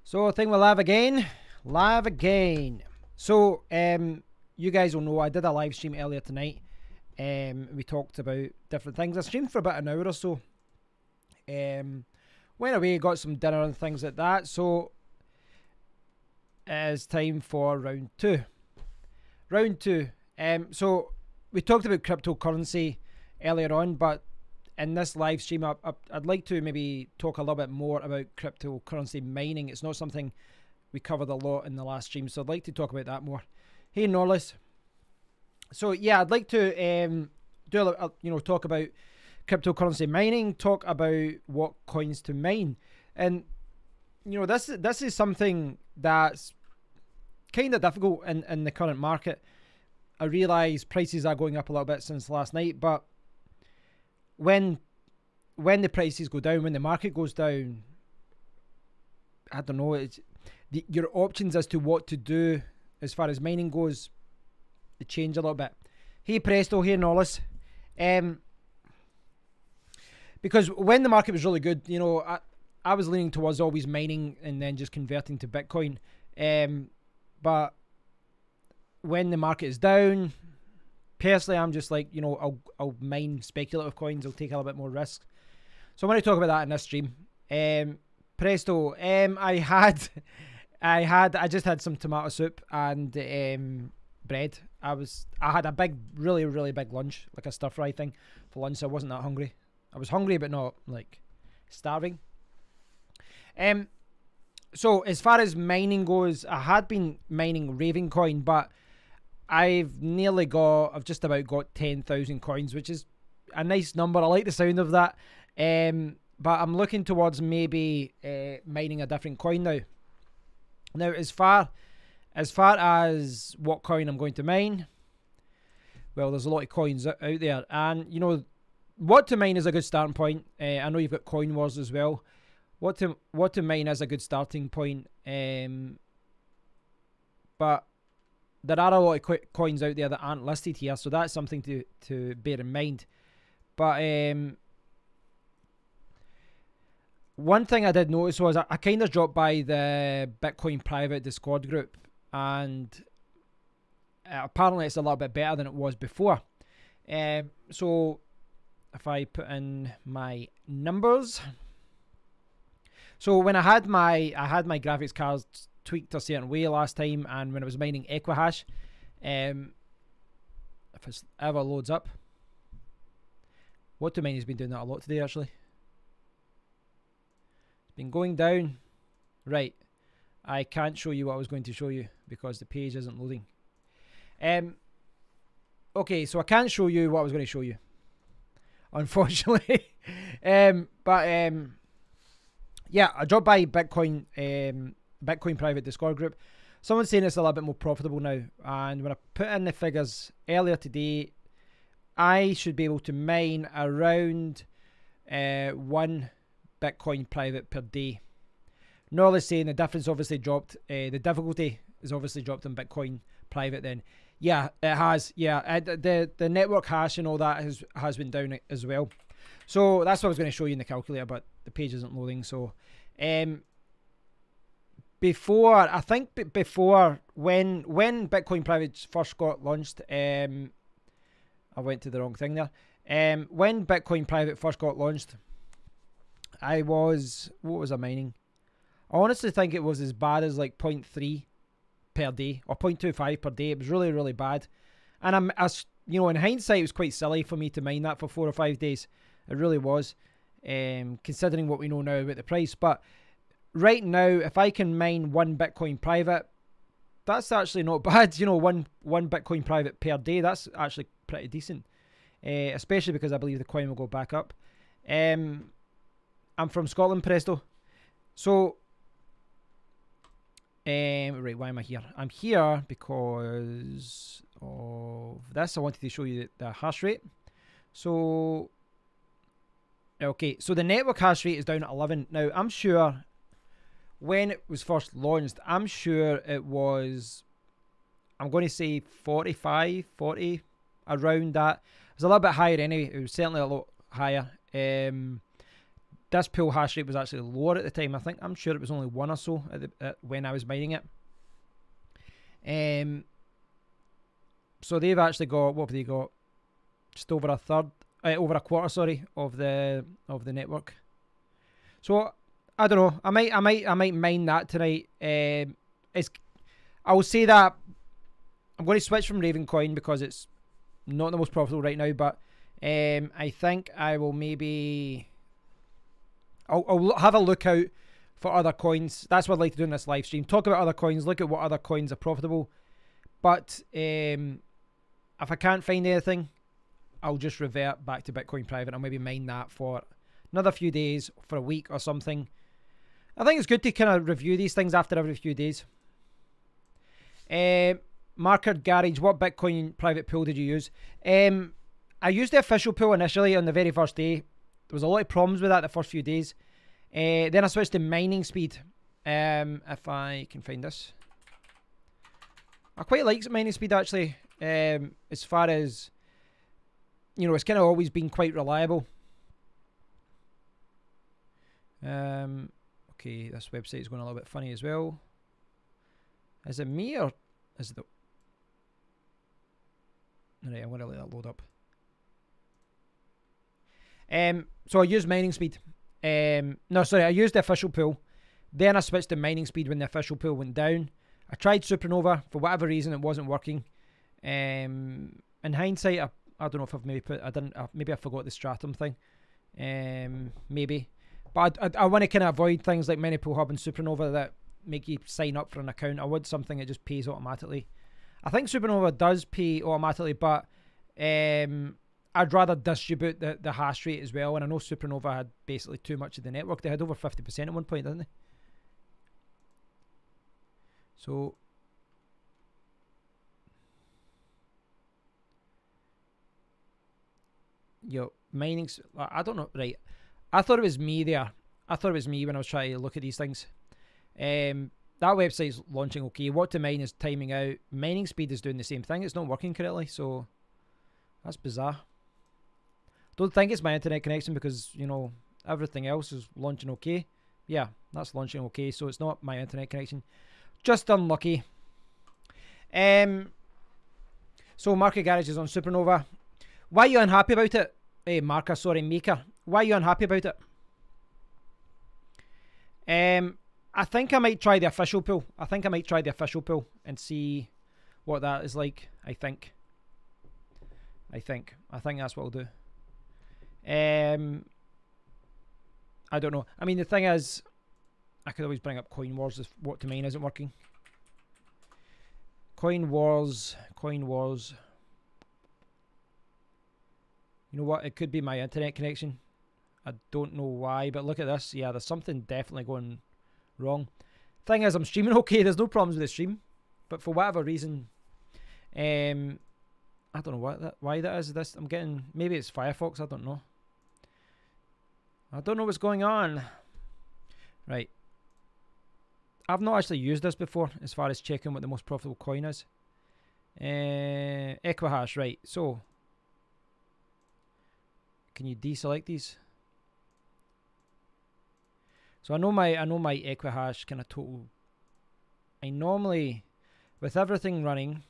So I think we're live again. Live again. So you guys will know I did a live stream earlier tonight. We talked about different things. I streamed for about an hour or so. Went away, got some dinner and things like that. So it's time for round two. Round two. So we talked about cryptocurrency earlier on, but in this live stream, I'd like to maybe talk a little bit more about cryptocurrency mining. It's not something we covered a lot in the last stream, so I'd like to talk about that more. Hey, Norlis. So yeah, I'd like to talk about cryptocurrency mining, talk about what coins to mine, and this is something that's kind of difficult in the current market. I realise prices are going up a little bit since last night, but when the prices go down, when the market goes down, I don't know, your options as to what to do as far as mining goes, they change a little bit. Hey Presto, hey Nollis. Because when the market was really good, I was leaning towards always mining and then just converting to Bitcoin. But when the market is down, personally, I'm just like, I'll mine speculative coins. I'll take a little bit more risk. So I'm going to talk about that in this stream. Presto. I just had some tomato soup and bread. I had a big, really, really big lunch, like a stir fry thing for lunch. So I wasn't that hungry. I was hungry, but not like starving. So as far as mining goes, I had been mining Ravencoin, but I've just about got 10,000 coins, which is a nice number. I like the sound of that. But I'm looking towards maybe mining a different coin now. Now, as far as what coin I'm going to mine, well, there's a lot of coins out there, and what to mine is a good starting point. I know you've got Coin Wars as well. What to mine is a good starting point. But there are a lot of coins out there that aren't listed here, so that's something to bear in mind. But one thing I did notice was I kind of dropped by the Bitcoin private Discord group, and apparently it's a little bit better than it was before. So if I put in my numbers, so when I had my graphics cards tweaked a certain way last time, and when I was mining Equihash, if it ever loads up, what to mine has been doing that a lot today actually. It's been going down. Right, I can't show you what I was going to show you because the page isn't loading. Okay, so I can't show you what I was going to show you, unfortunately. Yeah, I dropped by Bitcoin private Discord group. Someone's saying it's a little bit more profitable now, and when I put in the figures earlier today, I should be able to mine around 1 Bitcoin private per day. Norley's saying the difference obviously dropped. The difficulty is obviously dropped in Bitcoin private then. Yeah, it has. Yeah, the network hash and all that has been down as well. So that's what I was going to show you in the calculator, but the page isn't loading. So before when Bitcoin private first got launched, I went to the wrong thing there. When Bitcoin private first got launched, what was I mining? I honestly think it was as bad as like 0.3 per day or 0.25 per day. It was really, really bad. And in hindsight, it was quite silly for me to mine that for 4 or 5 days. It really was, considering what we know now about the price. But right now, if I can mine 1 Bitcoin private, that's actually not bad. One Bitcoin private per day, that's actually pretty decent. Especially because I believe the coin will go back up. I'm from Scotland, Presto. So, right, why am I here? I'm here because of this. I wanted to show you the hash rate. So, okay, so the network hash rate is down at 11. Now, I'm sure when it was first launched, I'm sure it was, I'm going to say 45, 40, around that. It was a little bit higher anyway. It was certainly a lot higher. this pool hash rate was actually lower at the time. I'm sure it was only 1 or so when I was mining it. So they've actually got, what have they got? Just over a quarter, sorry, of the network. So I don't know. I might mine that tonight. I will say that I'm going to switch from Ravencoin because it's not the most profitable right now. But I think I will maybe I'll have a look out for other coins. That's what I'd like to do in this live stream. Talk about other coins. Look at what other coins are profitable. But if I can't find anything, I'll just revert back to Bitcoin Private. I'll maybe mine that for another few days, for a week or something. I think it's good to kind of review these things after every few days. Marker Garage, what Bitcoin private pool did you use? I used the official pool initially on the very first day. There was a lot of problems with that the first few days. Then I switched to mining speed. If I can find this. I quite like mining speed actually. As far as, you know, it's kind of always been quite reliable. Okay, this website is going a little bit funny as well. Is it me or is it the... Alright, I'm going to let that load up. So I used mining speed. No, sorry, I used the official pool. Then I switched to mining speed when the official pool went down. I tried Supernova. For whatever reason, it wasn't working. In hindsight, I don't know if I've maybe maybe I forgot the Stratum thing. Maybe. But I want to kind of avoid things like Minipool Hub and Supernova that make you sign up for an account. I want something that just pays automatically. I think Supernova does pay automatically, but I'd rather distribute the hash rate as well. And I know Supernova had basically too much of the network. They had over 50% at one point, didn't they? So mining, I don't know, right? I thought it was me there. I thought it was me when I was trying to look at these things. That website's launching okay. What to mine is timing out. Mining speed is doing the same thing. It's not working correctly, so that's bizarre. Don't think it's my internet connection because, you know, everything else is launching okay. Yeah, that's launching okay, so it's not my internet connection. Just unlucky. So Market Garage is on Supernova. Why are you unhappy about it? Hey, Maker. Why are you unhappy about it? I think I might try the official pool. And see what that is like. I think that's what I'll do. I don't know. I mean, the thing is, I could always bring up Coin Wars if what to mine isn't working. Coin Wars. You know what? It could be my internet connection. I don't know why, but look at this. Yeah, there's something definitely going wrong. Thing is, I'm streaming okay. There's no problems with the stream, but for whatever reason, I don't know why that is. This I'm getting. Maybe it's Firefox. I don't know. I don't know what's going on. Right. I've not actually used this before as far as checking what the most profitable coin is. Equihash, right. So, can you deselect these? So I know my Equihash kind of total. I normally, with everything running,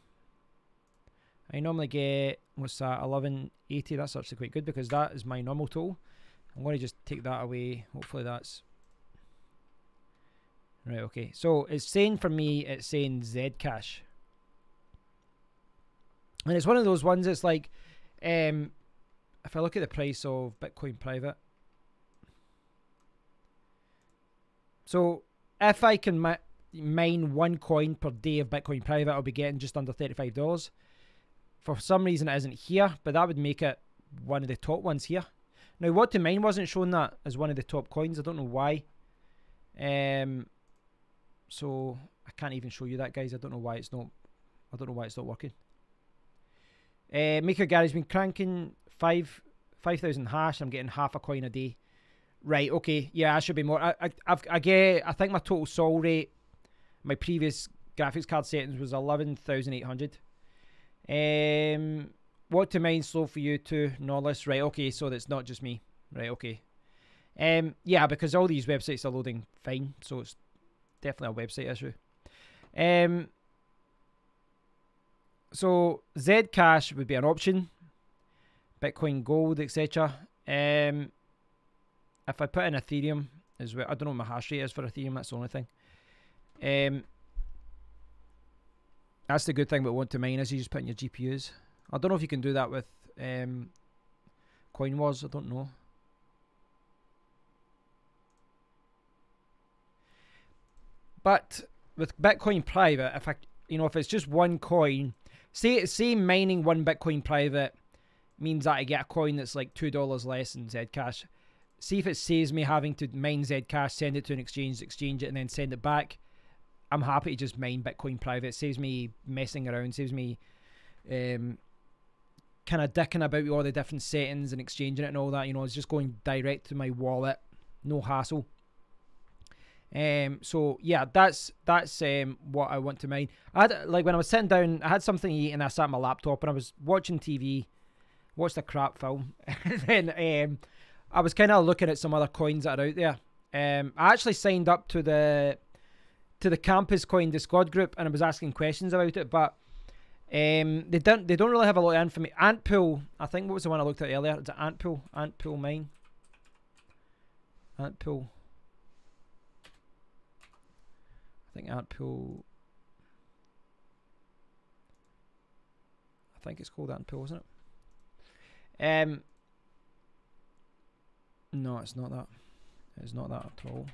I normally get, what's that, 1180. That's actually quite good because that is my normal total. I'm going to just take that away. Hopefully that's right. Okay, so it's saying for me, it's saying Zcash, and it's one of those ones. It's like, if I look at the price of Bitcoin Private, so if I can mine one coin per day of Bitcoin Private, I'll be getting just under $35. For some reason, it isn't here, but that would make it one of the top ones here. Now, what to mine wasn't showing that as one of the top coins. I don't know why. So I can't even show you that, guys. I don't know why it's not. I don't know why it's not working. Maker Gary's been cranking 5,000 hash. I'm getting half a coin a day. Right. Okay. Yeah, I should be more. I think my total sol rate, my previous graphics card settings was 11,800. What to mine slow for you too, Nollis? Right. Okay. So that's not just me. Right. Okay. Yeah, because all these websites are loading fine, so it's definitely a website issue. So Zcash would be an option. Bitcoin Gold, etc. If I put in Ethereum as well, I don't know what my hash rate is for Ethereum. That's the only thing. That's the good thing about want to mine is you just put in your GPUs. I don't know if you can do that with CoinWars. I don't know. But with Bitcoin Private, if it's just one coin, say mining one Bitcoin Private means that I get a coin that's like $2 less than Zcash. See if it saves me having to mine Zcash, send it to an exchange it, and then send it back. I'm happy to just mine Bitcoin Private. It saves me messing around, saves me kind of dicking about with all the different settings and exchanging it and all that. It's just going direct to my wallet, no hassle. So yeah, that's what I want to mine. When I was sitting down, I had something to eat and I sat on my laptop and I was watching TV, watched a crap film, and then I was kind of looking at some other coins that are out there. I actually signed up to the Campus Coin Discord group and I was asking questions about it, but they don't really have a lot of info. Antpool, I think, what was the one I looked at earlier? Is it Antpool? Antpool Mine? Antpool. I think Antpool. I think it's called Antpool, isn't it? No, it's not that. It's not that at all.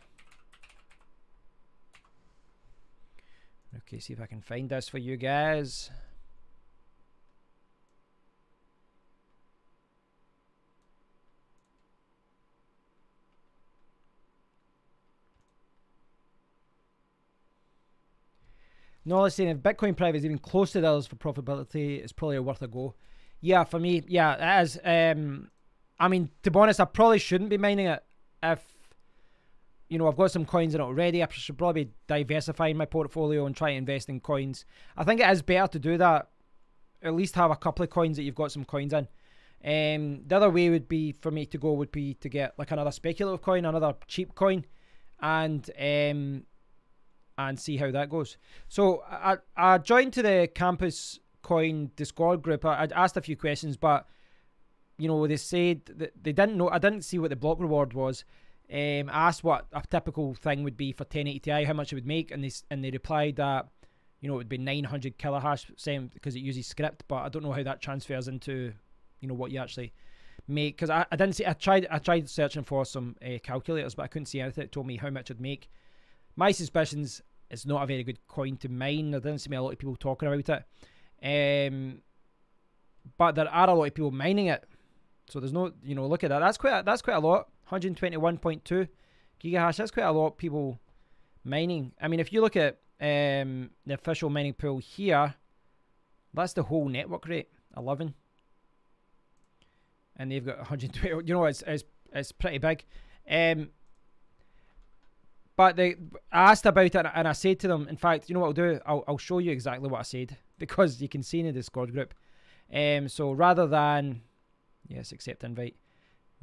Okay, see if I can find this for you guys. Knowledge saying if Bitcoin Private is even close to the others for profitability, it's probably worth a go. Yeah, for me, yeah, it is. I mean, to be honest, I probably shouldn't be mining it. If, I've got some coins in it already, I should probably be diversifying my portfolio and try to invest in coins. I think it is better to do that. At least have a couple of coins that you've got some coins in. The other way would be for me to go would be to get like another speculative coin, another cheap coin, and see how that goes. So I joined to the Campus Coin Discord group. I asked a few questions, but they said that they didn't know. I didn't see what the block reward was. I asked what a typical thing would be for 1080 Ti, how much it would make, and they replied that it would be 900 kilohash, same because it uses script, but I don't know how that transfers into what you actually make, because I didn't see. I tried searching for some calculators, but I couldn't see anything that told me how much it'd make. My suspicions, it's not a very good coin to mine. There didn't seem a lot of people talking about it. But there are a lot of people mining it. So there's no, look at that. That's quite a lot. 121.2 gigahash. That's quite a lot of people mining. I mean, if you look at the official mining pool here, that's the whole network rate, 11. And they've got 120. It's pretty big. But I asked about it and I said to them, in fact, you know what I'll do? I'll show you exactly what I said, because you can see in the Discord group. So rather than, yes, accept invite.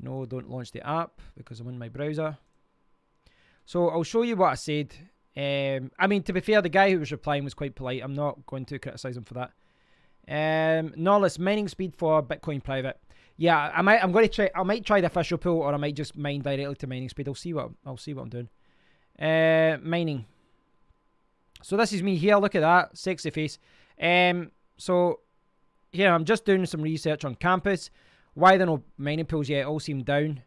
No, don't launch the app because I'm in my browser. So I'll show you what I said. I mean, to be fair, the guy who was replying was quite polite. I'm not going to criticize him for that. Knowledge mining speed for Bitcoin Private. Yeah, I might try the official pool, or I might just mine directly to mining speed. I'll see what I'm doing. Mining. So this is me here. Look at that sexy face. So here I'm just doing some research on Campus. Why there are no mining pools yet? All seem down.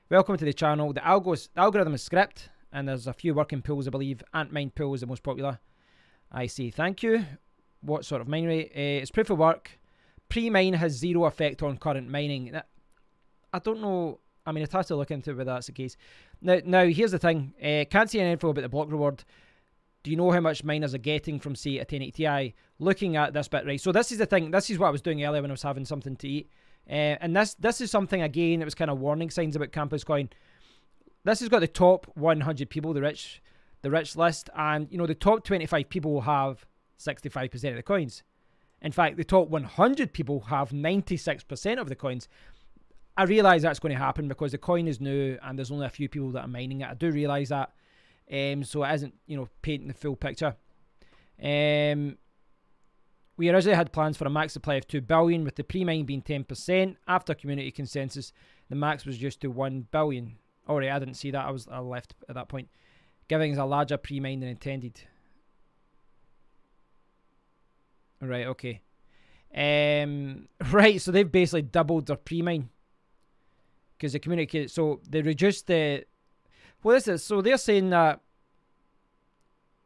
Welcome to the channel. The algorithm is script, and there's a few working pools, I believe. Antmine pool is the most popular. I see. Thank you. What sort of mine rate? It's proof of work. Pre-mine has zero effect on current mining. I don't know. I mean, it has to look into whether that's the case. Now here's the thing. Can't see any info about the block reward. Do you know how much miners are getting from, say, a 1080 Ti? Looking at this bit, right? So this is the thing. This is what I was doing earlier when I was having something to eat. And this is something, again, it was kind of warning signs about Campus Coin. This has got the top 100 people, the rich list. And, the top 25 people will have 65% of the coins. In fact, the top 100 people have 96% of the coins. I realise that's going to happen because the coin is new and there's only a few people that are mining it. I do realise that. So it isn't, you know, painting the full picture. We originally had plans for a max supply of 2 billion, with the pre-mine being 10%. After community consensus, the max was reduced to 1 billion. Alright, I didn't see that. I left at that point. Giving us a larger pre-mine than intended. Right, okay. Right, so they've basically doubled their pre-mine. Because the community... So they reduced the... What is it? So they're saying that...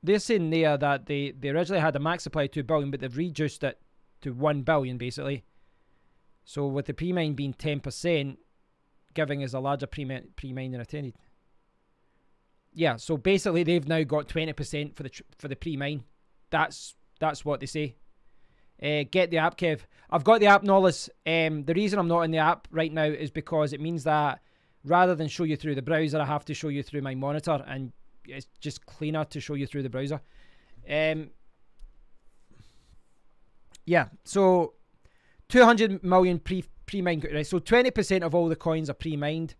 They're saying there that they originally had a max supply of 2 billion, but they've reduced it to 1 billion, basically. So with the pre-mine being 10%, giving us a larger pre-mine than intended. Yeah, so basically they've now got 20% for the pre-mine. That's what they say. Get the app, Kev. I've got the app, Nollis. The reason I'm not in the app right now is because it means that rather than show you through the browser, I have to show you through my monitor, and it's just cleaner to show you through the browser. Yeah, so 200 million pre-mined, right? So 20% of all the coins are pre-mined.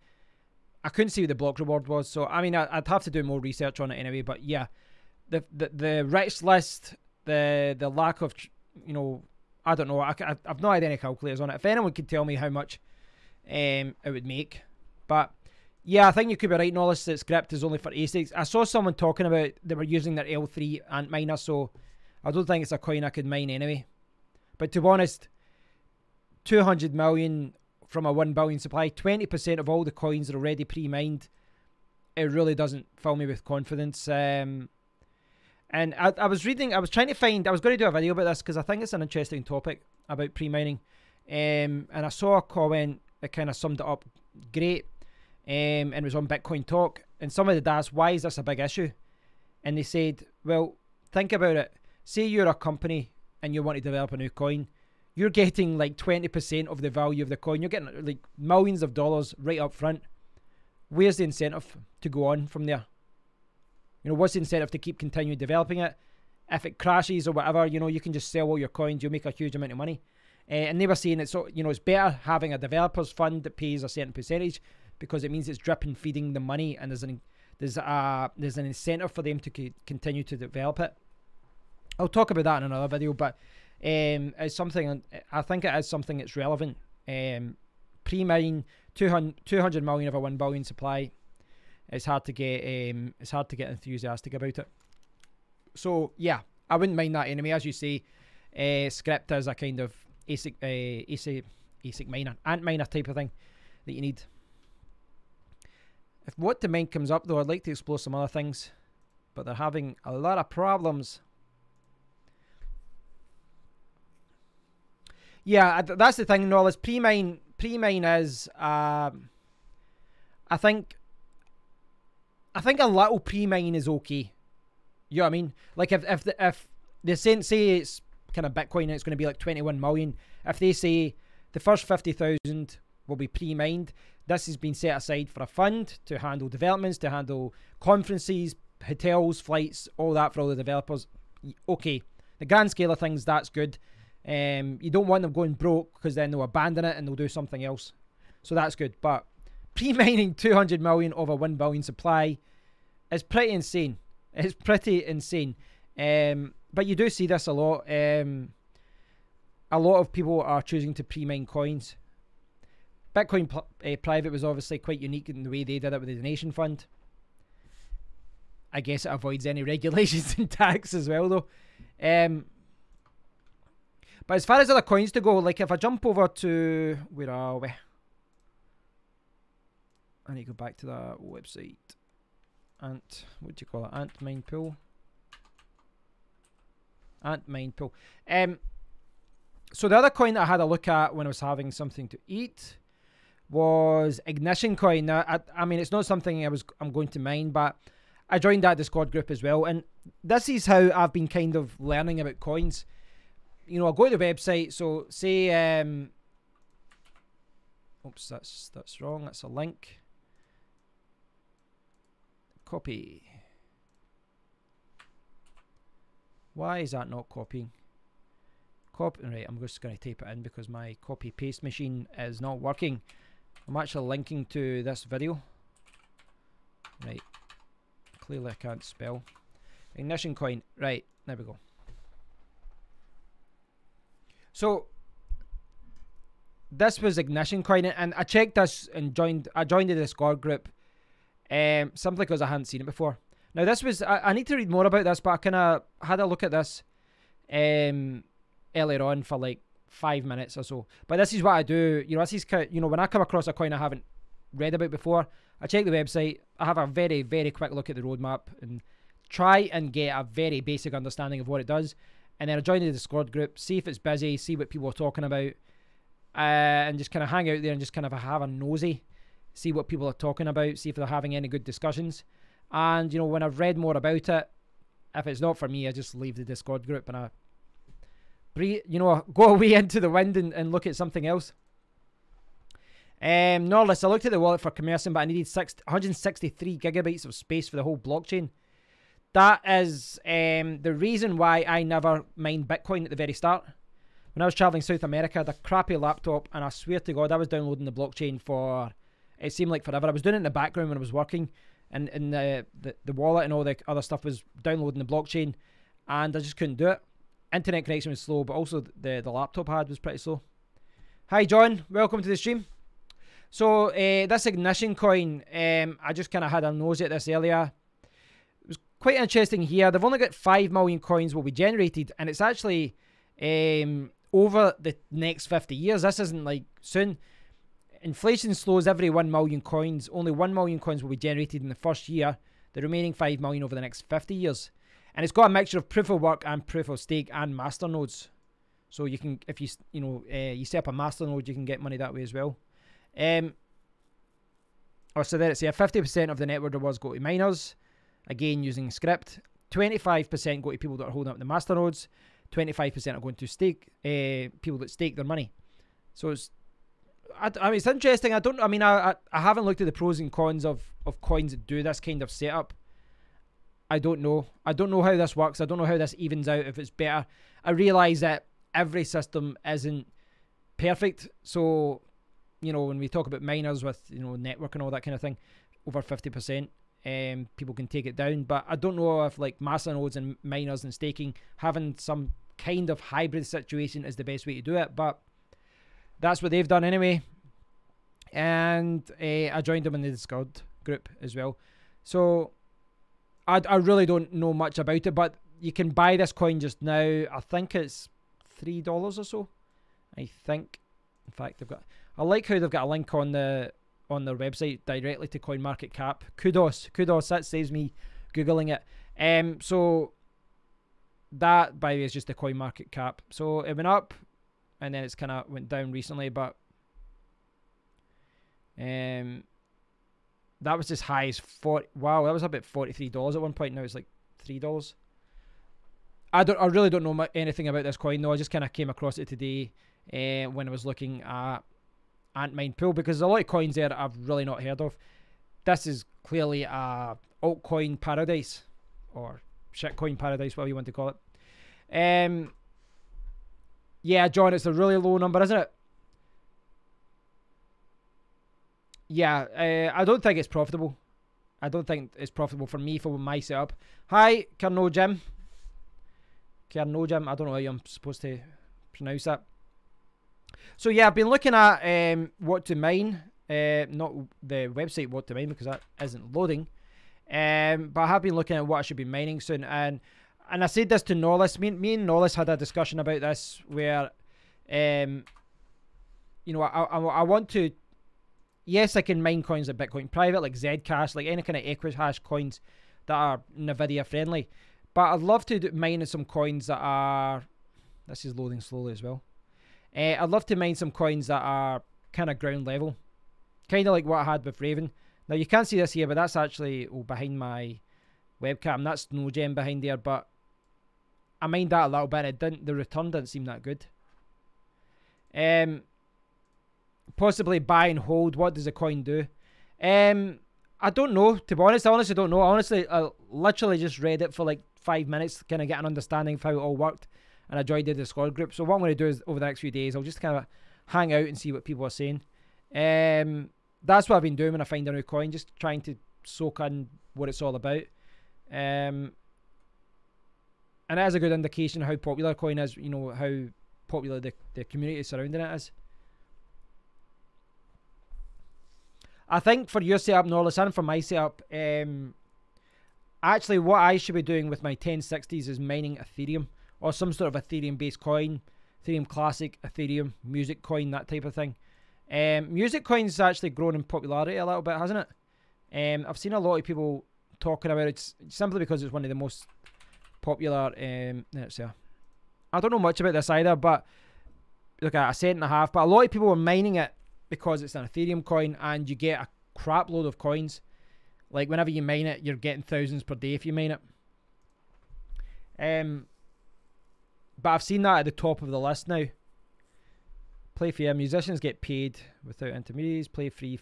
I couldn't see what the block reward was, so I mean, I'd have to do more research on it anyway. But yeah, the rich list, the lack of, you know, I don't know. I've no idea any calculators on it. If anyone could tell me how much it would make, but yeah, I think you could be right, Nollis, that Scrypt is only for ASICs. I saw someone talking about they were using their L3 Antminer, so I don't think it's a coin I could mine anyway. But to be honest, 200 million from a 1 billion supply, 20% of all the coins are already pre-mined. It really doesn't fill me with confidence. And I was reading, I was trying to find, I was going to do a video about this because I think it's an interesting topic about pre-mining. And I saw a comment that kind of summed it up great. And it was on Bitcoin Talk, and somebody asked, why is this a big issue? And they said, well, think about it. Say you're a company and you want to develop a new coin. You're getting like 20% of the value of the coin. You're getting like millions of dollars right up front. Where's the incentive to go on from there? You know, what's the incentive to keep continuing developing it? If it crashes or whatever, you know, you can just sell all your coins. You'll make a huge amount of money. And they were saying it's, you know, it's better having a developers fund that pays a certain percentage, because it means it's drip and feeding the money, and there's an incentive for them to continue to develop it. I'll talk about that in another video, but it's something, I think it is something that's relevant. Pre-mine 200 million of a 1 billion supply. It's hard to get enthusiastic about it. So yeah, I wouldn't mind that anyway. As you say, Scrypt is a kind of ASIC miner, Antminer type of thing that you need. If what to mine comes up though, I'd like to explore some other things, but they're having a lot of problems. Yeah, that's the thing, Nollis. Pre-mine is, I think a little pre-mine is okay. You know what I mean? Like if they say it's kind of Bitcoin and it's going to be like 21 million, if they say the first 50,000 will be pre-mined, this has been set aside for a fund to handle developments, to handle conferences, hotels, flights, all that for all the developers. Okay, the grand scale of things, that's good. You don't want them going broke, because then they'll abandon it and they'll do something else. So that's good. But pre-mining 200 million of a 1 billion supply is pretty insane. It's pretty insane. But you do see this a lot. A lot of people are choosing to pre-mine coins. Bitcoin Private was obviously quite unique in the way they did it with the donation fund. I guess it avoids any regulations and tax as well, though. But as far as other coins to go, like if I jump over to, where are we? I need to go back to that website. What do you call it? Antmine Pool. Antmine Pool. So the other coin that I had a look at when I was having something to eat was Ignition Coin. Now, I mean, it's not something I'm going to mine, but I joined that Discord group as well, and this is how I've been kind of learning about coins. You know, I'll go to the website. So say, oops, that's wrong. That's a link. Copy. Why is that not copying? Right, I'm just going to type it in because my copy paste machine is not working. I'm actually linking to this video. Right. Clearly I can't spell. Ignition coin. Right, there we go. So this was Ignition coin, and I checked this and I joined the Discord group simply because I hadn't seen it before. Now this was, I need to read more about this, but I kind of had a look at this earlier on for like 5 minutes or so. But this is what I do. You know, this is, you know, when I come across a coin I haven't read about before, I check the website, I have a very, very quick look at the roadmap and try and get a very basic understanding of what it does. And then I join the Discord group, see if it's busy, see what people are talking about, and just kind of hang out there and just kind of have a nosy, see what people are talking about, see if they're having any good discussions. And, you know, when I've read more about it, if it's not for me, I just leave the Discord group and I breathe, you know, go away into the wind and look at something else. Norlis, I looked at the wallet for commercing, but I needed 163 gigabytes of space for the whole blockchain. That is the reason why I never mined Bitcoin at the very start. When I was traveling South America, I had a crappy laptop, and I swear to God, I was downloading the blockchain for, it seemed like forever. I was doing it in the background when I was working, and the wallet and all the other stuff was downloading the blockchain, and I just couldn't do it. Internet connection was slow, but also the laptop I had was pretty slow. Hi John, welcome to the stream. So this Ignition coin, I just kind of had a nosy at this earlier. It was quite interesting here. They've only got 5 million coins will be generated, and it's actually over the next 50 years. This isn't like soon. Inflation slows every 1 million coins. Only 1 million coins will be generated in the first year. The remaining 5 million over the next 50 years. And it's got a mixture of proof of work and proof of stake and master nodes. So you can, if you you set up a master node, you can get money that way as well. So there it's here. 50% of the network rewards go to miners, again using script. 25% go to people that are holding up the master nodes. 25% are going to stake people that stake their money. So it's, I mean, it's interesting. I haven't looked at the pros and cons of coins that do this kind of setup. I don't know how this works. I don't know how this evens out, if it's better. I realise that every system isn't perfect. So, you know, when we talk about miners with, you know, network and all that kind of thing, over 50%, people can take it down. But I don't know if like master nodes and miners and staking, having some kind of hybrid situation is the best way to do it. But that's what they've done anyway. And I joined them in the Discord group as well. So I really don't know much about it, but you can buy this coin just now. I think it's $3 or so. I think. In fact, I like how they've got a link on their website directly to CoinMarketCap. Kudos. That saves me googling it. So that, by the way, is just the CoinMarketCap. So it went up, and then it's kind of went down recently, but that was as high as 40. Wow, that was about $43 at one point. Now it's like $3. I really don't know anything about this coin though. I just kind of came across it today when I was looking at Antmine Pool, because there's a lot of coins there that I've really not heard of. This is clearly a altcoin paradise, or shitcoin paradise, whatever you want to call it. Yeah, John, it's a really low number, isn't it? Yeah, I don't think it's profitable. I don't think it's profitable for me for my setup. Hi, Kerno Jim. I don't know how I'm supposed to pronounce that. So yeah, I've been looking at what to mine. Not the website what to mine, because that isn't loading. But I have been looking at what I should be mining soon. And I said this to Norlis. Me and Norlis had a discussion about this where, you know, I want to. Yes, I can mine coins like Bitcoin Private, like Zcash, like any kind of Equihash coins that are NVIDIA friendly. But I'd love to mine some coins that are... This is loading slowly as well. I'd love to mine some coins that are kind of ground level. Kind of like what I had with Raven. Now, you can't see this here, but that's actually behind my webcam. That's SnowGem behind there, but I mined that a little bit. The return didn't seem that good. Possibly buy and hold. What does a coin do? I don't know, to be honest. I honestly don't know. I literally just read it for like 5 minutes, kind of get an understanding of how it all worked, and I joined the Discord group. So what I'm going to do is over the next few days, I'll just kind of hang out and see what people are saying. that's what I've been doing when I find a new coin, just trying to soak in what it's all about. And it is a good indication of how popular a coin is, you know, how popular the community surrounding it is. I think for your setup, Norlis, and for my setup, actually what I should be doing with my 1060s is mining Ethereum, or some sort of Ethereum-based coin, Ethereum Classic, Ethereum, Music Coin, that type of thing. Music Coin's actually grown in popularity a little bit, hasn't it? I've seen a lot of people talking about it simply because it's one of the most popular. Let's see. I don't know much about this either, but look at $1.50. But a lot of people are mining it because it's an Ethereum coin, and you get a crap load of coins. Like whenever you mine it, you're getting thousands per day if you mine it. But I've seen that at the top of the list now. Play free. Musicians get paid without intermediaries. Play free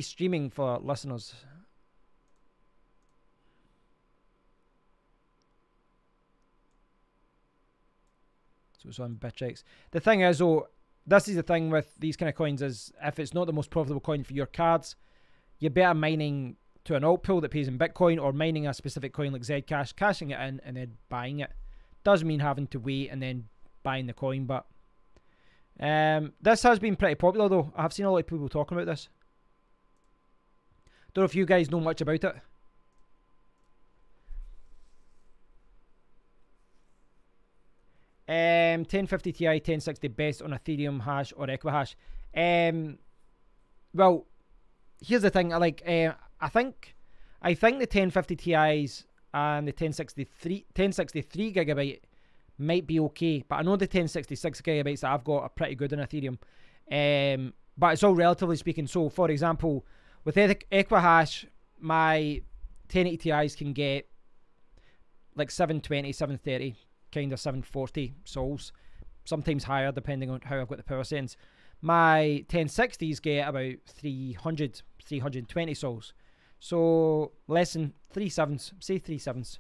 streaming for listeners. So it's on Bittrex. The thing is, though, this is the thing with these kind of coins, is if it's not the most profitable coin for your cards, you're better mining to an alt pool that pays in Bitcoin, or mining a specific coin like Zcash, cashing it in and then buying it. Does mean having to wait and then buying the coin, but this has been pretty popular though. I've seen a lot of people talking about this. Don't know if you guys know much about it. Um, 1050 Ti, 1060 best on Ethereum Hash or Equihash. Well, here's the thing. I think the 1050 Ti's and the 1063 gigabyte might be okay, but I know the 1066 gigabytes that I've got are pretty good on Ethereum. But it's all relatively speaking. So, for example, with Equihash, my 1080 Ti's can get like 720, 730, kind of 740 sols, sometimes higher depending on how I've got the power settings. My 1060s get about 300, 320 sols. So less than 3/7, say 3/7.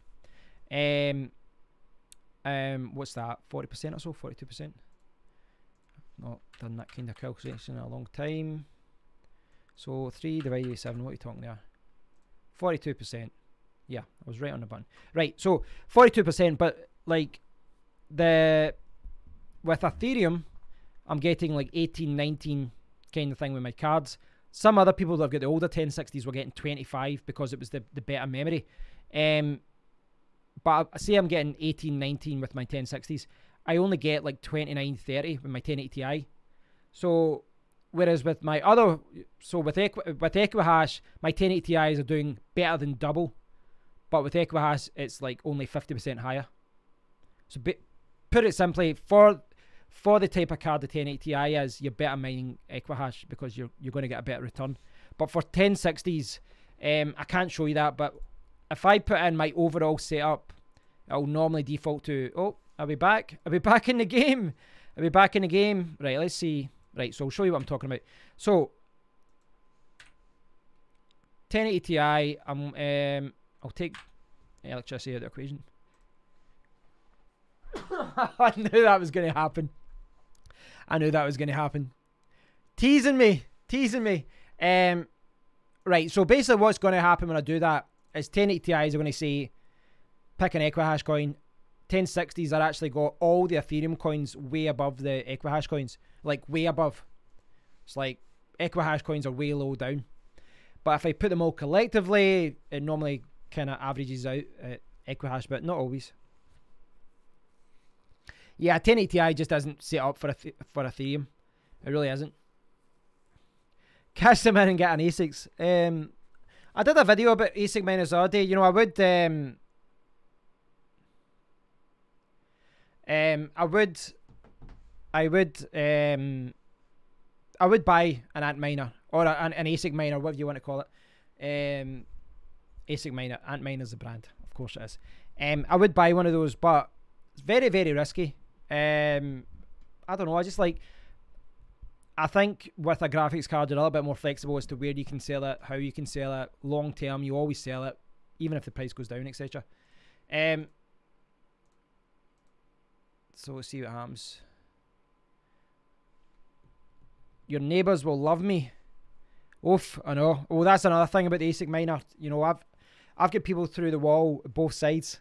What's that? 40% or so, 42%. Not done that kind of calculation in a long time. So 3 divided by 7, what are you talking there? 42%. Yeah, I was right on the button. Right, so 42%, but like with Ethereum, I'm getting like 18, 19 kind of thing with my cards. Some other people that have got the older 1060s were getting 25 because it was the better memory. But I say I'm getting 18, 19 with my 1060s. I only get like 29, 30 with my 1080 Ti. So, whereas with my other, so with Equihash, my 1080 Ti's are doing better than double. But with Equihash, it's like only 50% higher. So, put it simply, for the type of card the 1080 Ti is, you're better mining Equihash because you're going to get a better return. But for 1060s, I can't show you that, but if I put in my overall setup, it'll normally default to, oh, I'll be back in the game. Right, let's see. Right, so I'll show you what I'm talking about. So, 1080 Ti, I'll take electricity out of the equation. I knew that was going to happen. Teasing me. Right, so basically what's going to happen when I do that is 1080 Ti's are going to say, pick an Equihash coin. 1060s are actually got all the Ethereum coins way above the Equihash coins. Like, way above. It's like, Equihash coins are way low down. But if I put them all collectively, it normally kind of averages out at Equihash, but not always. Yeah, 1080 Ti just isn't set up for Ethereum. It really isn't. Cash them in and get an ASICs. I did a video about ASIC miners the other day. You know, I would buy an Antminer or an ASIC miner, whatever you want to call it. ASIC miner, Antminer's the brand, of course it is. I would buy one of those, but it's very, very risky. I don't know. I think with a graphics card, you're a little bit more flexible as to where you can sell it, how you can sell it. Long term, you always sell it, even if the price goes down, etc. So let's see what happens. Your neighbours will love me. Oof, I know. Well, that's another thing about the ASIC miner. You know, I've got people through the wall, both sides,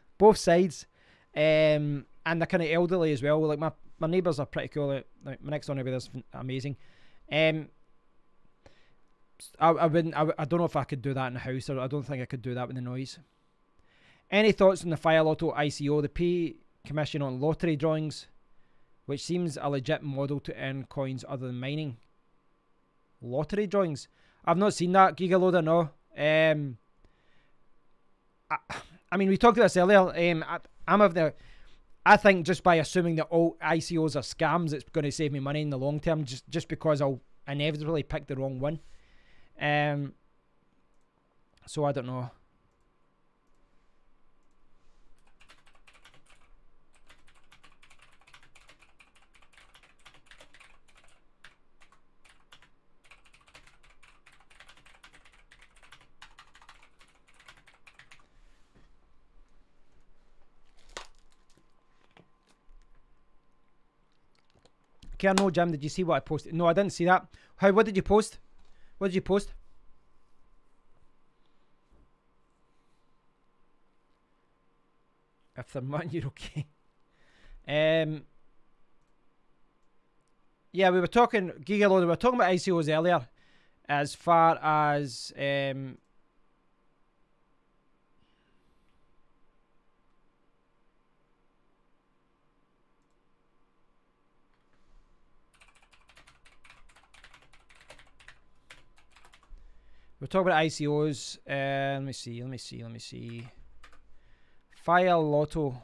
and they're kind of elderly as well. Like my neighbours are pretty cool. Like my next door neighbour is amazing. I wouldn't. I don't know if I could do that in the house, or I don't think I could do that with the noise. Any thoughts on the Fire Lotto ICO, the pay commission on lottery drawings, which seems a legit model to earn coins other than mining? Lottery drawings? I've not seen that, Gigaloader, no. I mean, we talked about this earlier. I think just by assuming that all ICOs are scams, it's going to save me money in the long term, just because I'll inevitably pick the wrong one. So I don't know. No, Jim, did you see what I posted? No, I didn't see that. What did you post? What did you post? If they're mutton, you're okay. Yeah, we were talking, Gigaloader, we were talking about ICOs earlier, as far as we're talking about ICOs. Let me see. Fire Lotto.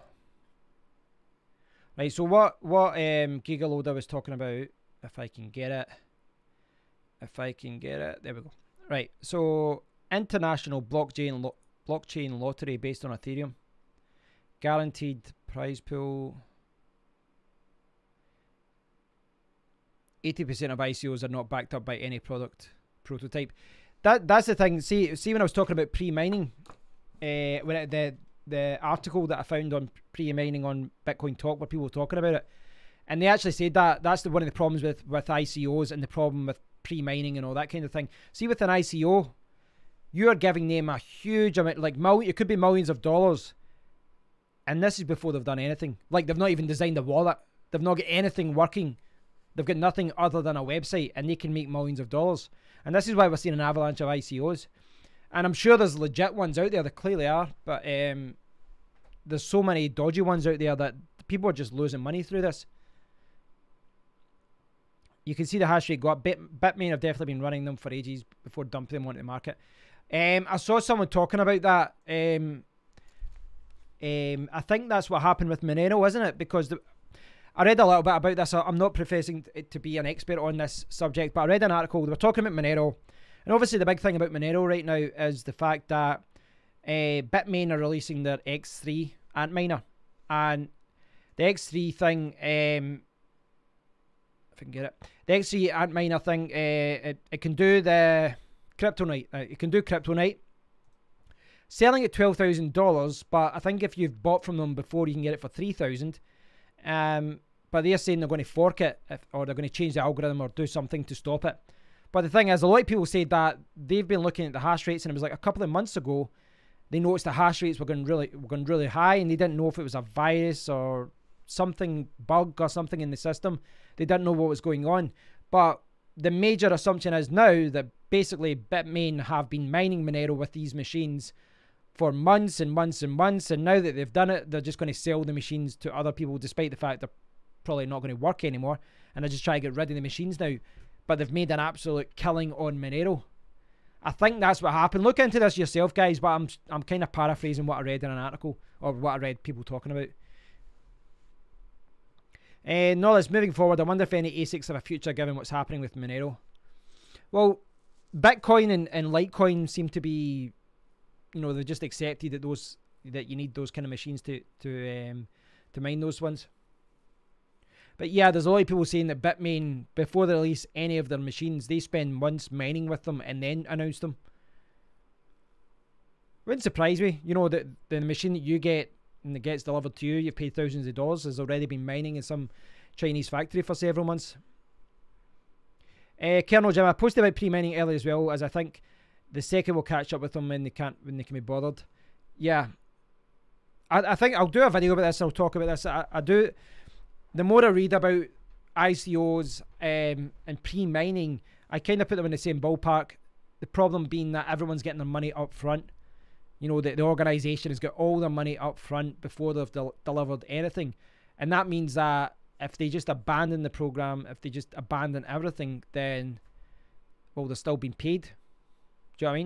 Right, so what Gigaloader was talking about, if I can get it. There we go. Right, so international blockchain lottery based on Ethereum. Guaranteed prize pool. 80% of ICOs are not backed up by any product prototype. That's the thing. See when I was talking about pre-mining, the article that I found on pre-mining on Bitcoin Talk, where people were talking about it, and they actually said that that's one of the problems with ICOs, and the problem with pre-mining and all that kind of thing. See, with an ICO, you are giving them a huge amount, like it could be millions of dollars, and this is before they've done anything. Like, they've not even designed the wallet. They've not got anything working. They've got nothing other than a website, and they can make millions of dollars. And this is why we're seeing an avalanche of ICOs. And I'm sure there's legit ones out there, there clearly are, but there's so many dodgy ones out there that people are just losing money through this. You can see the hash rate go up. Bitmain have definitely been running them for ages before dumping them onto the market. I saw someone talking about that. I think that's what happened with Monero, isn't it? Because I read a little bit about this. I'm not professing to be an expert on this subject, but I read an article. They were talking about Monero. And obviously the big thing about Monero right now is the fact that Bitmain are releasing their X3 Antminer. And the X3 thing, if I can get it, the X3 Antminer thing, it can do the Kryptonite. It can do Kryptonite. Selling at $12,000, but I think if you've bought from them before, you can get it for $3,000. But they're saying they're going to fork it, or they're going to change the algorithm or do something to stop it. But the thing is, a lot of people said that they've been looking at the hash rates, and it was like a couple of months ago, they noticed the hash rates were going really high, and they didn't know if it was a virus or something, bug or something in the system. They didn't know what was going on. But the major assumption is now that basically Bitmain have been mining Monero with these machines for months and months and months, and now that they've done it, they're just going to sell the machines to other people, despite the fact they're probably not going to work anymore, and they're just trying to get rid of the machines now. But they've made an absolute killing on Monero. I think that's what happened. Look into this yourself, guys, but I'm kind of paraphrasing what I read in an article, or what I read people talking about. Knowledge, moving forward, I wonder if any ASICs have a future given what's happening with Monero. Well, Bitcoin and Litecoin seem to be, you know, they've just accepted that you need those kind of machines to mine those ones. But yeah, there's a lot of people saying that Bitmain, before they release any of their machines, they spend months mining with them and then announce them. Wouldn't surprise me. You know, that the machine that you get and that gets delivered to you, you've paid thousands of dollars, has already been mining in some Chinese factory for several months. Colonel Jim, I posted about pre-mining earlier as well, as I think the second will catch up with them when they can be bothered. Yeah, I think I'll do a video about this. I'll talk about this. I do. The more I read about ICOs and pre-mining, I kind of put them in the same ballpark. The problem being that everyone's getting their money up front. You know, the organisation has got all their money up front before they've delivered anything. And that means that if they just abandon the program, if they just abandon everything, then, well, they're still being paid. Do you know what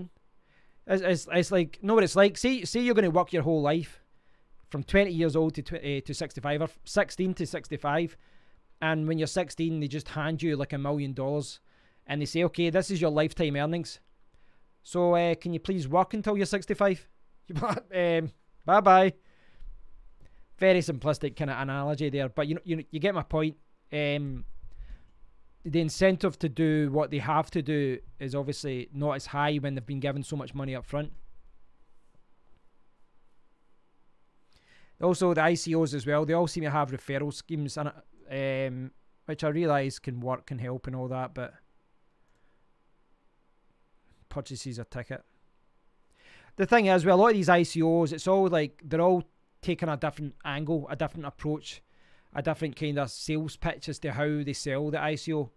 I mean? It's like, know what it's like? Say you're going to work your whole life from 20 years old to 65, or 16 to 65. And when you're 16, they just hand you like $1 million. And they say, okay, this is your lifetime earnings. So can you please work until you're 65? Bye-bye. Very simplistic kind of analogy there, but you get my point. The incentive to do what they have to do is obviously not as high when they've been given so much money up front. Also, the ICOs as well, they all seem to have referral schemes, and which I realise can work and help and all that, but purchases a ticket. The thing is, with a lot of these ICOs, it's all like they're all taking a different angle, a different approach, a different kind of sales pitch as to how they sell the ICO.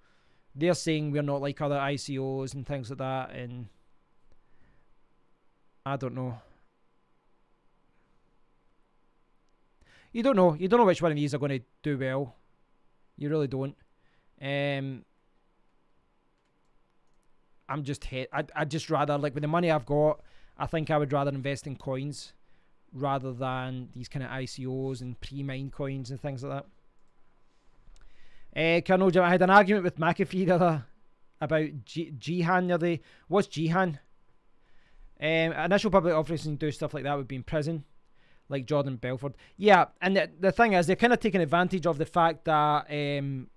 They're saying we're not like other ICOs and things like that, and I don't know. You don't know which one of these are going to do well. You really don't. I'd just rather, like, with the money I've got, I think I would rather invest in coins rather than these kind of ICOs and pre-mine coins and things like that. Colonel Jim, I had an argument with McAfee the other about Jihan the other day. What's Jihan? Initial public offerings and do stuff like that would be in prison, like Jordan Belfort. Yeah, and the thing is, they're kind of taking advantage of the fact that it's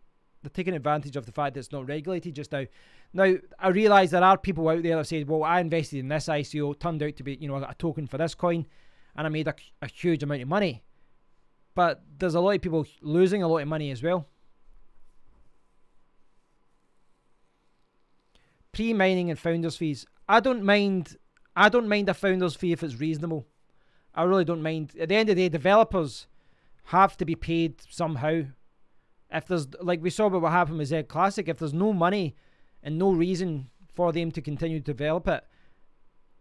not regulated just now. Now, I realise there are people out there that say, well, I invested in this ICO, turned out to be, a token for this coin, and I made a huge amount of money. But there's a lot of people losing a lot of money as well. Pre-mining and founders fees. I don't mind a founders fee if it's reasonable. I really don't mind. At the end of the day, developers have to be paid somehow. If there's, like we saw what happened with Z Classic, if there's no money and no reason for them to continue to develop it,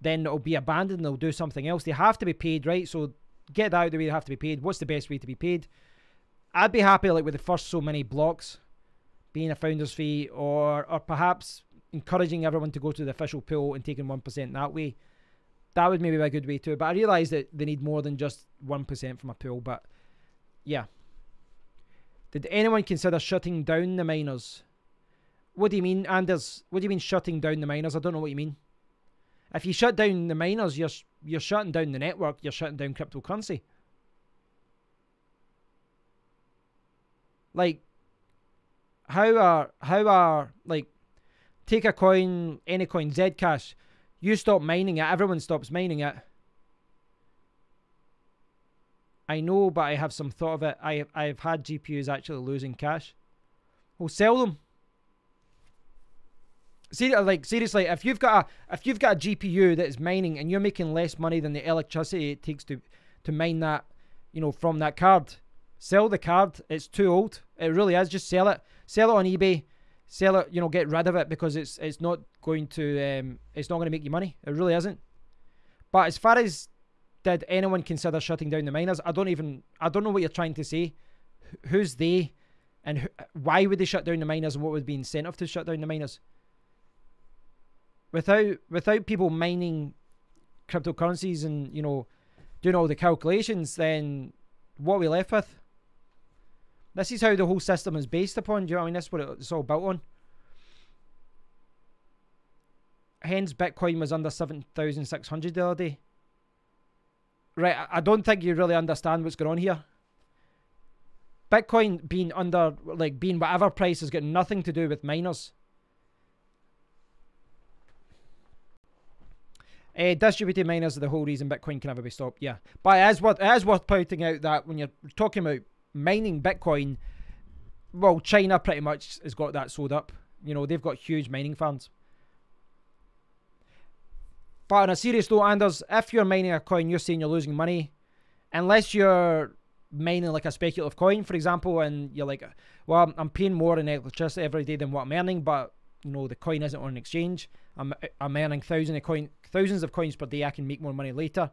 then it'll be abandoned and they'll do something else. They have to be paid, right? So get that out of the way, they have to be paid. What's the best way to be paid? I'd be happy like with the first so many blocks being a founder's fee, or perhaps encouraging everyone to go to the official pool and taking 1% that way. That would maybe be a good way too. But I realise that they need more than just 1% from a pool. But yeah. Did anyone consider shutting down the miners? What do you mean, Anders? What do you mean shutting down the miners? I don't know what you mean. If you shut down the miners, you're shutting down the network. You're shutting down cryptocurrency. Like, how are like, take a coin, any coin, Zcash. You stop mining it, everyone stops mining it. I know, but I have some thought of it. I've had GPUs actually losing cash. Well, sell them. See, like, seriously, if you've got a GPU that is mining and you're making less money than the electricity it takes to mine that, from that card, sell the card. It's too old. It really is. Just sell it. Sell it on eBay. Sell it. Get rid of it, because it's not going to make you money. It really isn't. But as far as, did anyone consider shutting down the miners? I don't know what you're trying to say. Who's they, and why would they shut down the miners, and what would be incentive to shut down the miners? Without people mining cryptocurrencies and doing all the calculations, then what are we left with? This is how the whole system is based upon. Do you know what I mean? That's what it's all built on. Hence, Bitcoin was under 7,600 the other day. Right, I don't think you really understand what's going on here. Bitcoin being under, like, being whatever price has got nothing to do with miners. Distributed miners are the whole reason Bitcoin can never be stopped. Yeah, but it is worth pointing out that when you're talking about mining Bitcoin, well, China pretty much has got that sold up. You know, they've got huge mining farms. But on a serious note, Anders, if you're mining a coin, you're saying you're losing money, unless you're mining like a speculative coin, for example, and you're like, well, I'm paying more in electricity every day than what I'm earning, but you know the coin isn't on exchange. I'm earning thousands of coins per day. I can make more money later.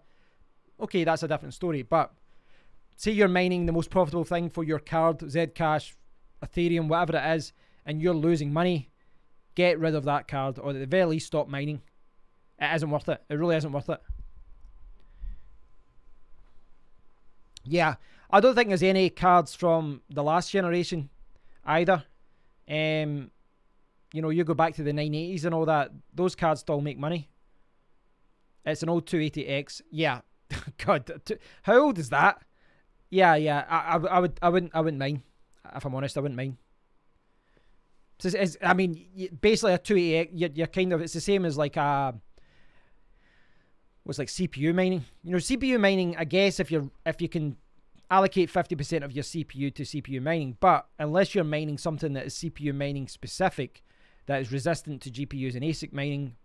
Okay, that's a different story. But say you're mining the most profitable thing for your card, Zcash, Ethereum, whatever it is, and you're losing money. Get rid of that card, or at the very least stop mining. It isn't worth it. It really isn't worth it. Yeah, I don't think there's any cards from the last generation either. You know, you go back to the 980s and all that, those cards still make money. It's an old 280X. Yeah. God, how old is that? Yeah. I wouldn't mind. If I'm honest, I wouldn't mind. I mean, basically a 280X, you're kind of, it's the same as like what's like CPU mining. You know, CPU mining, I guess if you can allocate 50% of your CPU to CPU mining, but unless you're mining something that is CPU mining specific, that is resistant to GPUs and ASIC mining,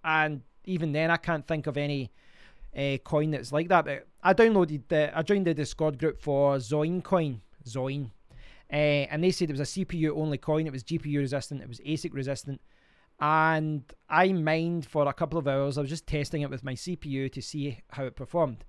and even then I can't think of any coin that's like that. But I joined the Discord group for Zoin coin, and they said it was a CPU only coin. It was GPU resistant, it was ASIC resistant, and I mined for a couple of hours. I was just testing it with my CPU to see how it performed.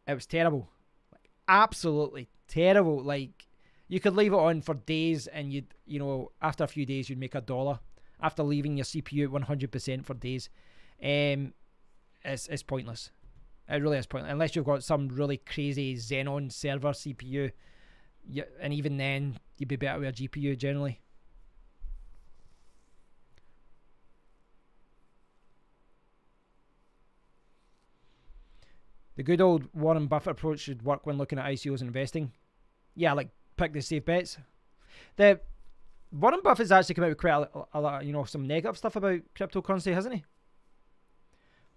It was terrible, like absolutely terrible. Like, you could leave it on for days and you know, after a few days you'd make $1 after leaving your CPU at 100% for days. It's pointless. It really is pointless unless you've got some really crazy Xenon server CPU. Yeah, and even then you'd be better with a GPU generally. The good old Warren Buffett approach should work when looking at ICOs and investing. Yeah, like pick the safe bets. The Warren Buffett's actually come out with quite a lot, you know, some negative stuff about cryptocurrency, hasn't he?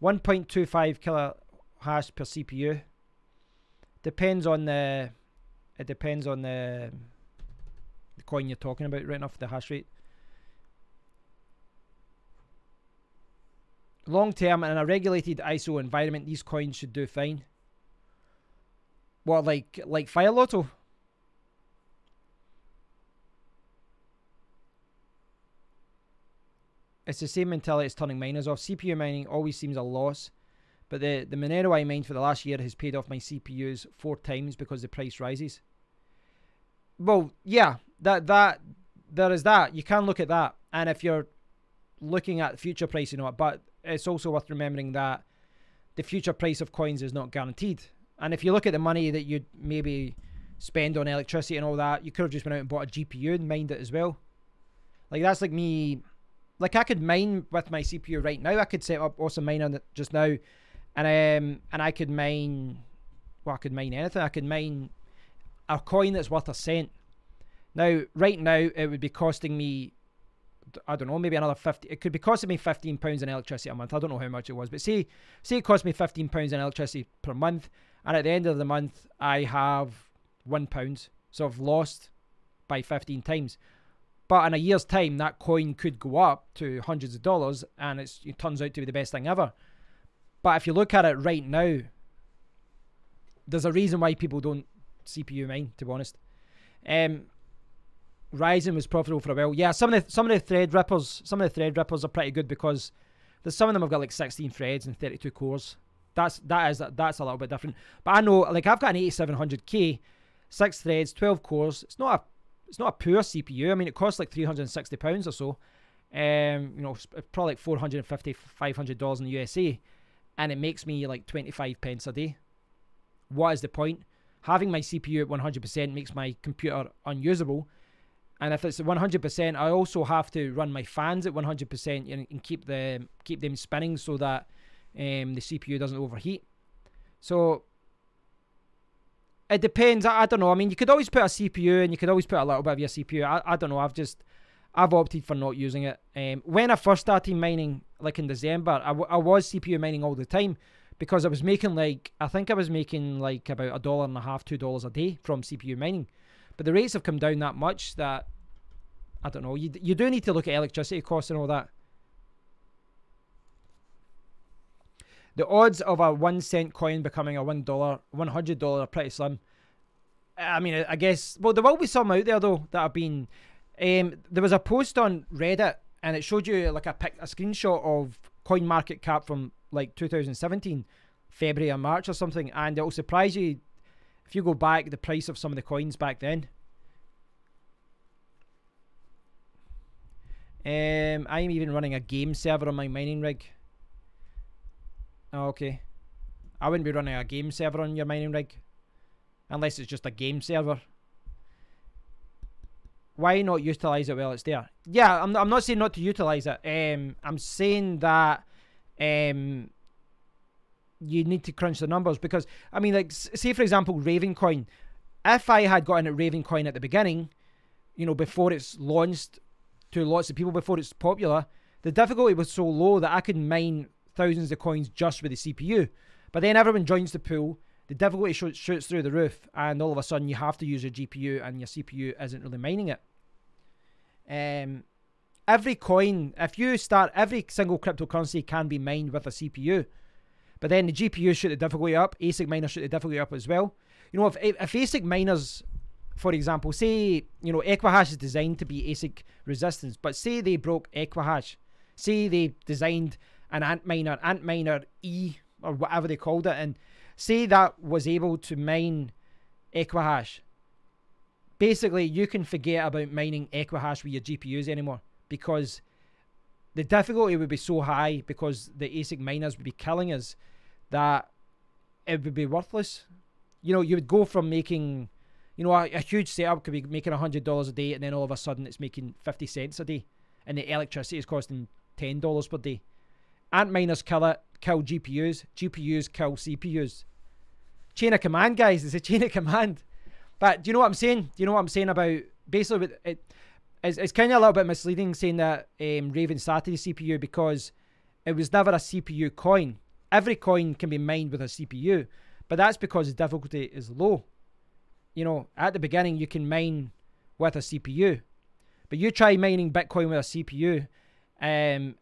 1.25 kilo hash per CPU. Depends on the coin you're talking about, right enough, the hash rate. Long term, in a regulated ISO environment, these coins should do fine. What, like Fire Lotto? It's the same mentality as turning miners off. CPU mining always seems a loss, but the Monero I mined for the last year has paid off my CPUs 4 times because the price rises. Well, yeah, that there is that. You can look at that, and if you're looking at future pricing of it, but it's also worth remembering that the future price of coins is not guaranteed. And if you look at the money that you'd maybe spend on electricity and all that, you could have just been out and bought a GPU and mined it as well. Like, that's like me. Like, I could mine with my CPU right now. I could set up awesome mine on it just now, and I could mine. Well, I could mine anything. I could mine a coin that's worth $0.01. Now, right now, it would be costing me, I don't know, maybe another 50. It could be costing me £15 in electricity a month. I don't know how much it was, but say it cost me £15 in electricity per month, and at the end of the month, I have £1. So I've lost by 15 times. But in a year's time, that coin could go up to hundreds of dollars, and it turns out to be the best thing ever. But if you look at it right now, there's a reason why people don't CPU mine, to be honest. Ryzen was profitable for a while. Yeah, some of the Threadrippers are pretty good because there's some of them have got like 16 threads and 32 cores. That's a little bit different. But I know, like, I've got an 8700K, 6 threads, 12 cores. It's not a poor CPU. I mean, it costs like £360 or so. You know, probably like $450, $500 in the USA, and it makes me like 25 pence a day. What is the point? Having my CPU at 100% makes my computer unusable. And if it's at 100%, I also have to run my fans at 100% and keep them spinning so that the CPU doesn't overheat. So it depends. I don't know. I mean, you could always put a CPU and you could always put a little bit of your CPU. I don't know. I've opted for not using it. When I first started mining, like in December, I was CPU mining all the time because I was making I think I was making like about $1.50, $2 a day from CPU mining. But the rates have come down that much that I don't know. You do need to look at electricity costs and all that. The odds of a 1 cent coin becoming a $100 are pretty slim. I mean, I guess, well, there will be some out there though that have been. There was a post on Reddit and it showed you like a screenshot of coin market cap from like 2017, February or March or something, and it'll surprise you if you go back the price of some of the coins back then. I'm even running a game server on my mining rig. Oh, okay. I wouldn't be running a game server on your mining rig unless it's just a game server. Why not utilize it while it's there? Yeah, I'm not saying not to utilize it. I'm saying that you need to crunch the numbers, because I mean, like, say for example Ravencoin. If I had gotten at Ravencoin at the beginning, you know, before it's launched to lots of people, before it's popular, the difficulty was so low that I could mine thousands of coins just with the CPU. But then everyone joins the pool, the difficulty shoots through the roof, and all of a sudden you have to use your GPU and your CPU isn't really mining it. Every coin, if you start, every single cryptocurrency can be mined with a CPU, but then the GPU shoot the difficulty up, ASIC miners shoot the difficulty up as well. You know, if ASIC miners, for example, say, you know, Equihash is designed to be ASIC resistance, but say they broke Equihash, say they designed an Antminer E or whatever they called it, and say that was able to mine Equihash. Basically, you can forget about mining Equihash with your GPUs anymore, because the difficulty would be so high because the ASIC miners would be killing us that it would be worthless. You know, you would go from making, you know, a huge setup could be making $100 a day, and then all of a sudden it's making 50 cents a day, and the electricity is costing $10 per day. Antminers kill GPUs. GPUs kill CPUs. Chain of command, guys. It's a chain of command. But do you know what I'm saying? Do you know what I'm saying about basically it's kind of a little bit misleading saying that Raven started the CPU, because it was never a CPU coin. Every coin can be mined with a CPU, but that's because the difficulty is low. You know, at the beginning you can mine with a CPU, but you try mining Bitcoin with a CPU, and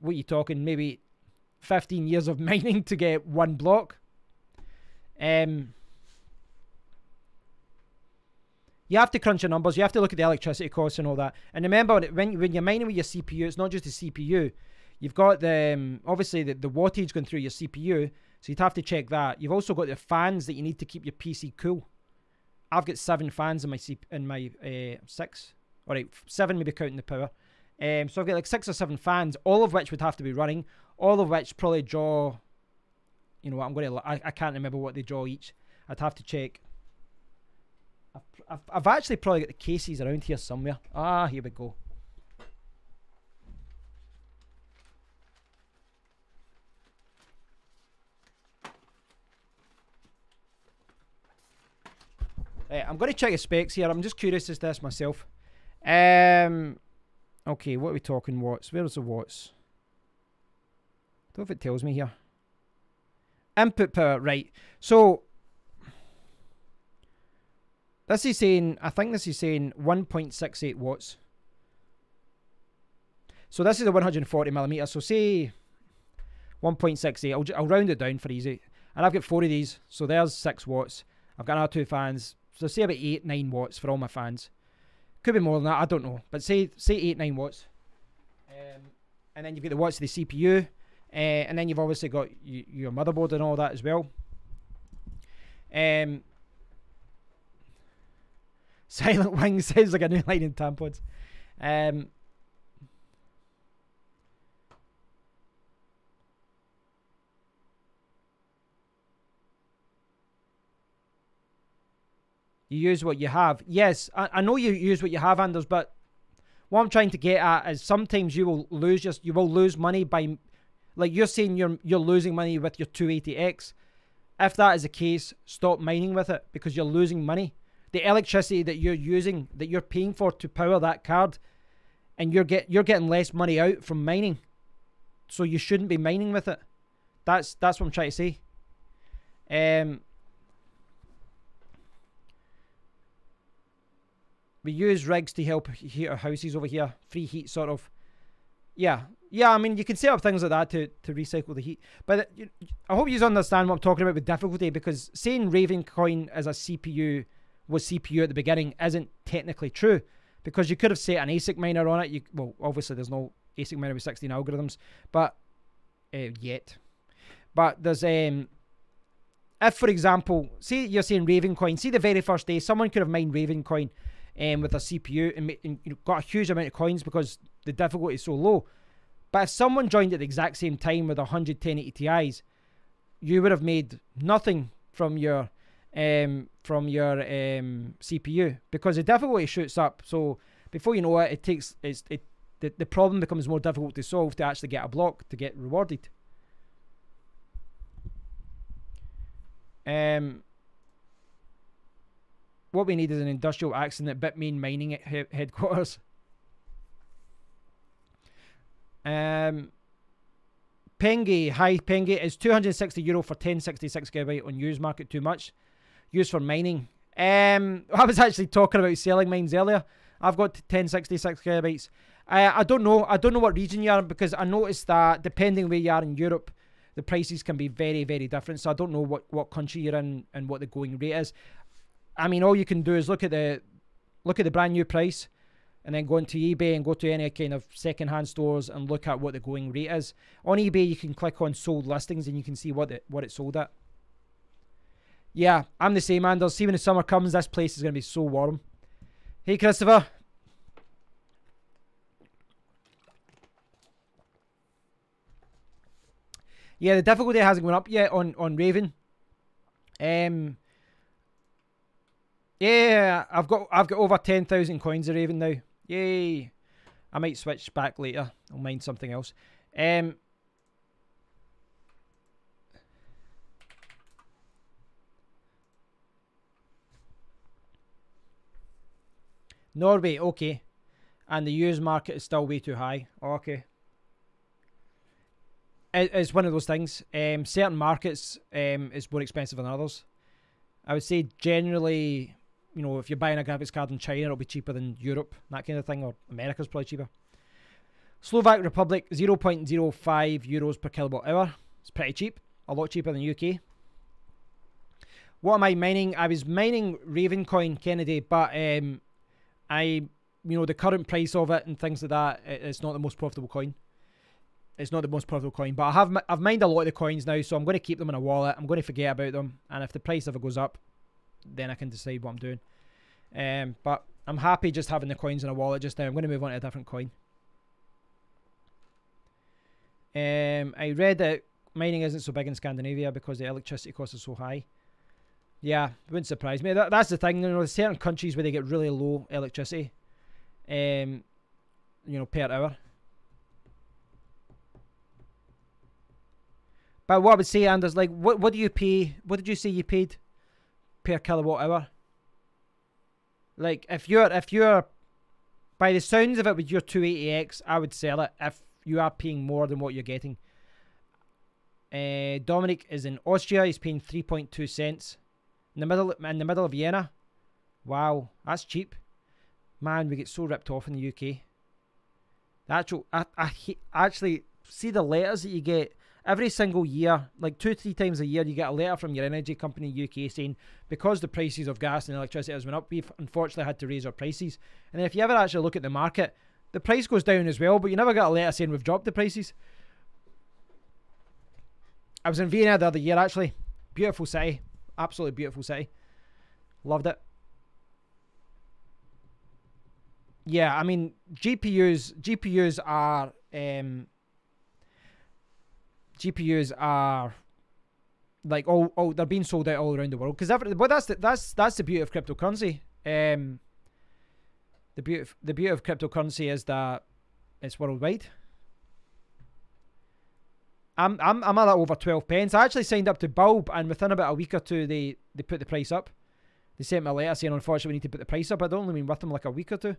what you talking, maybe 15 years of mining to get one block. You have to crunch your numbers. You have to look at the electricity costs and all that. And remember, when you're mining with your CPU, it's not just the CPU. You've got the obviously the wattage going through your CPU, so you'd have to check that. You've also got the fans that you need to keep your PC cool. I've got 7 fans in my 6. All right, 7 maybe counting the power. So I've got like 6 or 7 fans, all of which would have to be running, all of which probably draw, you know what, I can't remember what they draw each. I'd have to check. I've actually probably got the cases around here somewhere. Ah, here we go. I'm going to check the specs here. I'm just curious as to this myself. Okay, what are we talking watts? Where's the watts? I don't know if it tells me here. Input power, right. So this is saying, I think this is saying 1.68 watts. So this is a 140 millimeter. So say 1.68. I'll round it down for easy. And I've got 4 of these. So there's 6 watts. I've got another 2 fans. So say about 8, 9 watts for all my fans. Could be more than that, I don't know. But say 8, 9 watts. And then you've got the watts of the CPU. And then you've obviously got your motherboard and all that as well. Silent Wing sounds like a new line in tampons. You use what you have. Yes, I know you use what you have, Anders, but what I'm trying to get at is sometimes you will lose money by, like you're saying you're losing money with your 280X. If that is the case, stop mining with it, because you're losing money. The electricity that you're using, that you're paying for to power that card, and you're getting less money out from mining. So you shouldn't be mining with it. That's what I'm trying to say. We use rigs to help heat our houses over here. Free heat, sort of. Yeah. Yeah, I mean, you can set up things like that to recycle the heat. But I hope you understand what I'm talking about with difficulty, because saying Ravencoin as a CPU was CPU at the beginning isn't technically true, because you could have set an ASIC miner on it. Well, obviously there's no ASIC miner with 16 algorithms, but yet. But there's if, for example, say you're saying Ravencoin, see the very first day, someone could have mined Ravencoin with a CPU and got a huge amount of coins because the difficulty is so low. But if someone joined at the exact same time with 100 1080 Ti's, you would have made nothing from your CPU, because the difficulty shoots up. So before you know it, the problem becomes more difficult to solve to actually get a block to get rewarded. What we need is an industrial accident at Bitmain mining at headquarters. Pengy, hi Pengy, is €260 for 1066 GB on used market too much? Used for mining. I was actually talking about selling mines earlier. I've got 1066 gigabytes. I don't know what region you are, because I noticed that depending where you are in Europe, the prices can be very, very different. So I don't know what country you're in and what the going rate is. I mean, all you can do is look at the brand new price, and then go into eBay and go to any kind of second-hand stores and look at what the going rate is. On eBay, you can click on sold listings and you can see what it sold at. Yeah, I'm the same, Anders. See, when the summer comes, this place is going to be so warm. Hey, Christopher. Yeah, the difficulty hasn't gone up yet on Raven. Yeah, I've got over 10,000 coins of Raven now. Yay! I might switch back later. I'll mine something else. Norway, okay. And the used market is still way too high. Okay. It's one of those things. Certain markets is more expensive than others. I would say generally, you know, if you're buying a graphics card in China, it'll be cheaper than Europe, that kind of thing, or America's probably cheaper. Slovak Republic, 0.05 euros per kilowatt hour. It's pretty cheap. A lot cheaper than UK. What am I mining? I was mining Ravencoin, Kennedy, but the current price of it and things like that, it's not the most profitable coin. It's not the most profitable coin, but I've mined a lot of the coins now, so I'm going to keep them in a wallet. I'm going to forget about them, and if the price ever goes up, then I can decide what I'm doing. But I'm happy just having the coins in a wallet just now. I'm going to move on to a different coin. I read that mining isn't so big in Scandinavia because the electricity cost is so high. Yeah, it wouldn't surprise me. That's the thing. You know, there's certain countries where they get really low electricity, per hour. But what I would say, Anders, like, what do you pay? What did you say you paid per kilowatt hour? Like, if you're by the sounds of it with your 280X, I would sell it if you are paying more than what you're getting. Dominic is in Austria. He's paying 3.2 cents in the middle of Vienna. Wow, that's cheap. Man, we get so ripped off in the UK. I actually see the letters that you get every single year, like 2-3 times a year. You get a letter from your energy company UK saying, because the prices of gas and electricity has went up, we've unfortunately had to raise our prices. And then if you ever actually look at the market, the price goes down as well, but you never get a letter saying we've dropped the prices. I was in Vienna the other year, actually. Beautiful city. Absolutely beautiful city. Loved it. Yeah, I mean, GPUs are like all they're being sold out all around the world, because but that's the beauty of cryptocurrency. The beauty of cryptocurrency is that it's worldwide. I'm at over 12 pence. I actually signed up to Bulb, and within about a week or two, they put the price up. They sent me a letter saying, unfortunately, we need to put the price up. I'd only been with them like a week or two.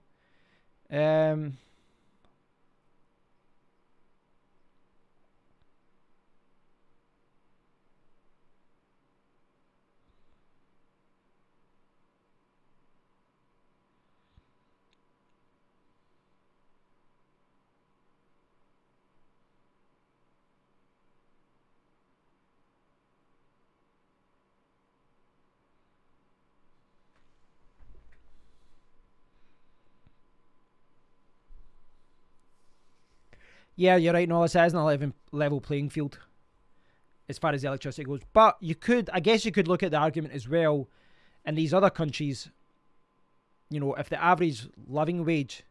Yeah, you're right, Nolis. It isn't a level playing field as far as electricity goes. But you could, I guess you could look at the argument as well in these other countries. You know, if the average living wage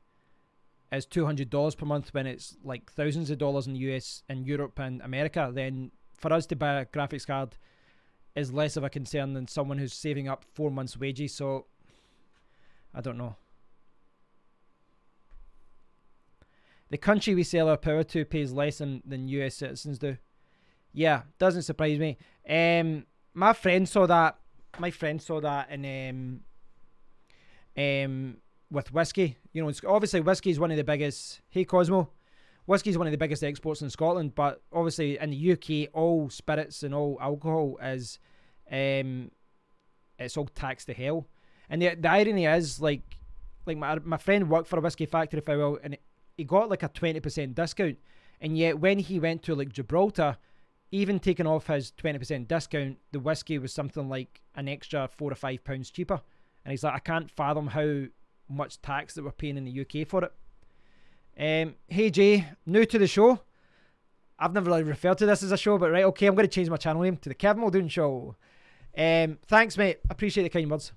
is $200 per month when it's like thousands of dollars in the US and Europe and America, then for us to buy a graphics card is less of a concern than someone who's saving up 4 months' wages. So, I don't know. The country we sell our power to pays less than US citizens do. Yeah, doesn't surprise me. My friend saw that. My friend saw that in with whiskey. You know, it's obviously whiskey is one of the biggest. Hey Cosmo, whiskey is one of the biggest exports in Scotland, but obviously in the UK, all spirits and all alcohol is, it's all taxed to hell. And the irony is, like my friend worked for a whiskey factory for a while, and he got like a 20% discount, and yet when he went to like Gibraltar, even taking off his 20% discount, the whiskey was something like an extra £4 or £5 cheaper. And he's like, I can't fathom how much tax that we're paying in the UK for it. Hey Jay, new to the show. I've never really referred to this as a show, but right, okay, I'm going to change my channel name to the Kevin Muldoon Show. Thanks, mate. Appreciate the kind words.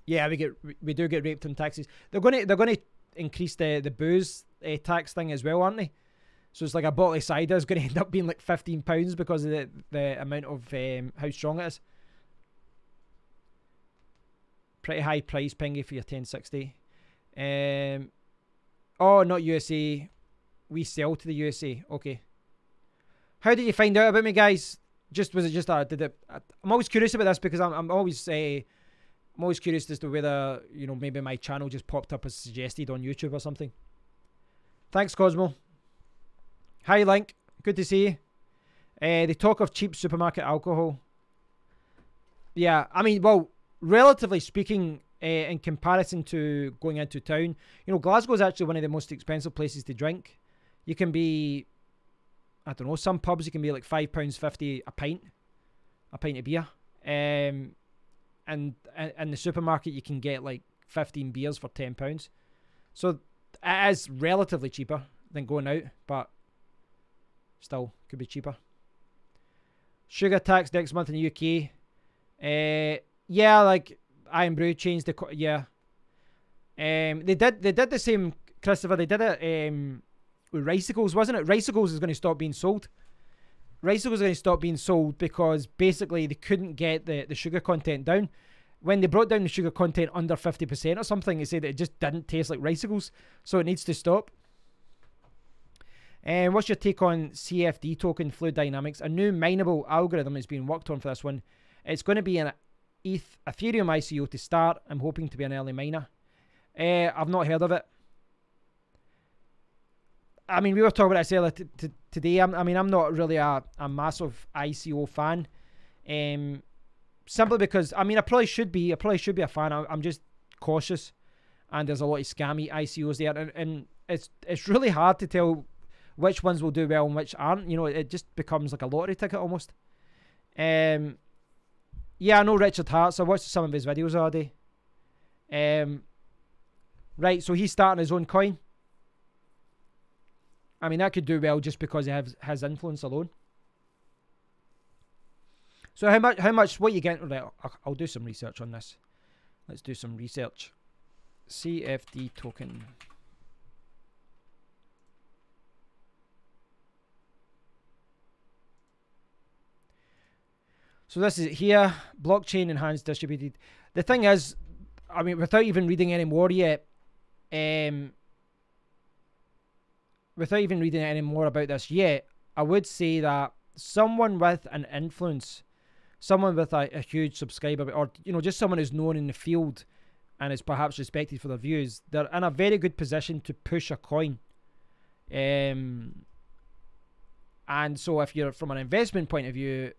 Yeah, we do get raped on taxes. They're going to increase the booze tax thing as well, aren't they? So it's like a bottle of cider is going to end up being like £15 because of the amount of how strong it is. Pretty high price, Pingy, for your 1060. Oh, not USA. We sell to the USA. Okay. How did you find out about me, guys? Was it just I'm always curious about this because I'm always curious as to whether, you know, maybe my channel just popped up as suggested on YouTube or something. Thanks, Cosmo. Hi, Link. Good to see you. They talk of cheap supermarket alcohol. Yeah, I mean, well, relatively speaking, in comparison to going into town, you know, Glasgow is actually one of the most expensive places to drink. You can be, I don't know, some pubs you can be like £5.50 a pint of beer. And in the supermarket you can get like 15 beers for £10. So it is relatively cheaper than going out, but still could be cheaper. Sugar tax next month in the UK. Yeah, like Iron Brew changed the yeah. They did the same, Christopher. They did it with Ricicles, wasn't it? Ricicles is going to stop being sold. Ricicles is going to stop being sold because basically they couldn't get the sugar content down. When they brought down the sugar content under 50% or something, they said that it just didn't taste like Ricicles, so it needs to stop. And what's your take on CFD token fluid dynamics? A new mineable algorithm is being worked on for this one. It's going to be an Ethereum ICO to start. I'm hoping to be an early miner. I've not heard of it. I mean, we were talking about this earlier today. I'm not really a massive ICO fan. Simply because, I mean, I probably should be a fan. I'm just cautious. And there's a lot of scammy ICOs there. And it's really hard to tell which ones will do well and which aren't. You know, it just becomes like a lottery ticket almost. Yeah, I know Richard Hartz. I watched some of his videos already. Right, so he's starting his own coin. I mean, that could do well just because he has his influence alone. So how much, what you get? Right, I'll do some research on this. Let's do some research. CFD token. So this is here, blockchain enhanced distributed. The thing is, I mean, without even reading any more yet, without even reading any more about this yet, I would say that someone with an influence, someone with a huge subscriber, or, you know, just someone who's known in the field and is perhaps respected for their views, they're in a very good position to push a coin. And so if you're from an investment point of view,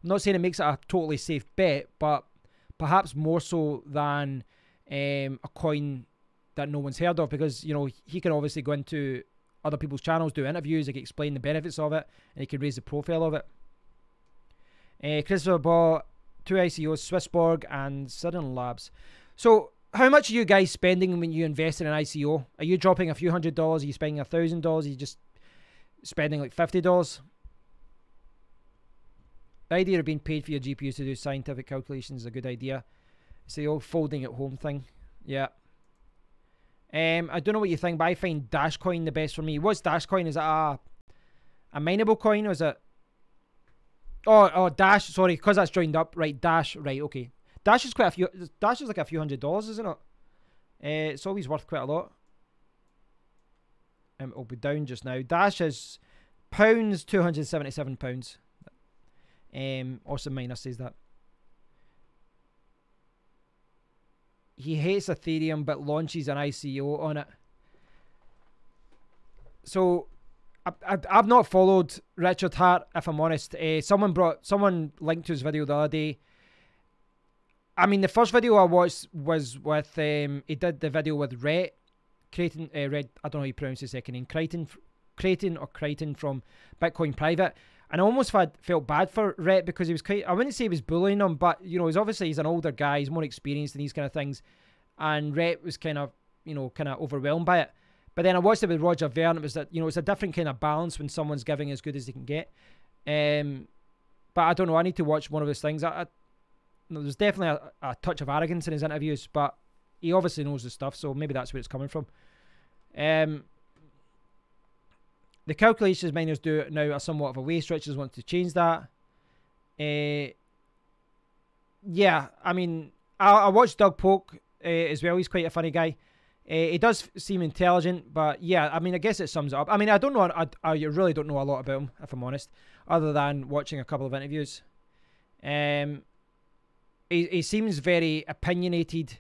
I'm not saying it makes it a totally safe bet, but perhaps more so than a coin that no one's heard of, because, you know, he can obviously go into other people's channels, do interviews, he can explain the benefits of it, and he can raise the profile of it. Christopher bought 2 ICOs, Swissborg and Sudden Labs. So how much are you guys spending when you invest in an ICO? Are you dropping a few $100? Are you spending $1,000? Are you just spending like $50? The idea of being paid for your GPUs to do scientific calculations is a good idea. It's the old folding at home thing. Yeah. I don't know what you think, but I find Dashcoin the best for me. What's Dashcoin? Is it a mineable coin, or is it? Oh, Dash. Sorry, because that's joined up. Right, Dash. Right, okay. Dash is quite a few. Dash is like a few $100s, isn't it? It's always worth quite a lot. It'll be down just now. Dash is pounds, £277. Awesome Miner says that. He hates Ethereum but launches an ICO on it. So I've not followed Richard Hart, if I'm honest. Someone linked to his video the other day. I mean, the first video I watched was with he did the video with Rhett Creighton. I don't know how you pronounce his second name. Creighton from Bitcoin Private. And I almost felt bad for Rhett because he was I wouldn't say he was bullying him, but you know, he's an older guy, he's more experienced in these kind of things, and Rhett was kind of overwhelmed by it. But then I watched it with Roger Ver, and it was that, you know, it's a different kind of balance when someone's giving as good as they can get. But I don't know, I need to watch one of his things. There's definitely a touch of arrogance in his interviews, but he obviously knows his stuff, so maybe that's where it's coming from. The calculations miners do now are somewhat of a waste. Richards wants to change that. Yeah, I mean, I watched Doug Polk as well. He's quite a funny guy. He does seem intelligent, but yeah, I mean, I guess it sums it up. I mean, I don't know. I really don't know a lot about him, if I'm honest, other than watching a couple of interviews. He seems very opinionated,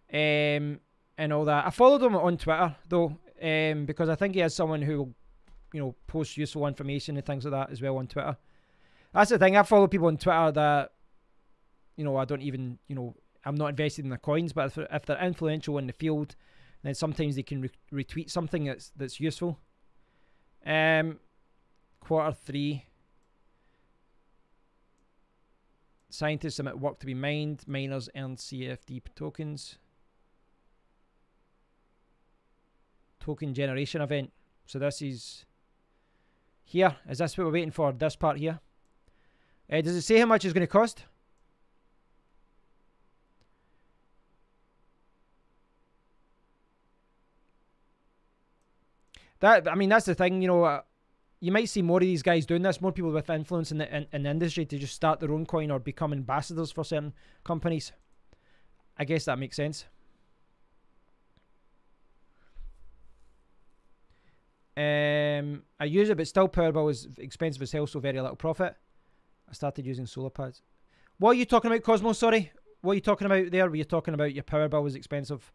and all that. I followed him on Twitter though, because I think he is someone who will, you know, post useful information and things like that as well on Twitter. That's the thing. I follow people on Twitter that, you know, I don't even, you know, I'm not invested in their coins, but if they're influential in the field, then sometimes they can retweet something that's useful. Q3. Scientists submit work to be mined. Miners earn CFD tokens. Token generation event. So this is here. Is this what we're waiting for? This part here. Does it say how much it's going to cost? I mean, that's the thing, you know. You might see more of these guys doing this, more people with influence in the industry to just start their own coin or become ambassadors for certain companies. I guess that makes sense. I use it, but still Powerball is expensive as hell, so very little profit. I started using solar pads. What are you talking about, Cosmo? Sorry. What are you talking about there? Were you talking about your Powerball was expensive?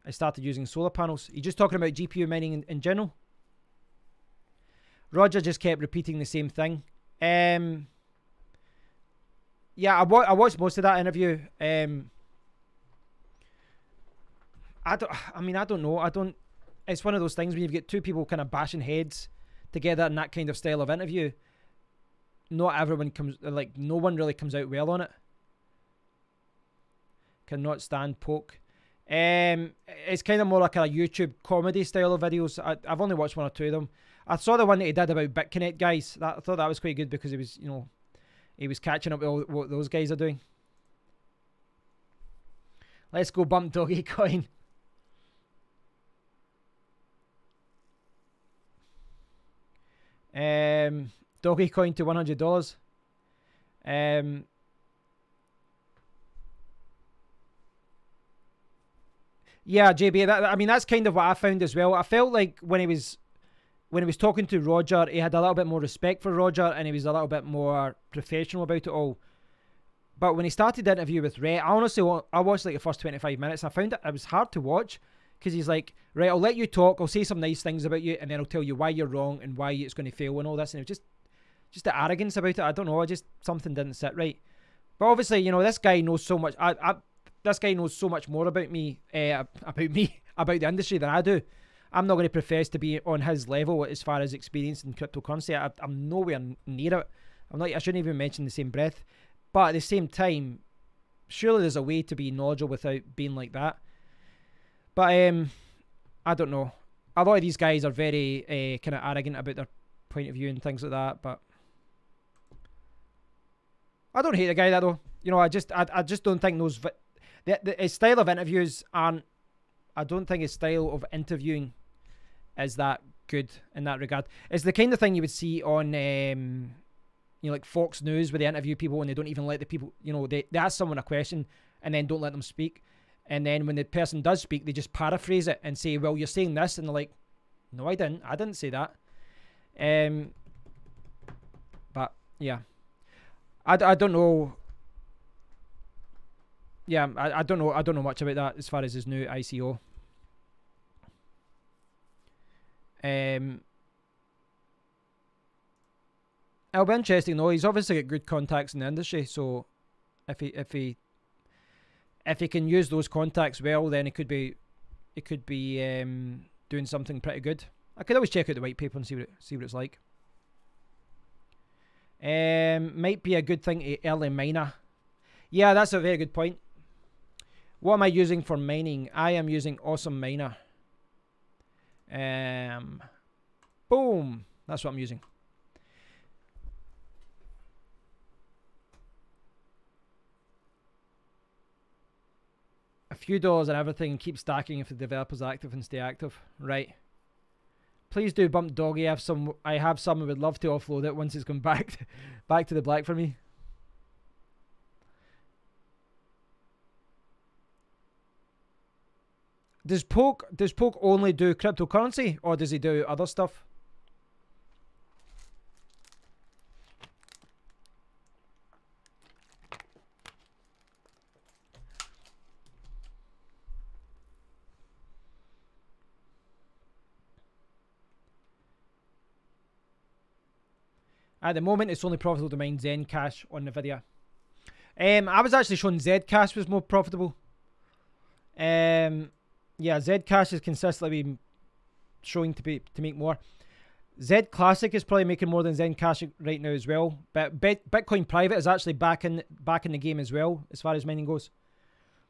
I started using solar panels. Are you just talking about GPU mining in general? Roger just kept repeating the same thing. Yeah, I watched most of that interview. I don't know. It's one of those things when you've got two people kind of bashing heads together in that kind of style of interview. Not everyone no one really comes out well on it. Cannot stand Poke. It's kind of more like a YouTube comedy style of videos. I've only watched one or two of them. I saw the one that he did about BitConnect guys. I thought that was quite good because he was, you know, he was catching up with what those guys are doing. Let's go bump Doggy Coin. Doggy Coin to $100. Yeah, JB. I mean, that's kind of what I found as well. I felt like when he was talking to Roger, he had a little bit more respect for Roger, and he was a little bit more professional about it all. But when he started the interview with Rhett, I watched like the first 25 minutes, and I found it was hard to watch because he's like, right, I'll let you talk, I'll say some nice things about you, and then I'll tell you why you're wrong and why it's going to fail and all this. And it was just the arrogance about it. I don't know, something didn't sit right. But obviously, you know, this guy knows so much. This guy knows so much more about me, about the industry than I do. I'm not going to profess to be on his level as far as experience in cryptocurrency. I'm nowhere near it. I shouldn't even mention the same breath. But at the same time, surely there's a way to be knowledgeable without being like that. But I don't know. A lot of these guys are very kind of arrogant about their point of view and things like that. But I don't hate the guy that though. You know, I just don't think those his style of interviews aren't. I don't think his style of interviewing is that good in that regard. It's the kind of thing you would see on you know, like Fox News, where they interview people and they don't even let the people, you know, they ask someone a question and then don't let them speak. And then when the person does speak, they just paraphrase it and say, well, you're saying this. And they're like, no, I didn't say that. But yeah, I don't know. Yeah, I don't know much about that as far as his new ICO. It'll be interesting though. He's obviously got good contacts in the industry, so if he can use those contacts well, then it could be doing something pretty good. I could always check out the white paper and see what it's like. Might be a good thing to early miner. Yeah, that's a very good point. What am I using for mining? I am using Awesome Miner. Boom. That's what I'm using. A few dollars and everything, keep stacking if the developer's active and stay active. Right. Please do bump Doggy. I have some. I would love to offload it once it's come back to the black for me. Does Poke only do cryptocurrency, or does he do other stuff? At the moment, it's only profitable to mine Zencash on NVIDIA. I was actually showing Zcash was more profitable. Yeah, Zcash is consistently been showing to make more. Z Classic is probably making more than Zencash right now as well. But Bitcoin Private is actually back in the game as well, as far as mining goes.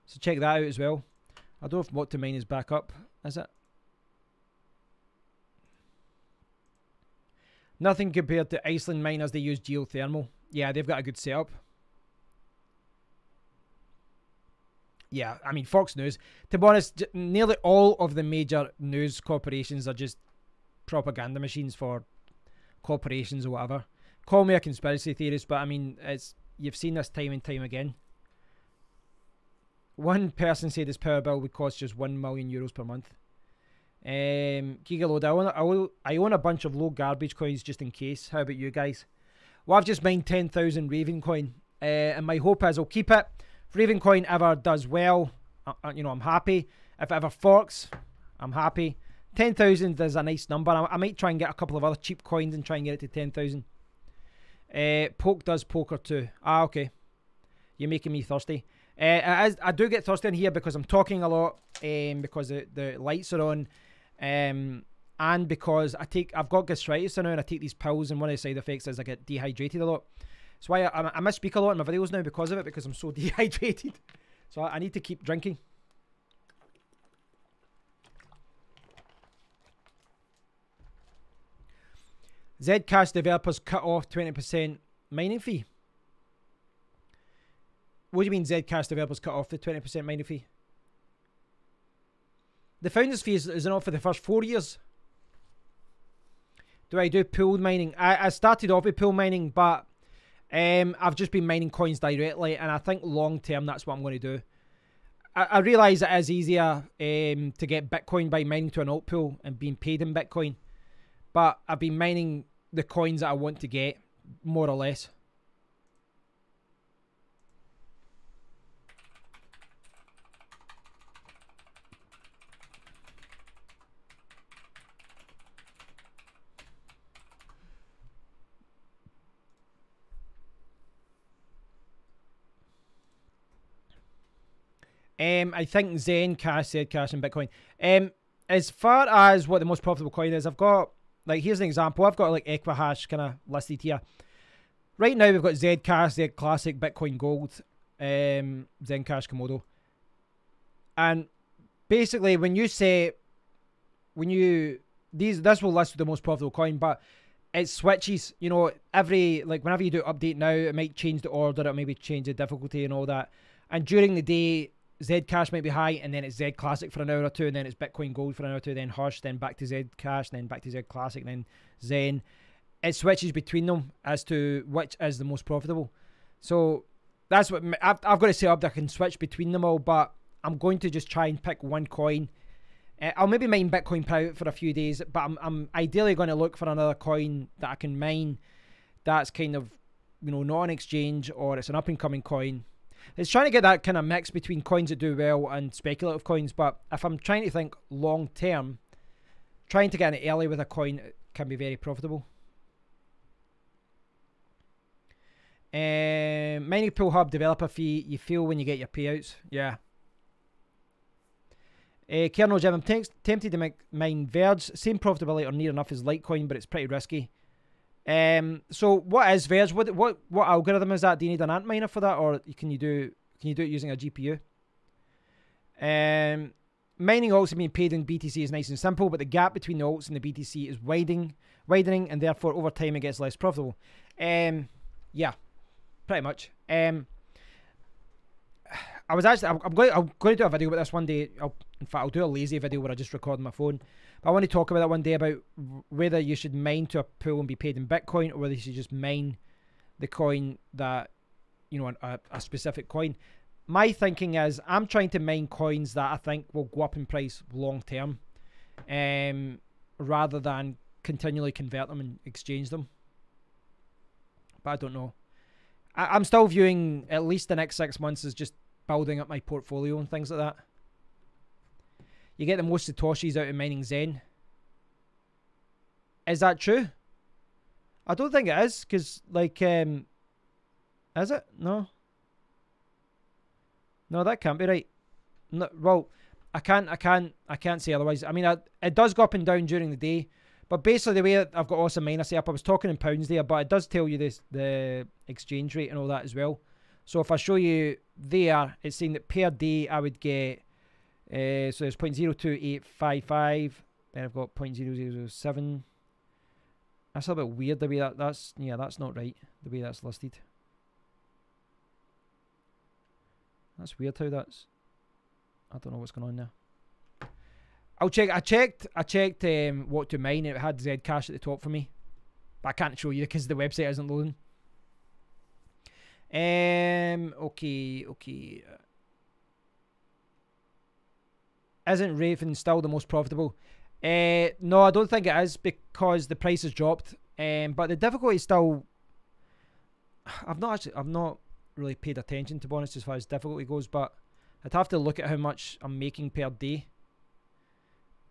So check that out as well. I don't know if What to Mine is back up. Is it? Nothing compared to Iceland miners. They use geothermal. Yeah, they've got a good setup. Yeah, I mean, Fox News. To be honest, nearly all of the major news corporations are just propaganda machines for corporations or whatever. Call me a conspiracy theorist, but I mean, you've seen this time and time again. One person said his power bill would cost just €1 million per month. Gigaload, I own a bunch of low garbage coins just in case. How about you guys? Well, I've just mined 10,000 Raven coin, and my hope is I'll keep it. If Raven coin ever does well, you know, I'm happy. If it ever forks, I'm happy. 10,000 is a nice number. I might try and get a couple of other cheap coins and try and get it to 10,000. Poke does poker too. Ah, okay. You're making me thirsty. I do get thirsty in here because I'm talking a lot, because the lights are on, and because I've got gastritis now and I take these pills, and one of the side effects is I get dehydrated a lot. That's why I misspeak a lot in my videos now because of it, because I'm so dehydrated. So I need to keep drinking. Zcash developers cut off 20% mining fee. What do you mean Zcash developers cut off the 20% mining fee? The founders fee is not for the first 4 years. Do I do pooled mining? I started off with pool mining, but I've just been mining coins directly, and I think long term that's what I'm going to do. I realise it is easier to get Bitcoin by mining to an alt pool and being paid in Bitcoin, but I've been mining the coins that I want to get, more or less. I think Zencash, Zcash, and Bitcoin. As far as what the most profitable coin is, I've got, like, here's an example. I've got like Equihash kind of listed here. Right now we've got Zcash, Z Classic, Bitcoin Gold, Zencash, Komodo. And basically when you say this will list the most profitable coin, but it switches. You know, whenever you do update now, it might change the order, it maybe change the difficulty and all that. And during the day, Zcash might be high, and then it's Z Classic for an hour or two, and then it's Bitcoin Gold for an hour or two, then Hush, then back to Zcash, then back to Z Classic, then Zen. It switches between them as to which is the most profitable. So that's what I've got to set up that I can switch between them all, but I'm going to just try and pick one coin. I'll maybe mine Bitcoin private for a few days, but I'm ideally going to look for another coin that I can mine that's kind of, you know, not an exchange, or it's an up-and-coming coin. It's trying to get that kind of mix between coins that do well and speculative coins, but if I'm trying to think long-term, trying to get in early with a coin can be very profitable. Mining Pool Hub developer fee, you feel when you get your payouts. Yeah. Kernel Jim, I'm tempted to mine Verge. Same profitability or near enough as Litecoin, but it's pretty risky. So what is Verge? What algorithm is that? Do you need an Antminer for that, or can you do it using a GPU? Mining alts being paid in BTC is nice and simple, but the gap between the alts and the BTC is widening, and therefore over time it gets less profitable. Yeah, pretty much. I'm going to do a video about this one day. In fact, I'll do a lazy video where I just record on my phone. But I want to talk about that one day, about whether you should mine to a pool and be paid in Bitcoin, or whether you should just mine the coin that, you know, a specific coin. My thinking is I'm trying to mine coins that I think will go up in price long term, rather than continually convert them and exchange them. But I don't know. I'm still viewing at least the next 6 months as just building up my portfolio and things like that. You get the most Satoshis out of mining Zen. Is that true? I don't think it is, because, like, is it? No. No, that can't be right. No, well, I can't say otherwise. I mean, it does go up and down during the day, but basically the way I've got Awesome Miner set up, I was talking in pounds there, but it does tell you the exchange rate and all that as well. So if I show you there, it's saying that per day I would get, so there's 0.02855, then I've got 0.0007. That's a bit weird the way that's not right, the way that's listed. That's weird how that's, I don't know what's going on there. I'll check. I checked what to mine. It had Zcash at the top for me, but I can't show you because the website isn't loading. Okay. Isn't Raven still the most profitable? No, I don't think it is, because the price has dropped. But the difficulty is still, I've not really paid attention, to be honest, as far as difficulty goes, but I'd have to look at how much I'm making per day.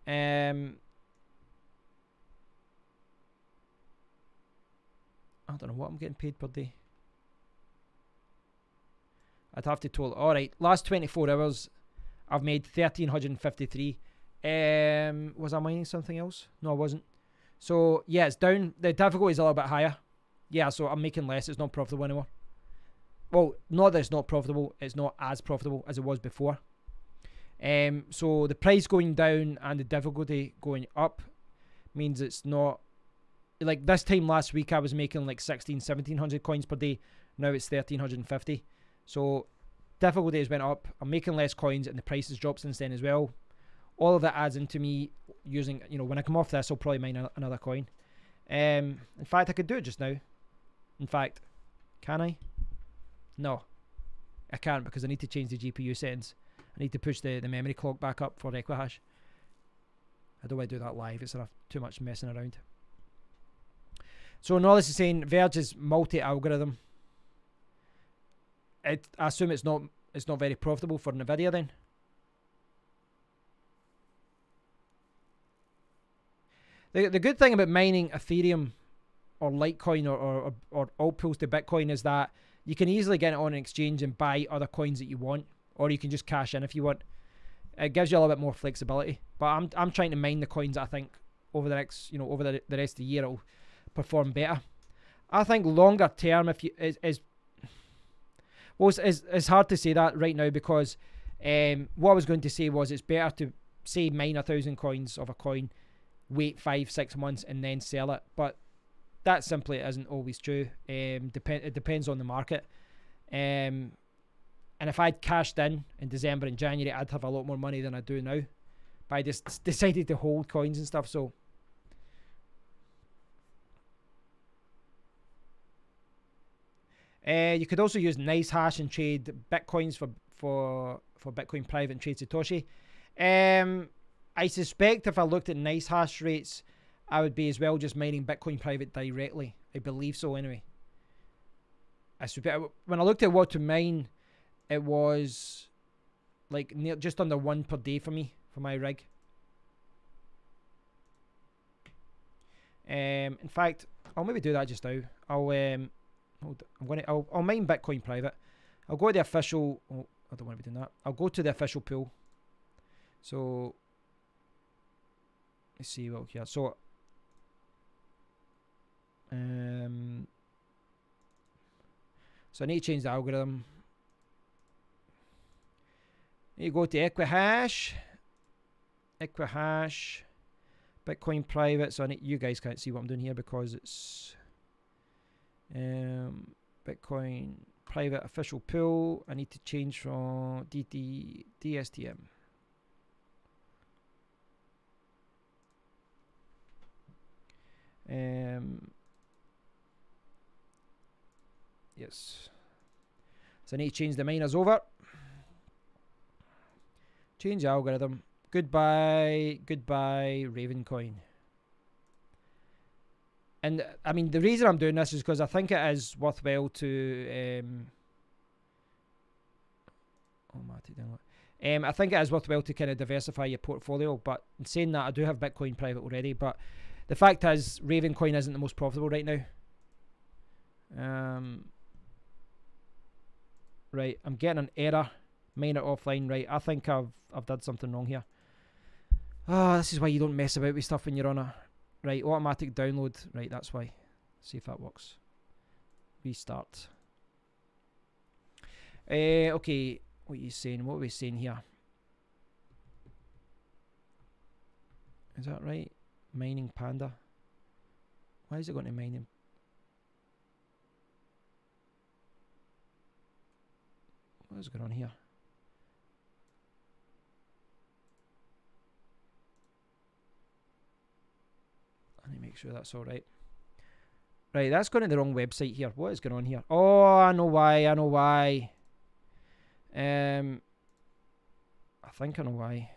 I don't know what I'm getting paid per day. I'd have to total. Alright, last 24 hours I've made 1,353. Was I mining something else? No, I wasn't. So yeah, it's down. The difficulty is a little bit higher. Yeah, so I'm making less. It's not profitable anymore. Well, not that it's not profitable, it's not as profitable as it was before. So the price going down and the difficulty going up means it's not, like this time last week I was making like 1,700 coins per day. Now it's 1,350. So difficulty has went up. I'm making less coins and the price has dropped since then as well. All of that adds into me using, you know, when I come off this, I'll probably mine another coin. In fact, I could do it just now. In fact, can I? No, I can't, because I need to change the GPU settings. I need to push the memory clock back up for Equihash. I don't want to do that live. It's enough too much messing around. So Knowledge is saying Verge is multi-algorithm. I assume it's not very profitable for Nvidia then. The good thing about mining Ethereum or Litecoin or alt pools to Bitcoin is that you can easily get it on an exchange and buy other coins that you want, or you can just cash in if you want. It gives you a little bit more flexibility. But I'm trying to mine the coins that I think over the next, over the rest of the year it'll perform better. I think longer term, if you it's hard to say that right now, because What I was going to say was it's better to say mine 1,000 coins of a coin, wait 5-6 months and then sell it, but that simply isn't always true. It depends on the market. And if I'd cashed in December and January, I'd have a lot more money than I do now. But I just decided to hold coins and stuff. So you could also use NiceHash and trade Bitcoins for Bitcoin Private and trade Satoshi. I suspect if I looked at NiceHash rates, I would be as well just mining Bitcoin Private directly. I believe so anyway. When I looked at what to mine, it was like just under 1 per day for me, for my rig. In fact, I'll maybe do that just now. I'll mine Bitcoin Private. I'll go to the official. Oh, I don't want to be doing that. I'll go to the official pool. So let's see what here. So so I need to change the algorithm. You go to Equihash, Bitcoin Private. So you guys can't see what I'm doing here because it's Bitcoin Private official pool. I need to change from DSTM. Yes. So I need to change the miners over. Change the algorithm. Goodbye Ravencoin. And I mean, the reason I'm doing this is because I think it is worthwhile to I think it is worthwhile to kind of diversify your portfolio. But in saying that, I do have Bitcoin Private already. But the fact is, Ravencoin isn't the most profitable right now. Right, I'm getting an error. Mine it offline. Right, I think I've done something wrong here. This is why you don't mess about with stuff when you're on a... Right, automatic download. Right, that's why. See if that works. Restart. Okay, what are you saying? What are we saying here? Is that right? Mining Panda. Why is it going to mining? What is going on here? I need to make sure that's all right. Right, that's going to the wrong website here. What is going on here? Oh, I know why. I think I know why.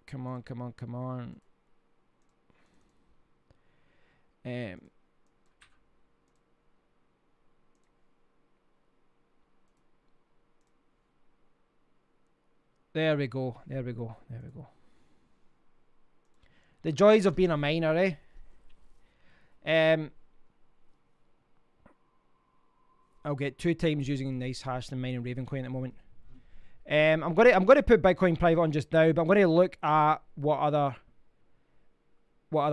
Come on. There we go. The joys of being a miner, eh? I'll get 2 times using NiceHash than mining Ravencoin at the moment. I'm gonna put Bitcoin Private on just now, but I'm gonna look at what other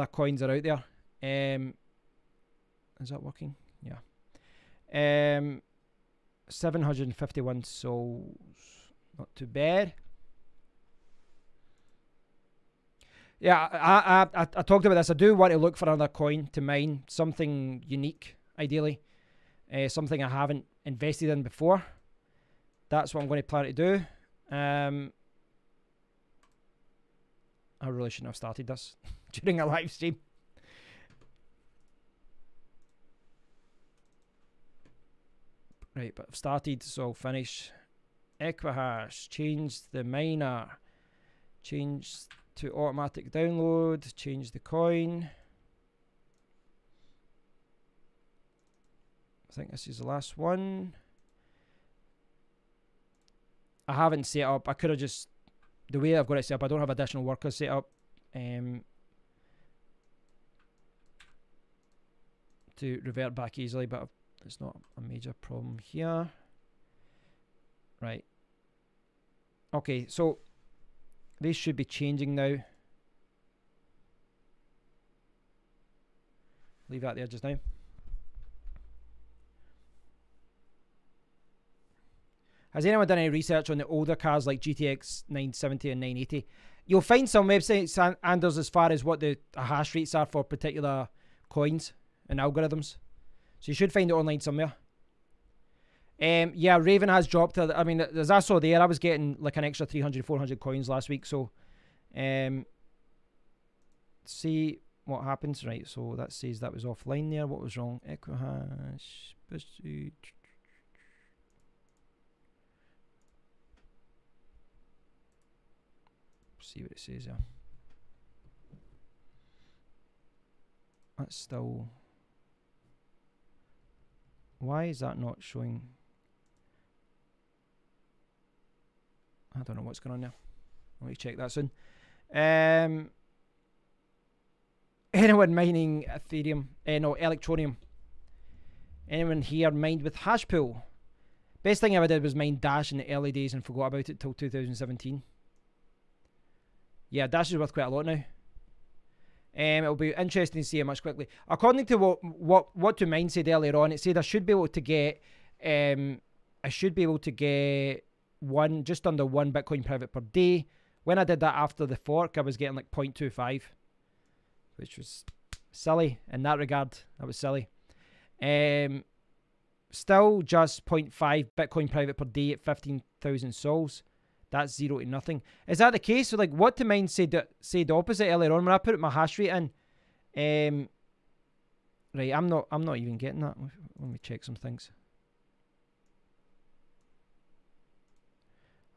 coins are out there. Is that working? Yeah. 751 souls. Not too bad. Yeah, I talked about this. I do want to look for another coin to mine, something unique, ideally, something I haven't invested in before. That's what I'm going to plan to do. I really shouldn't have started this during a live stream. Right, but I've started, so I'll finish. Equihash, change the miner, change to automatic download, change the coin. I think this is the last one. I haven't set up. I could have just, the way I've got it set up, I don't have additional workers set up to revert back easily, but it's not a major problem here. Right. Okay, so these should be changing now. Leave that there just now. Has anyone done any research on the older cars like GTX 970 and 980? You'll find some websites, Anders, as far as what the hash rates are for particular coins and algorithms. So you should find it online somewhere. Yeah, Raven has dropped. I mean, as I saw there, I was getting like an extra 300, 400 coins last week. So, see what happens. Right, so that says that was offline there. What was wrong? Equihash. See what it says here. That's still... Why is that not showing? I don't know what's going on there. Let me check that soon. Anyone mining Ethereum? No, Electroneum. Anyone here mined with Hashpool? Best thing I ever did was mine Dash in the early days and forgot about it till 2017. Yeah, Dash is worth quite a lot now. It'll be interesting to see how much quickly. According to what to mine said earlier on, it said I should be able to get just under 1 Bitcoin private per day. When I did that after the fork, I was getting like 0.25, which was silly in that regard. That was silly. Still just 0.5 Bitcoin private per day at 15,000 sols. That's 0 to nothing. Is that the case? So like what to mine said the opposite earlier on when I put my hash rate in. Right, I'm not even getting that. Let me check some things.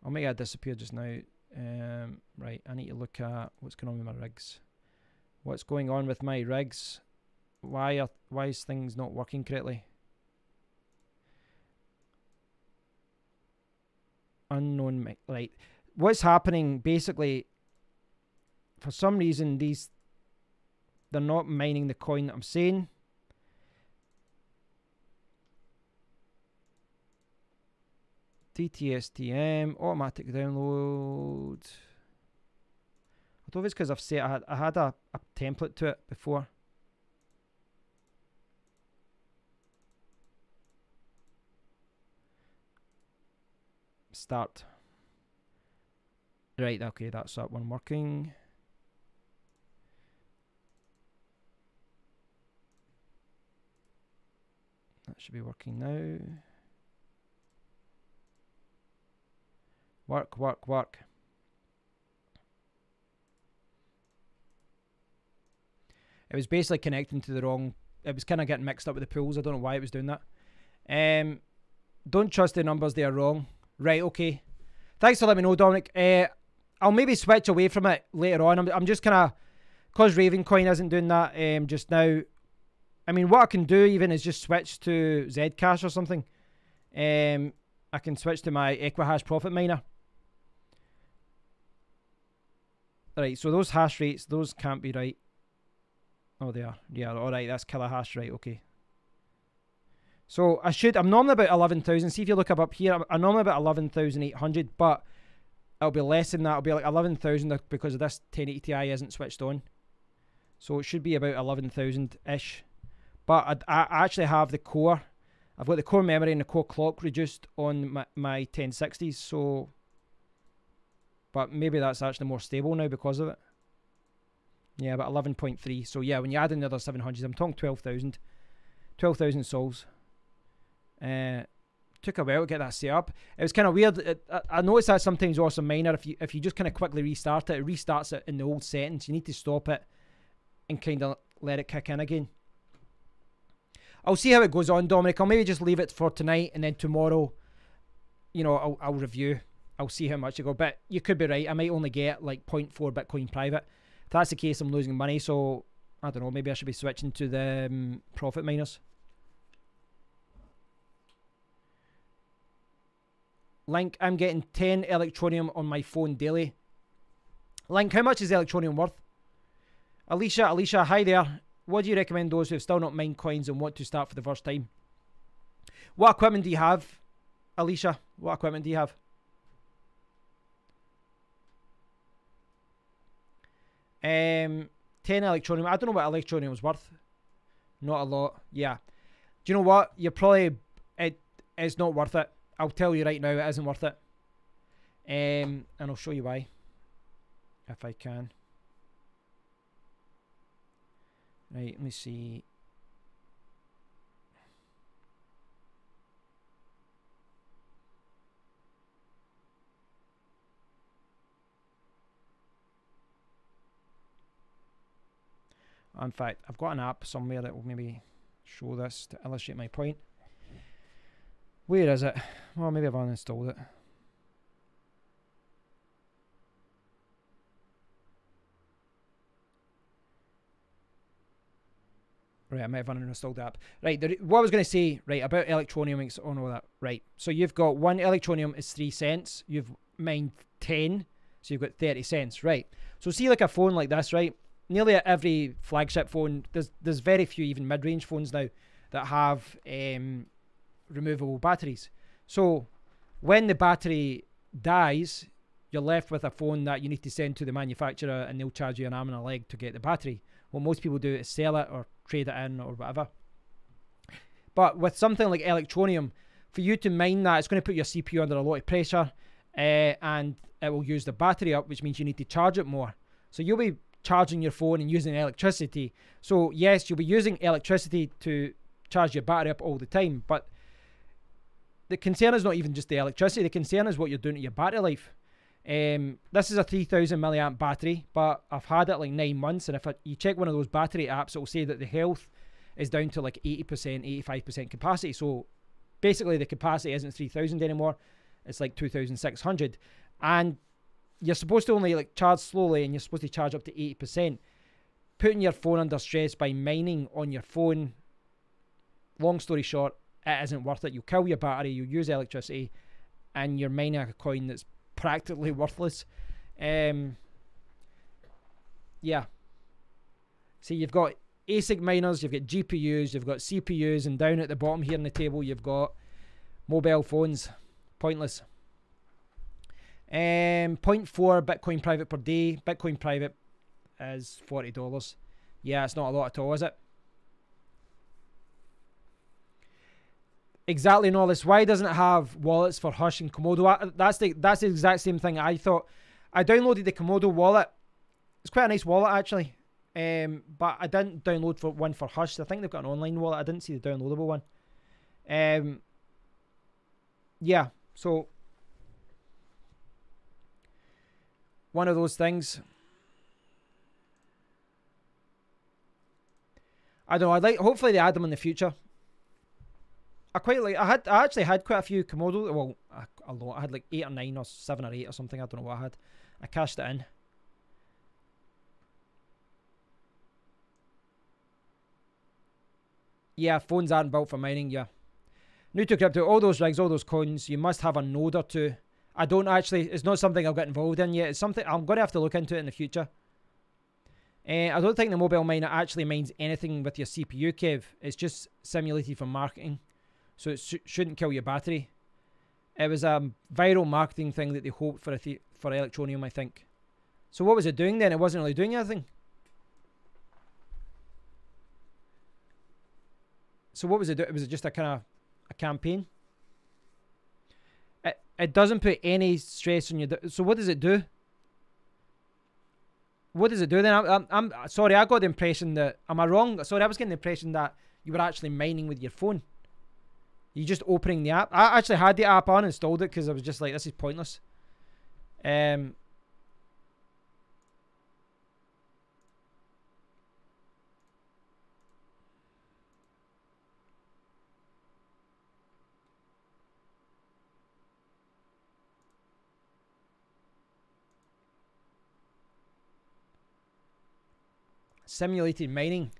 I'll make that disappear just now. Right, I need to look at what's going on with my rigs. What's going on with my rigs? Why is things not working correctly? Unknown, right? What's happening basically? For some reason, they're not mining the coin that I'm saying. DTSTM automatic download. I don't know if it's because I've set I had a template to it before. Start. Right, okay, that's that one working. That should be working now. Work. It was basically connecting to the wrong... It was kind of getting mixed up with the pools. I don't know why it was doing that. Don't trust the numbers, they are wrong. Right, okay. Thanks for letting me know, Dominic. I'll maybe switch away from it later on. I'm just kind of... Because Ravencoin isn't doing that just now. I mean, what I can do even is just switch to Zcash or something. I can switch to my Equihash profit miner. Right, so those hash rates, those can't be right. Oh, they are. Yeah, alright, that's killer hash, right, okay. So I'm normally about 11,000. See if you look up here, I'm normally about 11,800, but it'll be less than that. It'll be like 11,000 because of this 1080 Ti isn't switched on. So it should be about 11,000-ish. But I actually have the core. I've got the core memory and the core clock reduced on my 1060s, so... But maybe that's actually more stable now because of it. Yeah, about 11.3. So yeah, when you add in the other 700s, I'm talking 12,000. 12,000 sols. Took a while to get that set up. It was kind of weird. I noticed that sometimes also miner, if you just kind of quickly restart it, it restarts it in the old settings. You need to stop it and kind of let it kick in again. I'll see how it goes on, Dominic. I'll maybe just leave it for tonight, and then tomorrow, you know, I'll review. I'll see how much I go. But you could be right. I might only get like 0.4 Bitcoin private. If that's the case, I'm losing money. So, I don't know. Maybe I should be switching to the profit miners. Link, I'm getting 10 Electroneum on my phone daily. Link, how much is Electroneum worth? Alicia, hi there. What do you recommend those who have still not mined coins and want to start for the first time? What equipment do you have, Alicia? What equipment do you have? 10 Electroneum. I don't know what Electroneum is worth. Not a lot. Yeah. Do you know what? You're probably it's not worth it. I'll tell you right now, it isn't worth it. And I'll show you why, if I can. Right, let me see. In fact, I've got an app somewhere that will maybe show this to illustrate my point. Where is it? Well, maybe I've uninstalled it. Right, I might have uninstalled the app. Right, what I was going to say, right, about Electroneum on all that. Right, so you've got one Electroneum is 3 cents. You've mined 10, so you've got 30 cents. Right, so see like a phone like this, right? Nearly every flagship phone, there's very few even mid-range phones now that have removable batteries. So when the battery dies, you're left with a phone that you need to send to the manufacturer and they'll charge you an arm and a leg to get the battery. What most people do is sell it or trade it in or whatever. But with something like Electroneum, for you to mine that, it's going to put your CPU under a lot of pressure and it will use the battery up, which means you need to charge it more. So you'll be charging your phone and using electricity. So yes, you'll be using electricity to charge your battery up all the time, but the concern is not even just the electricity. The concern is what you're doing to your battery life. This is a 3000 milliamp battery, but I've had it like 9 months, and if you check one of those battery apps, it will say that the health is down to like 80%, 85% capacity. So basically the capacity isn't 3000 anymore, it's like 2600, and you're supposed to only like charge slowly, and you're supposed to charge up to 80%. Putting your phone under stress by mining on your phone, long story short, it isn't worth it. You'll kill your battery, you'll use electricity, and you're mining a coin that's practically worthless. Yeah. See, you've got ASIC miners, you've got GPUs, you've got CPUs, and down at the bottom here on the table, you've got mobile phones. Pointless. 0.4 Bitcoin private per day. Bitcoin private is $40. Yeah, it's not a lot at all, is it? Exactly, Nollis. Why doesn't it have wallets for Hush and Komodo? That's the exact same thing I thought. I downloaded the Komodo wallet. It's quite a nice wallet actually. But I didn't download one for Hush. I think they've got an online wallet. I didn't see the downloadable one. Yeah, so one of those things. I don't know. I'd like. Hopefully they add them in the future. I quite like. I actually had quite a few Komodo. Well, a lot. I had like 8 or 9 or 7 or 8 or something. I don't know what I had. I cashed it in. Yeah, phones aren't built for mining. Yeah. New to crypto. All those rigs, all those coins. You must have a node or two. I don't actually. It's not something I've got involved in yet. It's something I'm going to have to look into it in the future. I don't think the mobile miner actually mines anything with your CPU, Kev. It's just simulated for marketing. So it shouldn't kill your battery. It was a viral marketing thing that they hoped for for Electroneum, I think. So what was it doing then? It wasn't really doing anything. So what was it doing? Was it just a kind of a campaign? It doesn't put any stress on you. So what does it do? What does it do then? I'm sorry, I got the impression that... Am I wrong? Sorry, I was getting the impression that you were actually mining with your phone. You're just opening the app. I actually had the app on, installed it, because I was just like, this is pointless. Simulated mining.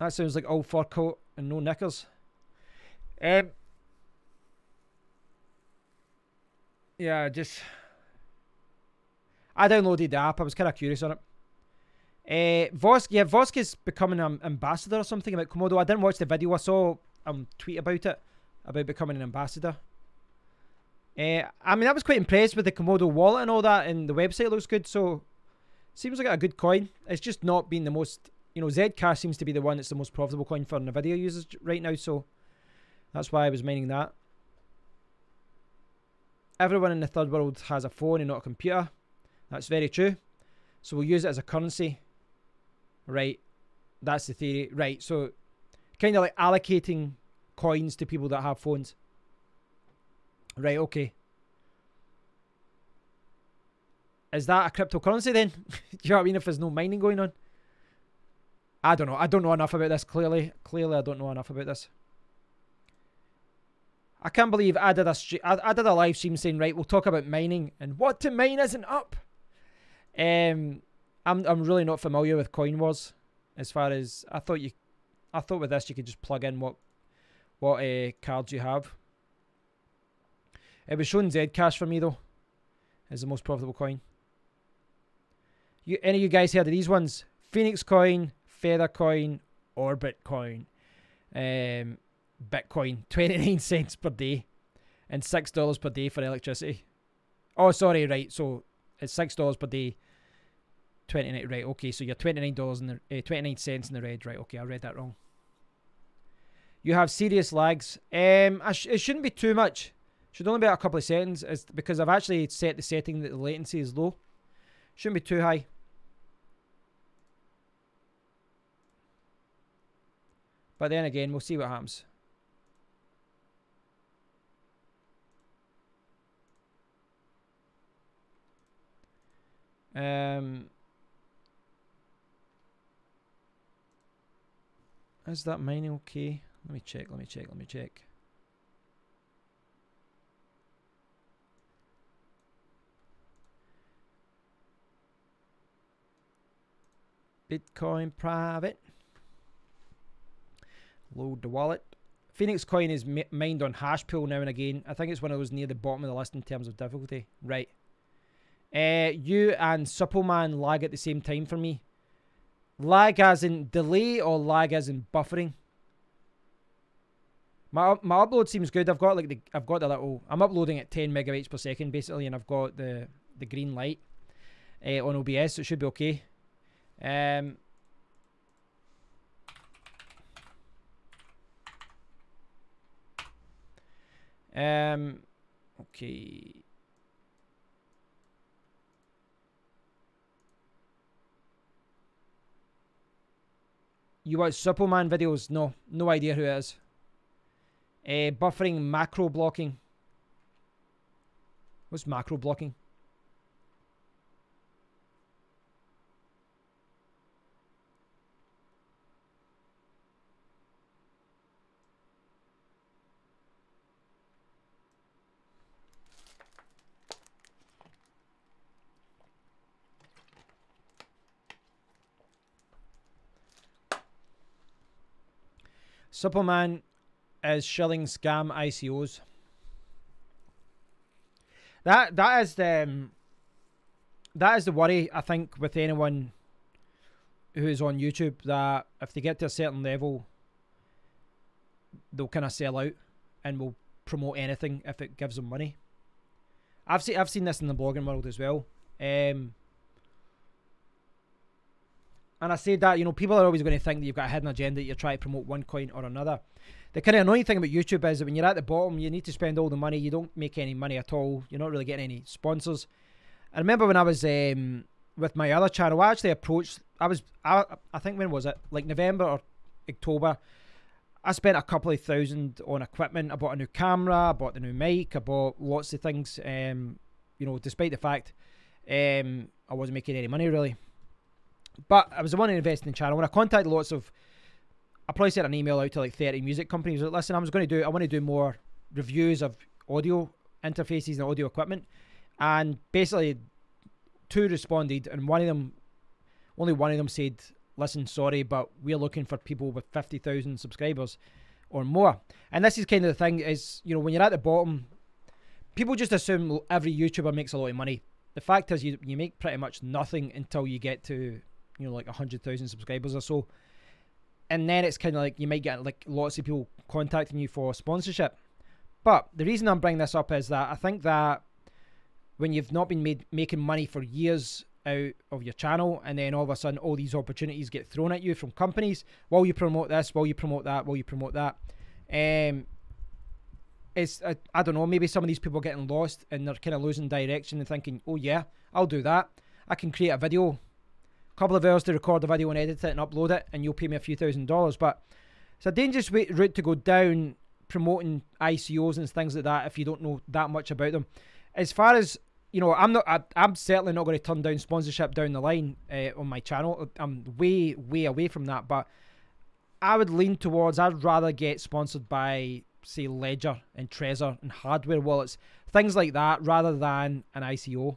That sounds like all fur coat and no knickers. Yeah, just... I downloaded the app. I was kind of curious on it. Vosk, yeah, Vosk is becoming an ambassador or something about Komodo. I didn't watch the video. I saw tweet about it, about becoming an ambassador. I mean, I was quite impressed with the Komodo wallet and all that, and the website looks good, so Seems like a good coin. It's just not been the most, you know, Zcash seems to be the one that's the most profitable coin for Nvidia users right now, so that's why I was mining that. Everyone in the third world has a phone and not a computer. That's very true. So we'll use it as a currency. Right. That's the theory. Right. So kind of like allocating coins to people that have phones. Right. Okay. Is that a cryptocurrency then? Do you know what I mean? If there's no mining going on? I don't know. I don't know enough about this. Clearly I don't know enough about this. I can't believe I did a live stream saying, right, we'll talk about mining, and what to mine isn't up. I'm really not familiar with Coin Wars, as far as I thought with this you could just plug in what cards you have. It was showing Zcash for me though, as the most profitable coin. Any of you guys heard of these ones? Phoenix Coin, Feather Coin, Orbit Coin. Bitcoin, 29 cents per day and $6 per day for electricity. Oh, sorry, right. So it's $6 per day, 29. Right, okay. So you're $29 in the 29 cents in the red. Right, okay. I read that wrong. You have serious lags. It shouldn't be too much. Should only be a couple of seconds. It's because I've actually set the setting that the latency is low. Shouldn't be too high. But then again, we'll see what happens. Is that mining okay? Let me check. Bitcoin private. Load the wallet. Phoenix Coin is mined on Hashpool now and again. I think it's one of those near the bottom of the list in terms of difficulty. Right. You and Suppleman lag at the same time for me. Lag as in delay or lag as in buffering? My upload seems good. I've got the little. I'm uploading at 10 megabytes per second basically, and I've got the green light on OBS, so it should be okay. Okay. You watch Suppleman videos? No idea who it is. Buffering, macro blocking. What's macro blocking? Suppleman is shilling scam ICOs. That is the worry, I think, with anyone who is on YouTube, that if they get to a certain level, they'll kind of sell out and will promote anything if it gives them money. I've seen this in the blogging world as well. And I say that, you know, people are always going to think that you've got a hidden agenda, that you're trying to promote one coin or another. The kind of annoying thing about YouTube is that when you're at the bottom, you need to spend all the money. You don't make any money at all. You're not really getting any sponsors. I remember when I was with my other channel, I actually approached, I think, when was it? Like November or October. I spent a couple of thousand on equipment. I bought a new camera, I bought the new mic, I bought lots of things, you know, despite the fact I wasn't making any money really. But I was the one to invest in the channel. When I contacted I probably sent an email out to like 30 music companies. Like, listen, I want to do more reviews of audio interfaces and audio equipment. And basically 2 responded, and only one of them said, listen, sorry, but we're looking for people with 50,000 subscribers or more. And this is kind of the thing is, you know, when you're at the bottom, people just assume every YouTuber makes a lot of money. The fact is you make pretty much nothing until you get to, you know, like 100,000 subscribers or so. And then it's kind of like you might get like lots of people contacting you for sponsorship. But the reason I'm bringing this up is that I think that when you've not been making money for years out of your channel, and then all of a sudden all these opportunities get thrown at you from companies. Will you promote this? Will you promote that? Will you promote that? It's I don't know, maybe some of these people are getting lost and they're kind of losing direction and thinking, oh yeah, I'll do that. I can create a video, a couple of hours to record a video and edit it and upload it, and you'll pay me a few $1,000s. But it's a dangerous route to go down, promoting ICOs and things like that if you don't know that much about them. As far as, you know, I'm certainly not going to turn down sponsorship down the line on my channel. I'm way away from that, but I would lean towards, I'd rather get sponsored by, say, Ledger and Trezor and hardware wallets, things like that, rather than an ICO.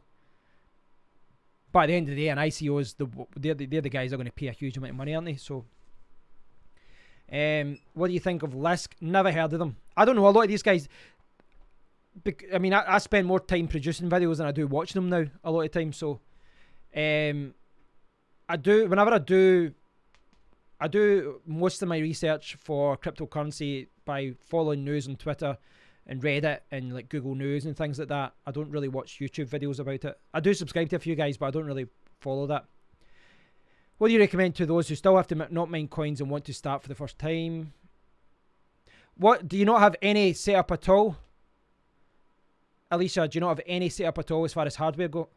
But at the end of the day, an ICO is they're the guys that are going to pay a huge amount of money, aren't they? So, what do you think of Lisk? Never heard of them. I don't know, a lot of these guys, I mean, I spend more time producing videos than I do watching them now, a lot of times. So, whenever I do most of my research for cryptocurrency by following news on Twitter and Reddit and like Google News and things like that. I don't really watch YouTube videos about it. I do subscribe to a few guys, but I don't really follow that. What do you recommend to those who still have to not mine coins and want to start for the first time? What, do you not have any setup at all? Alicia, do you not have any setup at all as far as hardware go?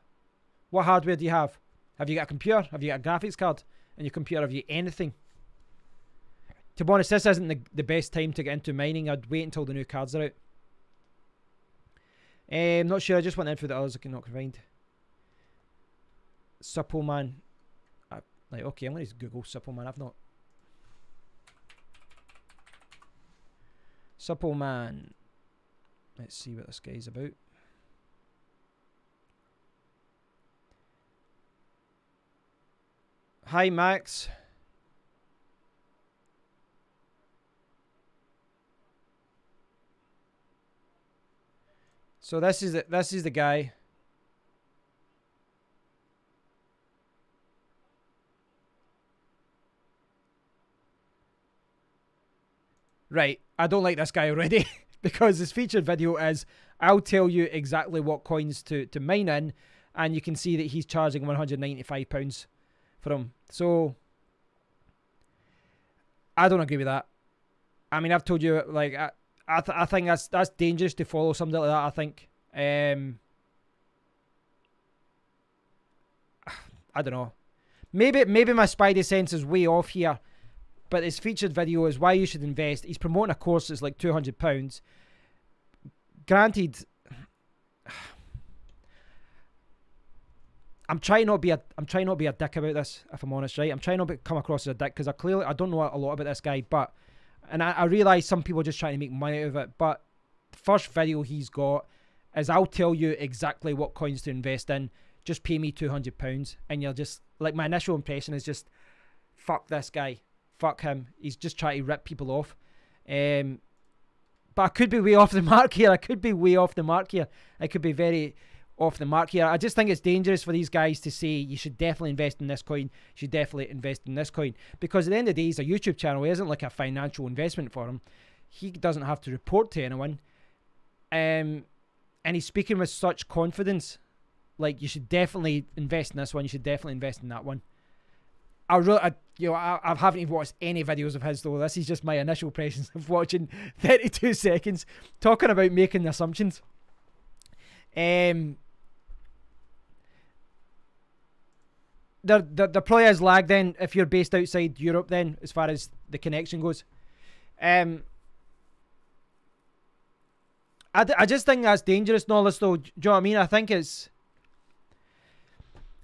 What hardware do you have? Have you got a computer? Have you got a graphics card in your computer? Have you anything? To be honest, this isn't the best time to get into mining. I'd wait until the new cards are out. Not sure. I just went in for the others I cannot find. Suppleman. Like, okay, I'm going to Google Suppleman. I've not. Suppleman. Let's see what this guy's about. Hi, Max. So this is the guy. Right, I don't like this guy already because his featured video is, I'll tell you exactly what coins to mine in, and you can see that he's charging £195 for them. So I don't agree with that. I mean, I've told you, like, I think that's dangerous to follow somebody like that. I think I don't know. Maybe my spidey sense is way off here, but his featured video is why you should invest. He's promoting a course that's like £200. Granted, I'm trying not to be a dick about this, if I'm honest, right? I'm trying not to come across as a dick because I don't know a lot about this guy, but I realise some people are just trying to make money out of it. But the first video he's got is, I'll tell you exactly what coins to invest in. Just pay me £200, and you're just like, my initial impression is just, fuck this guy, fuck him. He's just trying to rip people off. But I could be way off the mark here. I could be very off the mark here. I just think it's dangerous for these guys to say you should definitely invest in this coin, you should definitely invest in this coin, because at the end of the day, he's a YouTube channel. He isn't like a financial investment for him. He doesn't have to report to anyone, and he's speaking with such confidence. Like, you should definitely invest in this one, you should definitely invest in that one. I haven't even watched any videos of his though. This is just my initial impressions of watching 32 seconds talking about making assumptions. There probably is lag then if you're based outside Europe then, as far as the connection goes. I just think that's dangerous, Nollis, though. Do you know what I mean? I think it's...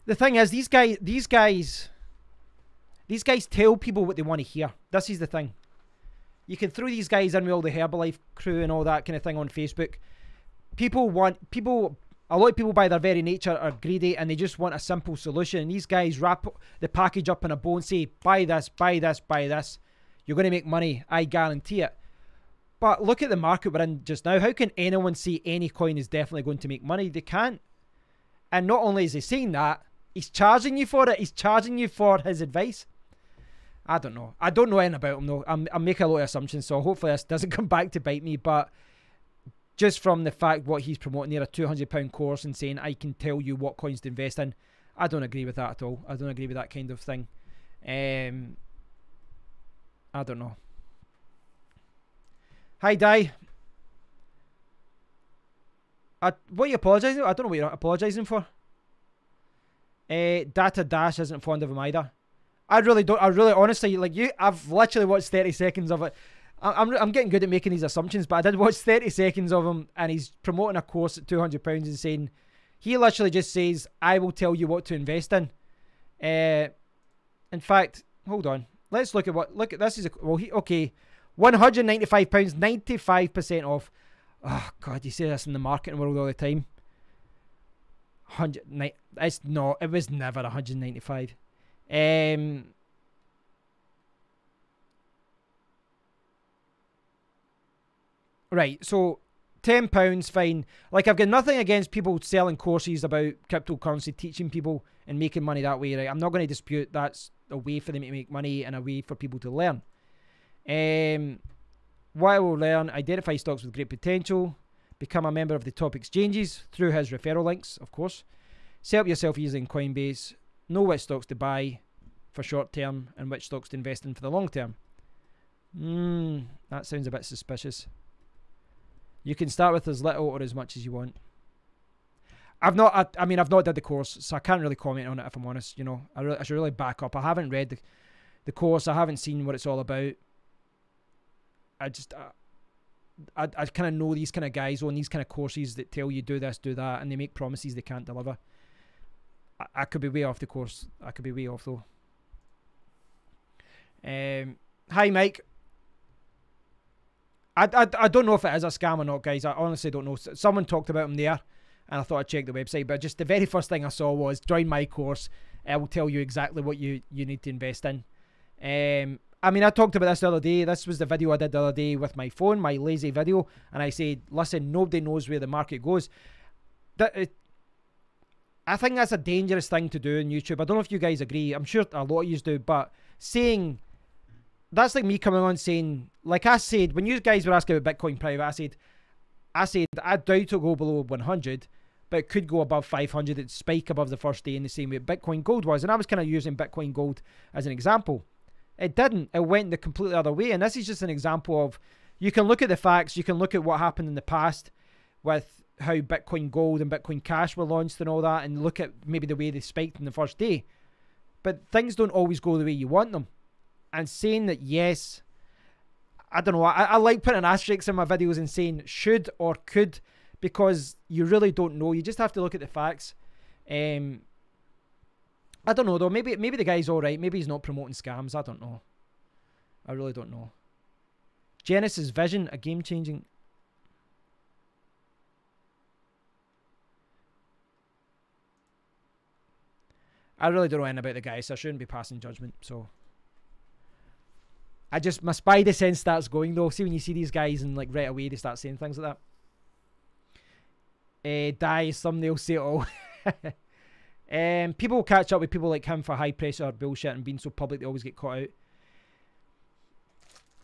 The thing is, these guys tell people what they want to hear. This is the thing. You can throw these guys in with all the Herbalife crew and all that kind of thing on Facebook. A lot of people by their very nature are greedy, and they just want a simple solution. And these guys wrap the package up in a bow and say, buy this, buy this, buy this. You're going to make money. I guarantee it. But look at the market we're in just now. How can anyone say any coin is definitely going to make money? They can't. And not only is he saying that, he's charging you for it. He's charging you for his advice. I don't know. I don't know anything about him though. I'm making a lot of assumptions, so hopefully this doesn't come back to bite me. But just from the fact what he's promoting there, a £200 course, and saying I can tell you what coins to invest in, I don't agree with that at all. I don't agree with that kind of thing. I don't know. Hi, Di. What are you apologising? I don't know what you're apologising for. Data Dash isn't fond of him either. I really don't. I really, honestly, like you, I've literally watched 30 seconds of it. I'm getting good at making these assumptions, but I did watch 30 seconds of him, and he's promoting a course at £200 and saying, he literally just says, I will tell you what to invest in. In fact, hold on. Let's look at this is, okay, £195, 95% off. Oh, God, you say this in the marketing world all the time. It's not, it was never 195. Right, so £10, fine. Like, I've got nothing against people selling courses about cryptocurrency, teaching people and making money that way, right? I'm not going to dispute that's a way for them to make money and a way for people to learn. What I will learn, identify stocks with great potential, become a member of the top exchanges through his referral links, of course. Set up yourself using Coinbase, know which stocks to buy for short term and which stocks to invest in for the long term. That sounds a bit suspicious. You can start with as little or as much as you want. I've not did the course, so I can't really comment on it if I'm honest. You know, I should really back up. I haven't read the course. I haven't seen what it's all about. I kind of know these kind of guys on these kind of courses that tell you do this, do that, and they make promises they can't deliver. I could be way off the course. I could be way off though. Hi, Mike. I don't know if it is a scam or not, guys. I honestly don't know. Someone talked about him there, and I thought I'd check the website. But just the very first thing I saw was, join my course. I will tell you exactly what you need to invest in. I mean, I talked about this the other day. This was the video I did the other day with my phone, my lazy video. And I said, listen, nobody knows where the market goes. I think that's a dangerous thing to do on YouTube. I don't know if you guys agree. I'm sure a lot of you do. But saying... That's like me coming on saying, like I said, when you guys were asking about Bitcoin private, I said I doubt it'll go below 100, but it could go above 500. It'd spike above the first day in the same way Bitcoin Gold was. And I was kind of using Bitcoin Gold as an example. It didn't. It went the completely other way. And this is just an example of, you can look at the facts, you can look at what happened in the past with how Bitcoin Gold and Bitcoin Cash were launched and all that, and look at maybe the way they spiked in the first day. But things don't always go the way you want them. And saying that, yes, I don't know, I like putting asterisks in my videos and saying should or could, because you really don't know. You just have to look at the facts. I don't know though, maybe the guy's alright, maybe he's not promoting scams, I don't know. I really don't know. Genesis Vision, a game changing... I really don't know anything about the guy, so I shouldn't be passing judgment, so... my spider sense starts going though. See when you see these guys and like right away they start saying things like that. Die, thumbnail, say it all. People will catch up with people like him for high pressure bullshit and being so public they always get caught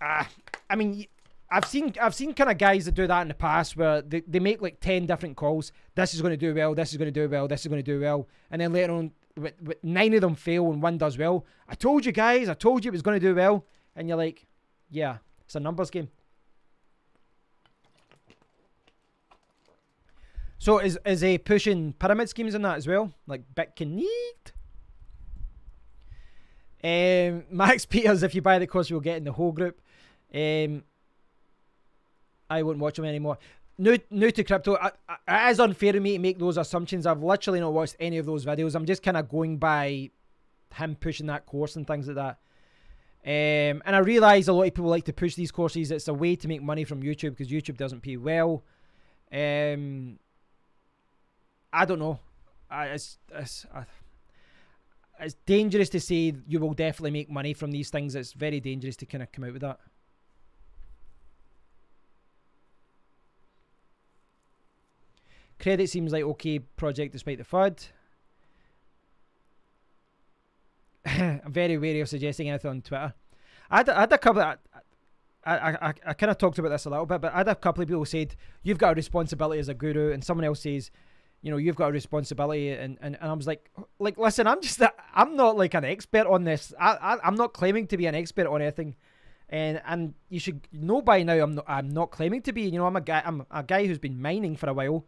out. I mean, I've seen kind of guys that do that in the past where they make like 10 different calls. This is going to do well, this is going to do well, this is going to do well. And then later on, 9 of them fail and 1 does well. I told you guys, I told you it was going to do well. And you're like, yeah, it's a numbers game. So is he pushing pyramid schemes in that as well? Like Bitcoin? Max Peters, if you buy the course, you'll get in the whole group. I won't watch them anymore. New to crypto. It is unfair of me to make those assumptions. I've literally not watched any of those videos. I'm just kind of going by him pushing that course and things like that. And I realise a lot of people like to push these courses. It's a way to make money from YouTube because YouTube doesn't pay well. I don't know. It's dangerous to say you will definitely make money from these things. It's very dangerous to kind of come out with that. Credit seems like okay project despite the FUD. I'm very wary of suggesting anything on Twitter. I had a couple of, I kind of talked about this a little bit, but I had a couple of people who said, you've got a responsibility as a guru, and someone else says, you know, you've got a responsibility. And I was like, listen, I'm not like an expert on this. I'm not claiming to be an expert on anything. And you should know by now I'm not claiming to be. You know, I'm a guy who's been mining for a while.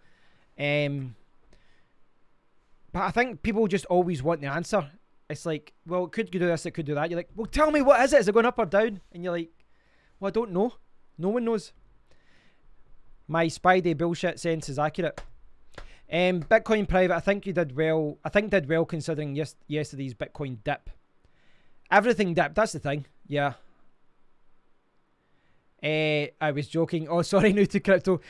But I think people just always want the answer. It's like, well, it could do this, it could do that. You're like, well, tell me, what is it? Is it going up or down? And you're like, well, I don't know. No one knows. My Spidey bullshit sense is accurate. Bitcoin private, I think you did well. I think did well considering yesterday's Bitcoin dip. Everything dipped, that's the thing. Yeah. I was joking. Oh, sorry, new to crypto.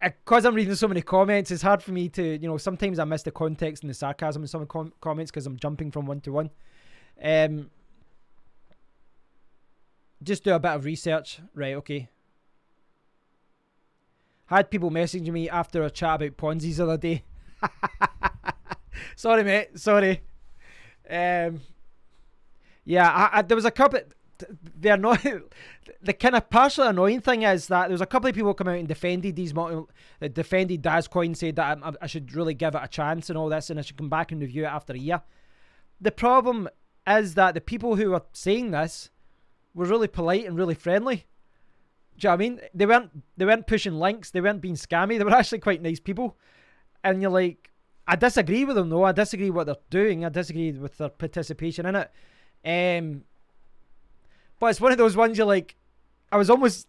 Because I'm reading so many comments, it's hard for me to, you know, sometimes I miss the context and the sarcasm in some comments because I'm jumping from one to one. Just do a bit of research. Right, okay. Had people messaging me after a chat about Ponzi's the other day. Sorry, mate. Sorry. Yeah, there was a couple... They're not... The kind of partially annoying thing is that there was a couple of people come out and defended these defended Dazcoin, said that I should really give it a chance and all this, and I should come back and review it after a year. The problem is that the people who were saying this were really polite and really friendly. Do you know what I mean? They weren't pushing links, they weren't being scammy, they were actually quite nice people. And you're like, I disagree with them though, I disagree with what they're doing, I disagree with their participation in it. But it's one of those ones you're like, I was almost,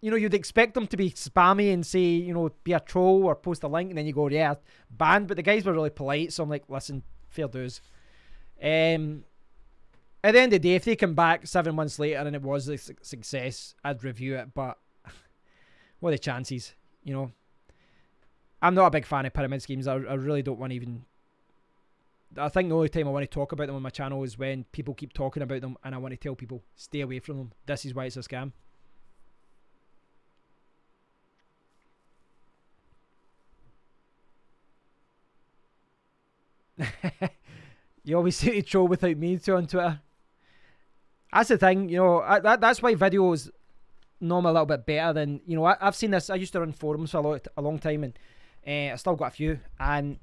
you know, you'd expect them to be spammy and say, you know, be a troll or post a link, and then you go, yeah, banned. But the guys were really polite, so I'm like, listen, fair dues. At the end of the day, if they come back 7 months later and it was a success, I'd review it. But what are the chances, you know? I'm not a big fan of pyramid schemes. I really don't want to even... I think the only time I want to talk about them on my channel is when people keep talking about them and I want to tell people, stay away from them. This is why it's a scam. You always say to troll without me to on Twitter. That's the thing, you know, that's why videos normally a little bit better than, you know, I've seen this. I used to run forums for a long time, and I still got a few, and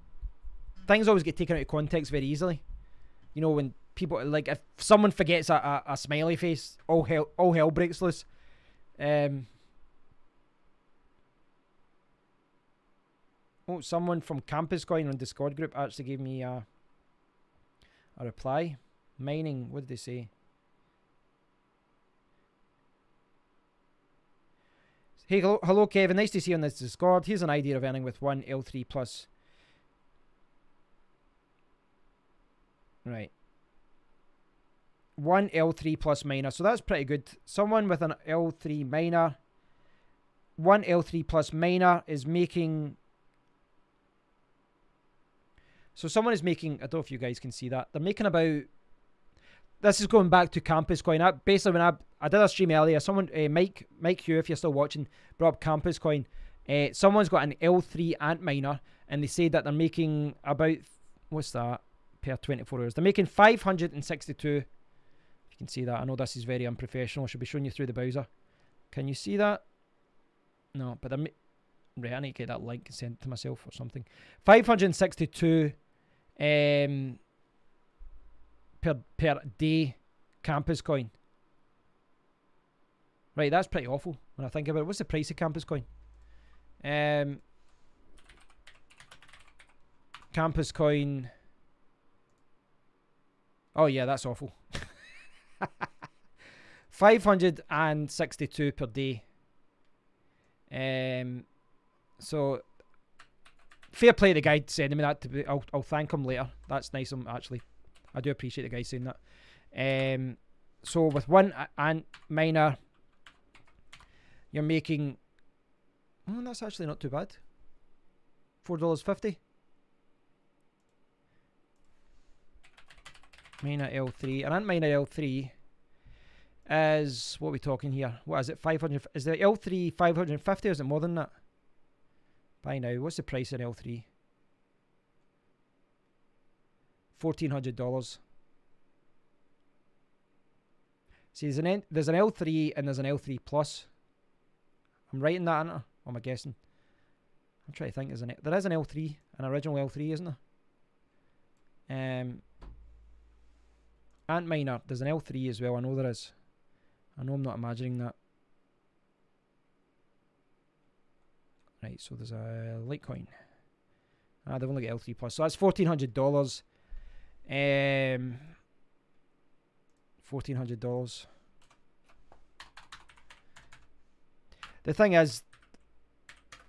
things always get taken out of context very easily. You know, when people, like, if someone forgets a smiley face, all hell breaks loose. Oh, someone from Campus Coin on Discord group actually gave me a reply. Mining, what did they say? Hey, hello Kevin, nice to see you on this Discord. Here's an idea of earning with one L3 plus. Right. One L3 plus miner. So that's pretty good. Someone with an L3 miner. One L3 plus miner is making... So someone is making... I don't know if you guys can see that. They're making about... This is going back to Campus Coin. Basically, when I did a stream earlier, someone... Mike Hugh, if you're still watching, brought up Campus Coin. Someone's got an L3 ant miner, and they say that they're making about... What's that? Per 24 hours. They're making 562. If you can see that. I know this is very unprofessional. I should be showing you through the browser. Can you see that? No, but right, I need to get that link sent to myself or something. 562 per day Campus Coin. Right, that's pretty awful when I think about it. What's the price of Campus Coin? Campus Coin... Oh yeah, that's awful. 562 per day. So fair play to the guy sending me that. I'll thank him later. That's nice of him, actually. I do appreciate the guy saying that. So with one ant miner, you're making... Oh, that's actually not too bad. $4.50. Miner L3. An ant miner L3 is... What are we talking here? What is it? 500... Is the L3 550 or is it more than that? By now. What's the price of L3? $1,400. See, there's an L3 and there's an L3 Plus. I'm writing that, aren't I? Or am I guessing? I'm trying to think. There is an L3, an original L3, isn't there? Antminer, there's an L3 as well. I know there is. I know I'm not imagining that. Right, so there's a Litecoin. Ah, they've only got L3 plus. So that's $1,400. $1,400. The thing is,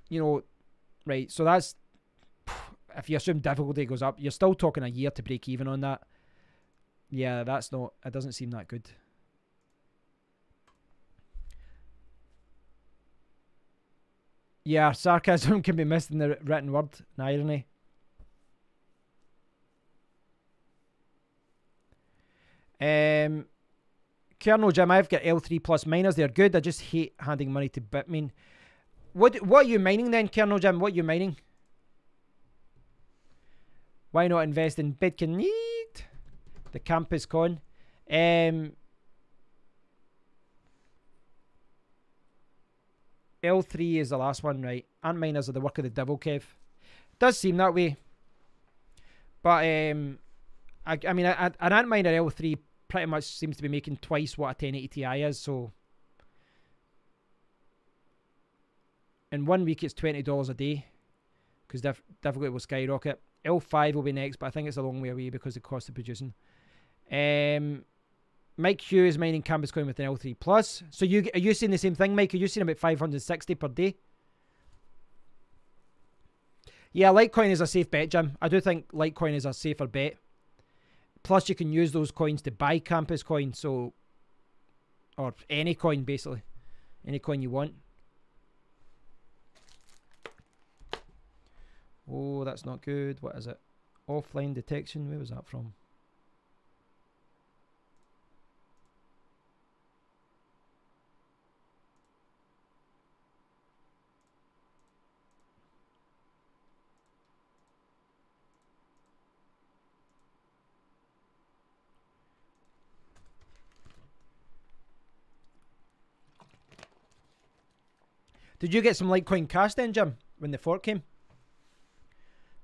you know, right, so that's, if you assume difficulty goes up, you're still talking a year to break even on that. Yeah, that's not, it doesn't seem that good. Yeah, sarcasm can be missed in the written word, an irony. Colonel Jim, I've got L3 plus miners. They're good. I just hate handing money to Bitmain. What are you mining then, Colonel Jim? What are you mining? Why not invest in Bitcoin? The Campus Coin. L3 is the last one, right? Antminers are the work of the devil, Kev. Does seem that way. But, I mean, an Antminer L3 pretty much seems to be making twice what a 1080 Ti is, so... In 1 week, it's $20 a day, because difficulty will skyrocket. L5 will be next, but I think it's a long way away because of the cost of producing. Mike Hugh is mining Campus Coin with an L3 plus. So are you seeing the same thing, Mike? Are you seeing about 560 per day? Yeah, Litecoin is a safe bet, Jim. I do think Litecoin is a safer bet. Plus, you can use those coins to buy Campus Coin, so... Or any coin, basically. Any coin you want. Oh, that's not good. What is it? Offline detection. Where was that from? Did you get some Litecoin Cash then, Jim, when the fork came?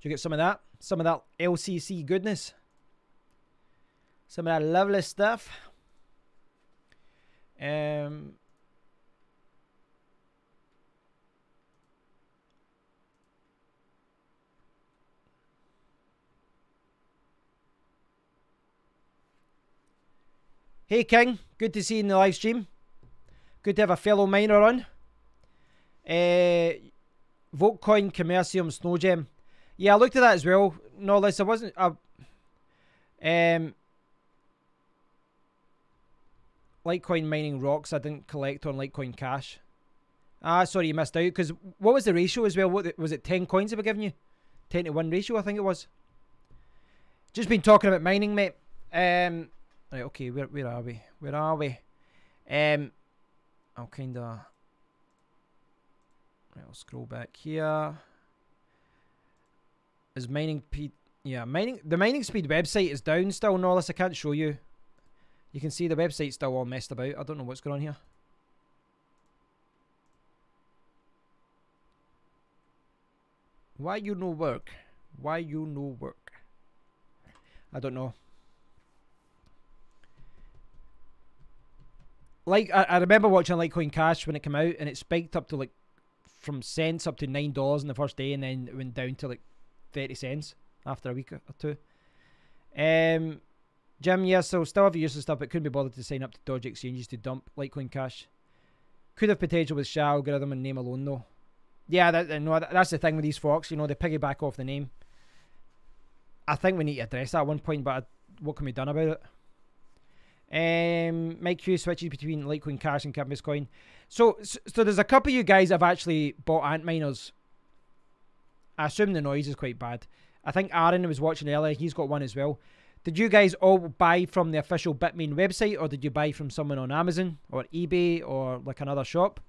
Did you get some of that? Some of that LCC goodness? Some of that lovely stuff? Hey, King. Good to see you in the live stream. Good to have a fellow miner on. Votecoin, Commercium, Snowgem. Yeah, I looked at that as well. No, listen, I wasn't... Litecoin mining rocks, I didn't collect on Litecoin Cash. Ah, sorry, you missed out. Because what was the ratio as well? What was it 10 coins they were giving you? 10 to 1 ratio, I think it was. Just been talking about mining, mate. Right, okay, where are we? Where are we? I'll kind of... Right, I'll scroll back here. Is mining... Yeah, the mining speed website is down still, Norlis. I can't show you. You can see the website's still all messed about. I don't know what's going on here. Why you no work? Why you no work? I don't know. Like, I remember watching Litecoin Cash when it came out, and it spiked up to like from cents up to $9 in the first day, and then it went down to like 30 cents after a week or two. Jim, yes, so still have useless stuff, but couldn't be bothered to sign up to dodgy exchanges to dump Litecoin Cash. Could have potential with SHA algorithm and name alone though. Yeah, that's the thing with these forks, you know, they piggyback off the name. I think we need to address that at one point, but what can be done about it? Mike Q switches between Litecoin Cash and Campus Coin. So there's a couple of you guys have actually bought Antminers. I assume the noise is quite bad. I think Aaron was watching earlier. He's got one as well. Did you guys all buy from the official Bitmain website, or did you buy from someone on Amazon or eBay or like another shop?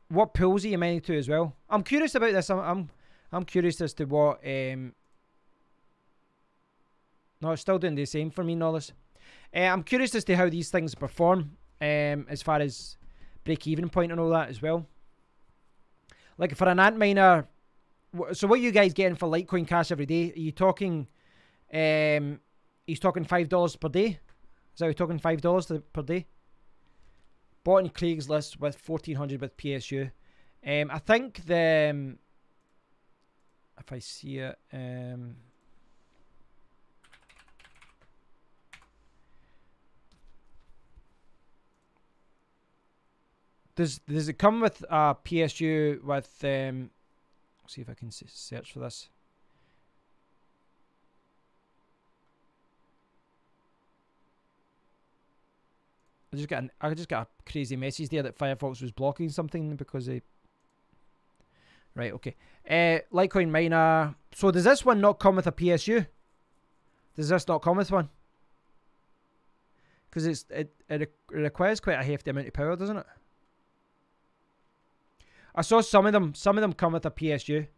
What pools are you mining to as well? I'm curious about this. I'm curious as to what... No, it's still doing the same for me, Nollis. I'm curious as to how these things perform as far as break-even point and all that as well. Like for an Antminer, so what are you guys getting for Litecoin Cash every day? Are you talking, he's talking $5 per day? Is that we're talking $5 per day? Bought in Craigslist with 1400 with PSU. I think the, if I see it, does it come with PSU with, see if I can search for this. I just got a crazy message there that Firefox was blocking something because they. Right, okay. Litecoin miner. So does this one not come with a PSU? Does this not come with one? Because it requires quite a hefty amount of power, doesn't it? I saw some of them come with a PSU.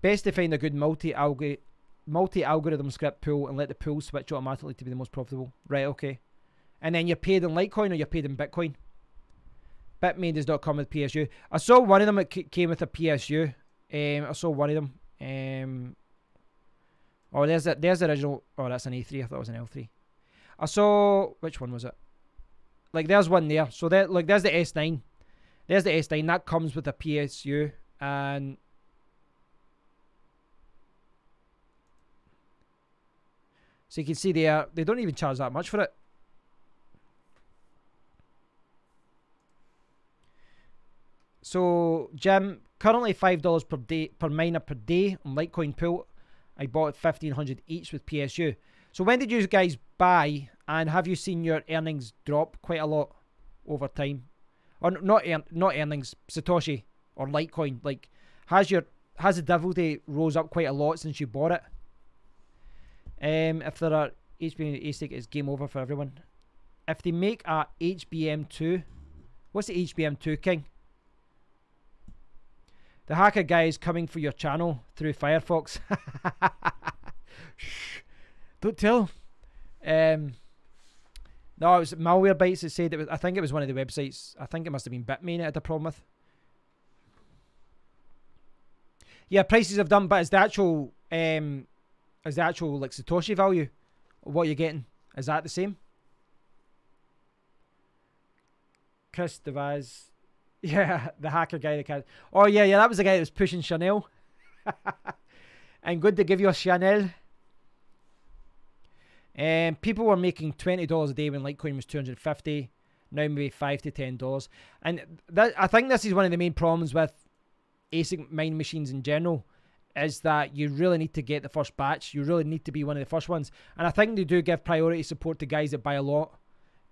Best to find a good multi-algorithm script pool and let the pool switch automatically to be the most profitable. Right, okay. And then you're paid in Litecoin or you're paid in Bitcoin. Bitmain does not come with PSU. I saw one of them that came with a PSU. I saw one of them. Oh, there's the original. Oh, that's an A3. I thought it was an L3. I saw, which one was it? Like, there's one there. So there, like, there's the S9. There's the S9 that comes with a PSU, and so you can see they don't even charge that much for it. So Jim, currently $5 per day per miner per day on Litecoin pool. I bought 1,500 each with PSU. So when did you guys buy, and have you seen your earnings drop quite a lot over time? Or not earnings, Satoshi or Litecoin. Like, has the Devil Day rose up quite a lot since you bought it? If there are HBM ASIC, it's game over for everyone. If they make a HBM2, what's the HBM2, King? The hacker guy is coming for your channel through Firefox. Shh, don't tell. No, it was Malwarebytes that said it was. I think it was one of the websites. I think it must have been Bitmain it had a problem with. Yeah, prices have done, but is the actual like Satoshi value of what you're getting, is that the same? Chris DeVaz. Yeah, the hacker guy that can. Oh yeah, that was the guy that was pushing Chanel. And good to give you a Chanel. People were making $20 a day when Litecoin was $250. Now maybe $5 to $10. And that, I think this is one of the main problems with ASIC mining machines in general, is that you really need to get the first batch. You really need to be one of the first ones. And I think they do give priority support to guys that buy a lot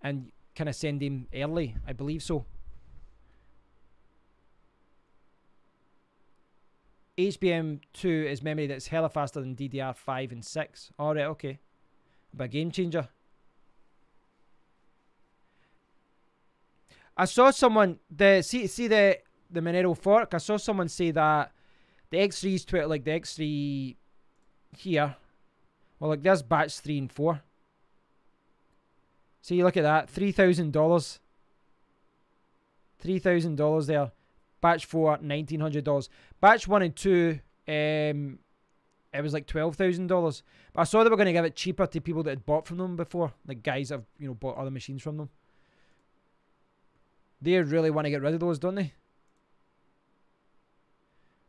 and kind of send them early. I believe so. HBM2 is memory that's hella faster than DDR5 and 6. Alright, okay. But a game changer. I saw someone see the Monero fork. I saw someone say that the X3's like the X3 here. Well, like there's batch 3 and 4. So you look at that, $3,000. $3,000 there. Batch 4, $1,900. Batch 1 and 2, it was like $12,000. But I saw they were going to give it cheaper to people that had bought from them before, like guys that have, you know, bought other machines from them. They really want to get rid of those, don't they?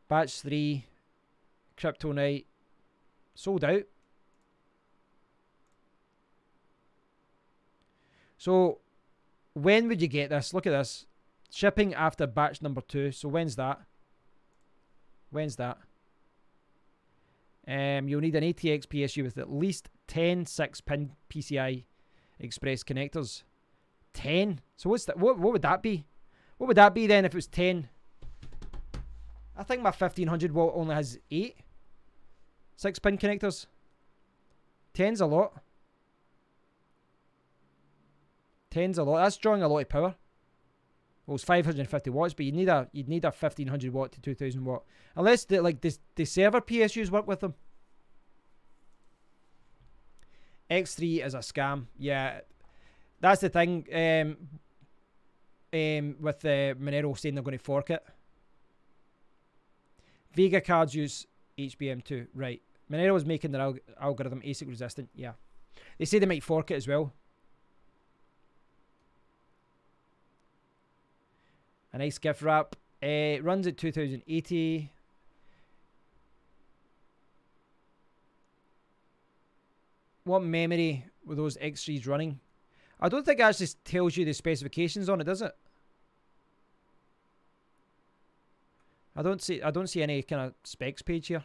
Batch 3, Crypto Night, sold out. So when would you get this? Look at this. Shipping after batch number 2. So when's that? When's that? You'll need an ATX PSU with at least 10 6-pin PCI Express connectors. 10? So what's that? What would that be? What would that be then if it was 10? I think my 1500 watt only has 8 6-pin connectors. 10's a lot. 10's a lot. That's drawing a lot of power. Well, it's 550 watts, but you'd need a 1500 watt to 2000 watt. Unless the server PSUs work with them. X3 is a scam. Yeah, that's the thing. With Monero saying they're going to fork it. Vega cards use HBM2. Right. Monero is making their algorithm ASIC resistant. Yeah. They say they might fork it as well. A nice gift wrap. Runs at 2080. What memory were those X3s running? I don't think it actually tells you the specifications on it, does it? I don't see any kind of specs page here.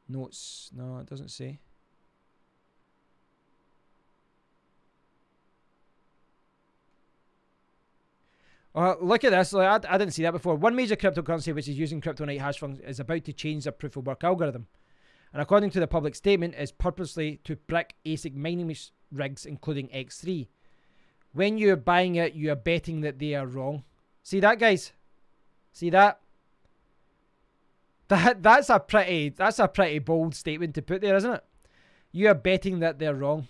Notes. No, it doesn't say. Look at this. Like, I didn't see that before. One major cryptocurrency which is using Crypto.Night hash function is about to change their proof of work algorithm. And according to the public statement, is purposely to brick ASIC mining rigs, including X3. When you're buying it, you are betting that they are wrong. See that, guys? See that? That's a pretty bold statement to put there, isn't it? You are betting that they're wrong.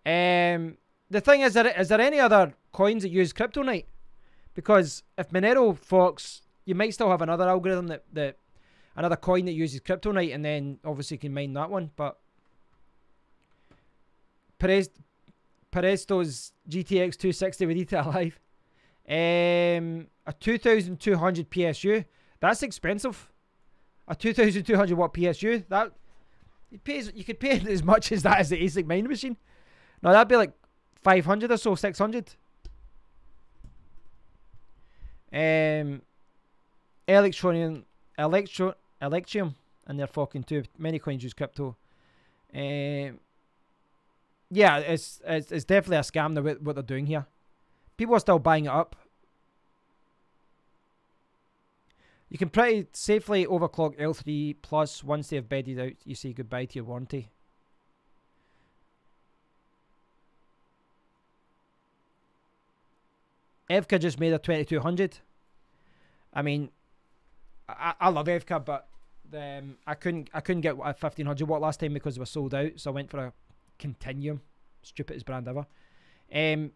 The thing is there any other coins that use Crypto.Night? Because if Monero forks, you might still have another algorithm that another coin that uses Crypto.Night, and then obviously you can mine that one. But Presto's GTX 260 with ETA alive. A 2200 PSU. That's expensive. A 2200 watt PSU. That you could pay as much as that as the ASIC mining machine. No, that'd be like 500 or so, 600. Electrium, and they're fucking too. Many coins use crypto. Yeah, it's definitely a scam what they're doing here. People are still buying it up. You can pretty safely overclock L3 Plus once they have bedded out. You say goodbye to your warranty. Evka just made a 2200. I mean, I love Evka, but I couldn't get a 1500 watt last time because they were sold out, so I went for a Continuum, stupidest brand ever. In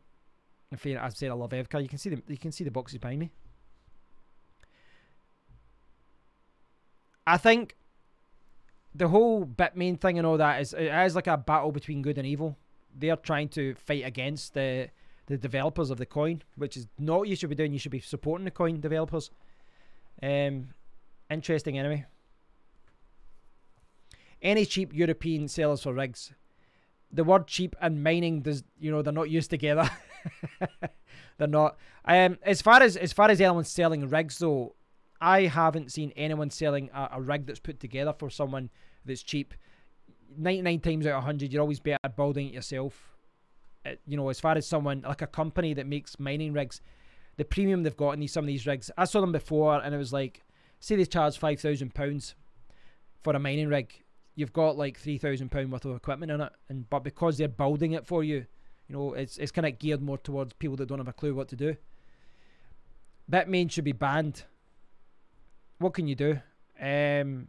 fact, I said I love Evka. You can see the boxes behind me. I think the whole Bitmain thing and all that is like a battle between good and evil. They're trying to fight against the developers of the coin, which is not what you should be doing. You should be supporting the coin developers. Interesting anyway. Any cheap European sellers for rigs? The word cheap and mining does, they're not used together. They're not. As far as anyone selling rigs though, I haven't seen anyone selling a rig that's put together for someone that's cheap. 99 times out of 100, you're always better building it yourself. As far as someone like a company that makes mining rigs, the premium they've got in some of these rigs, I saw them before and it was like, say they charge £5,000 for a mining rig, you've got like £3,000 worth of equipment in it, but because they're building it for you, it's kind of geared more towards people that don't have a clue what to do. Bitmain should be banned. What can you do? I mean,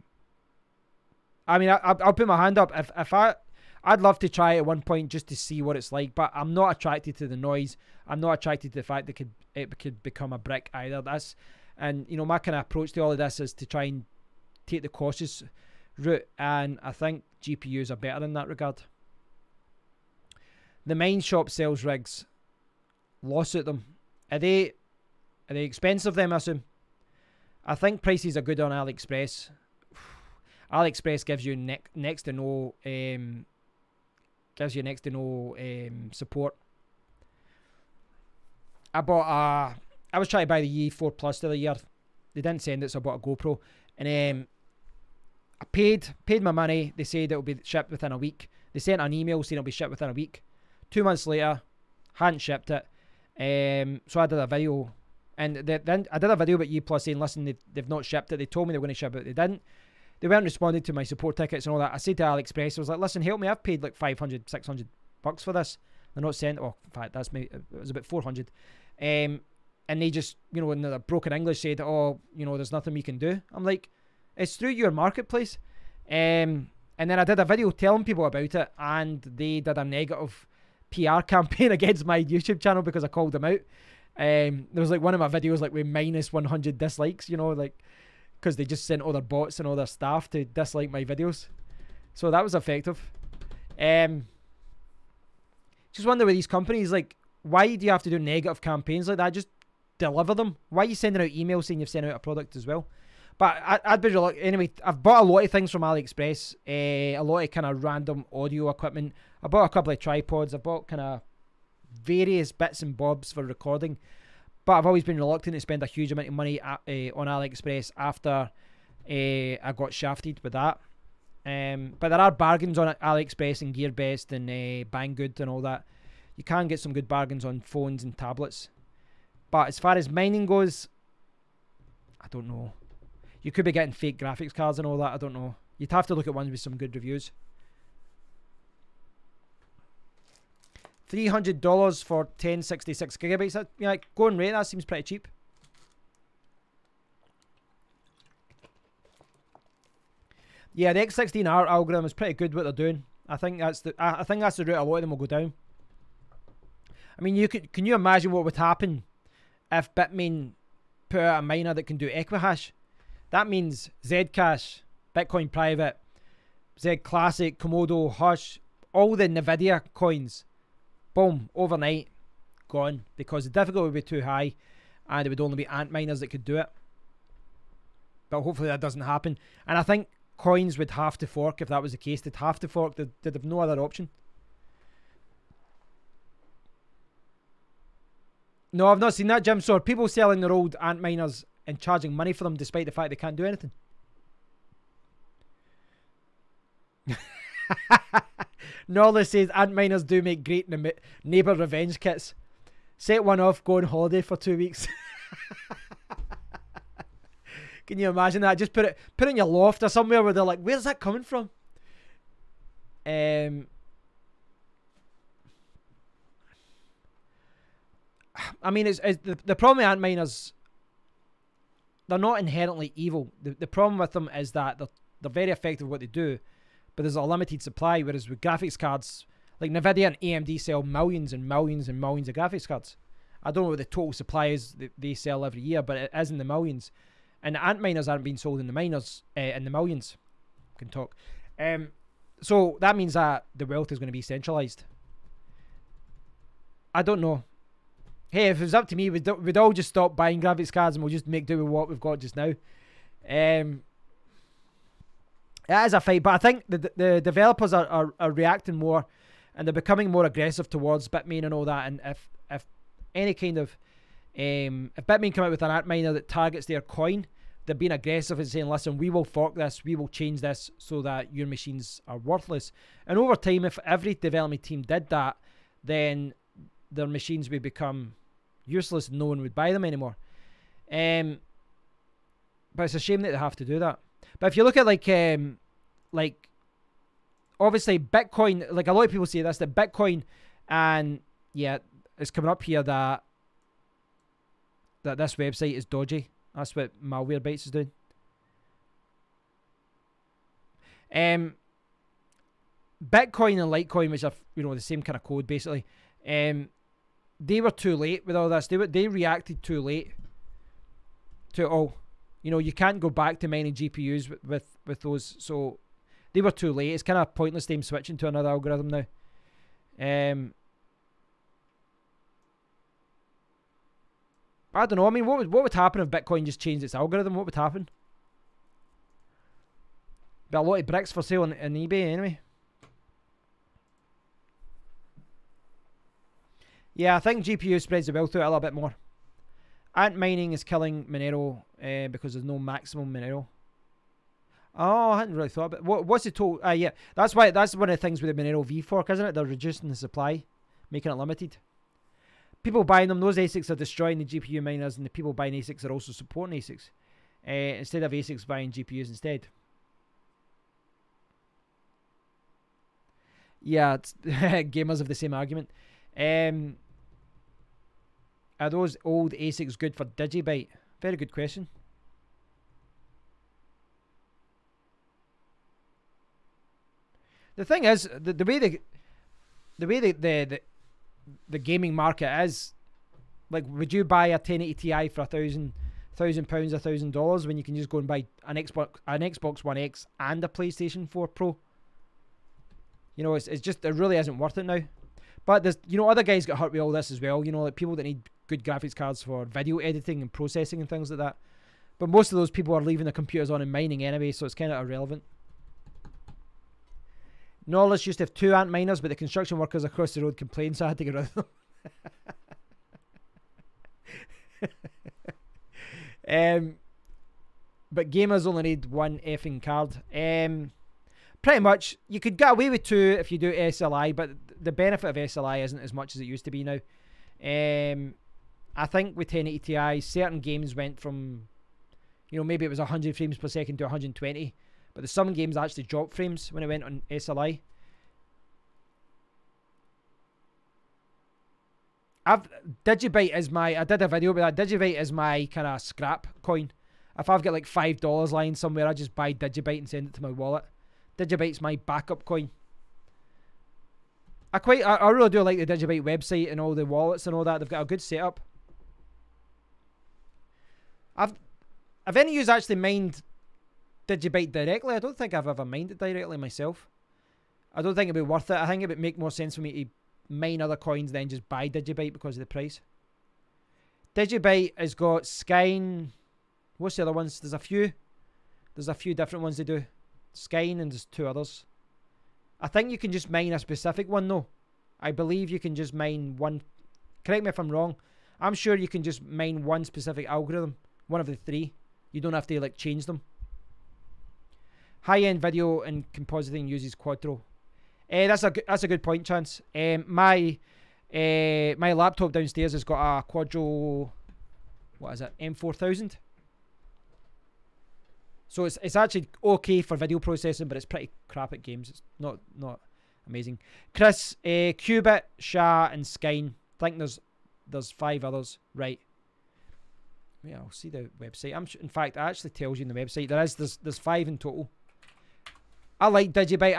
I'll put my hand up. I'd love to try it at one point just to see what it's like, but I'm not attracted to the noise. I'm not attracted to the fact that it could become a brick either. My kind of approach to all of this is to try and take the cautious route, and I think GPUs are better in that regard. The mine shop sells rigs. Lawsuit them. Are they expensive then, I assume? I think prices are good on AliExpress. AliExpress gives you next to no support. I was trying to buy the E4 Plus the other year. They didn't send it, so I bought a GoPro, and I paid my money. They said it'll be shipped within a week. They sent an email saying it'll be shipped within a week. 2 months later, hadn't shipped it. So I did a video, and then I did a video about E Plus saying, listen, they've not shipped it. They told me they were going to ship it. They didn't. They weren't responding to my support tickets and all that. I said to AliExpress, I was like, listen, help me. I've paid like 500, $600 for this. They're not sent. Oh, in fact, it was about 400. And they just, in the broken English said, oh, there's nothing we can do. I'm like, it's through your marketplace. And then I did a video telling people about it, and they did a negative PR campaign against my YouTube channel because I called them out. There was like one of my videos like with minus 100 dislikes, you know, like because they just sent all their bots and all their staff to dislike my videos. So that was effective. Just wonder with these companies, like, why do you have to do negative campaigns like that? Just deliver them. Why are you sending out emails saying you've sent out a product as well? But I'd be reluctant. Anyway, I've bought a lot of things from AliExpress. A lot of kind of random audio equipment. I bought a couple of tripods. I bought kind of various bits and bobs for recording. But I've always been reluctant to spend a huge amount of money on AliExpress after I got shafted with that. But there are bargains on AliExpress and GearBest and Banggood and all that. You can get some good bargains on phones and tablets. But as far as mining goes, I don't know. You could be getting fake graphics cards and all that. I don't know. You'd have to look at ones with some good reviews. $300 for 1066 gigabytes. That, yeah, going rate, that seems pretty cheap. Yeah, the X16R algorithm is pretty good what they're doing. I think that's the route a lot of them will go down. I mean, can you imagine what would happen if Bitmain put out a miner that can do Equihash? That means Zcash, Bitcoin Private, Z Classic, Komodo, Hush, all the Nvidia coins, boom, overnight, gone. Because the difficulty would be too high and it would only be ant miners that could do it. But hopefully that doesn't happen. And I think coins would have to fork if that was the case. They'd have to fork. They'd have no other option. No, I've not seen that, Jim. So are people selling their old ant miners and charging money for them despite the fact they can't do anything? Norley says ant miners do make great neighbour revenge kits. Set one off, go on holiday for 2 weeks. Can you imagine that? Just put it in your loft or somewhere where they're like, where's that coming from? I mean, it's the problem with ant miners, they're not inherently evil. The problem with them is that they're very effective at what they do, but there's a limited supply, whereas with graphics cards, like Nvidia and AMD sell millions and millions and millions of graphics cards. I don't know what the total supply is that they sell every year, but it is in the millions. And the ant miners aren't being sold in the miners, in the millions. Can talk. So that means that the wealth is going to be centralized. I don't know. Hey, if it was up to me, we'd all just stop buying graphics cards and we'll just make do with what we've got just now. It is a fight, but I think the developers are reacting more and they're becoming more aggressive towards Bitmain and all that. And if any kind of if Bitmain come out with an ant miner that targets their coin, they're being aggressive and saying, listen, we will fork this, we will change this so that your machines are worthless. And over time, if every development team did that, then their machines would become useless and no one would buy them anymore. But it's a shame that they have to do that. But if you look at like obviously Bitcoin, like a lot of people say this, that Bitcoin, and yeah, it's coming up here that this website is dodgy. That's what Malwarebytes is doing. Bitcoin and Litecoin, which are the same kind of code basically, they were too late with all this. They reacted too late to it all. You can't go back to mining GPUs with those, so they were too late. It's kind of pointless them switching to another algorithm now. I don't know. I mean, what would happen if Bitcoin just changed its algorithm? What would happen? Be a lot of bricks for sale on eBay anyway. Yeah, I think GPU spreads the wealth out a little bit more. Ant mining is killing Monero because there's no maximum Monero. Oh, I hadn't really thought about what's the total? Yeah, that's one of the things with the Monero VFork, isn't it? They're reducing the supply, making it limited. People buying them, those ASICs are destroying the GPU miners, and the people buying ASICs are also supporting ASICs. Instead of ASICs buying GPUs instead. Yeah, it's gamers have the same argument. Are those old ASICs good for Digibyte? Very good question. The thing is, the way the gaming market is, Like, would you buy a 1080 Ti for £1,000, $1,000 when you can just go and buy an Xbox One X and a PlayStation 4 Pro? You know, it's just, it really isn't worth it now. But there's, you know, other guys get hurt with all this as well. You know, like people that need good graphics cards for video editing and processing and things like that. But most of those people are leaving their computers on and mining anyway, so it's kind of irrelevant. Norlis used to have 2 ant miners, but the construction workers across the road complained, so I had to get rid of them. But gamers only need 1 effing card. Pretty much, you could get away with 2 if you do SLI, but the benefit of SLI isn't as much as it used to be now. I think with 1080 Ti, certain games went from, you know, maybe it was 100 frames per second to 120, but there's some games that actually dropped frames when it went on SLI. Digibyte is my, I did a video about that. Digibyte is my kind of scrap coin. If I've got like $5 lying somewhere, I just buy Digibyte and send it to my wallet. Digibyte's my backup coin. I really do like the Digibyte website and all the wallets and all that. They've got a good setup. Have any of you actually mined Digibyte directly? I don't think I've ever mined it directly myself. I don't think it'd be worth it. I think it would make more sense for me to mine other coins than just buy Digibyte because of the price. Digibyte has got Skyne. What's the other ones? There's a few different ones they do. Skyne and there's 2 others. I think you can just mine a specific one though. I believe you can just mine one. Correct me if I'm wrong. I'm sure you can just mine one specific algorithm. One of the 3. You don't have to like change them. High-end video and compositing uses Quadro. That's a good point, Chance. My laptop downstairs has got a Quadro. What is it? M4000. So it's actually okay for video processing, but it's pretty crap at games. It's not amazing. Chris, Qubit, Sha, and Skyne. I think there's 5 others, right? Yeah, I'll see the website. In fact, it actually tells you in the website. There's 5 in total. I like Digibyte.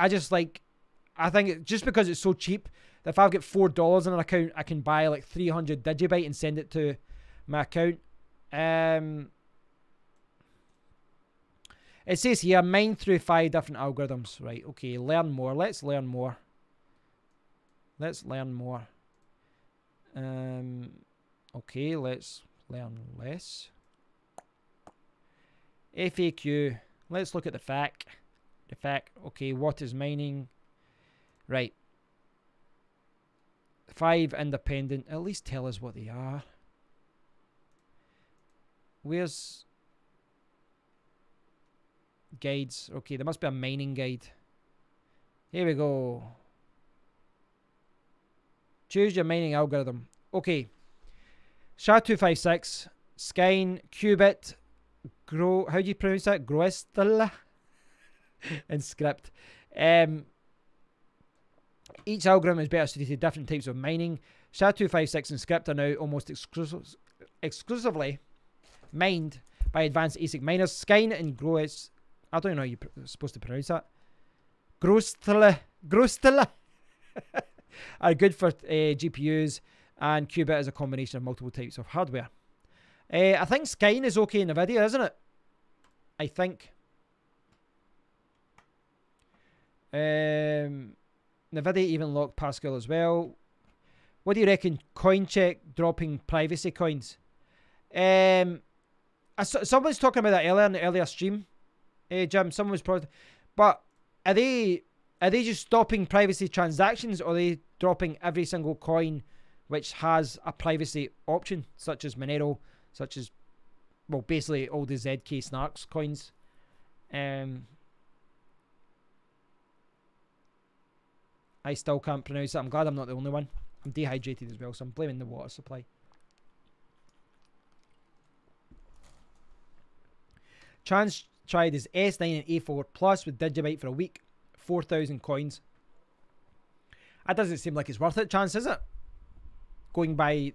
I think just because it's so cheap that if I've got $4 in an account, I can buy like 300 Digibyte and send it to my account. It says here, mine through 5 different algorithms. Right, okay, learn more. Let's learn more. Okay, let's learn less. FAQ. Let's look at the FAQ. Okay, what is mining? Right. 5 independent. At least tell us what they are. Where's guides? Okay, there must be a mining guide. Here we go. Choose your mining algorithm. Okay. SHA-256, Skyne, Qubit, how do you pronounce that? Groestala and Script. Each algorithm is better suited to different types of mining. SHA-256 and Script are now almost exclusively mined by advanced ASIC miners. Skyne and Groes, I don't know how you're supposed to pronounce that. Groestala are good for GPUs, and Qubit is a combination of multiple types of hardware. I think Skyne is okay in NVIDIA, isn't it? I think. NVIDIA even locked Pascal as well. What do you reckon? CoinCheck dropping privacy coins. Someone's talking about that earlier in the earlier stream. Jim, someone was probably. But are they just stopping privacy transactions, or are they dropping every single coin which has a privacy option, such as Monero, such as, well, basically all the ZK Snarks coins? I still can't pronounce it. I'm glad I'm not the only one. I'm dehydrated as well, so I'm blaming the water supply. Chance tried his S9 and A4 Plus with Digibyte for a week. 4,000 coins. That doesn't seem like it's worth it, Chance, is it? Going by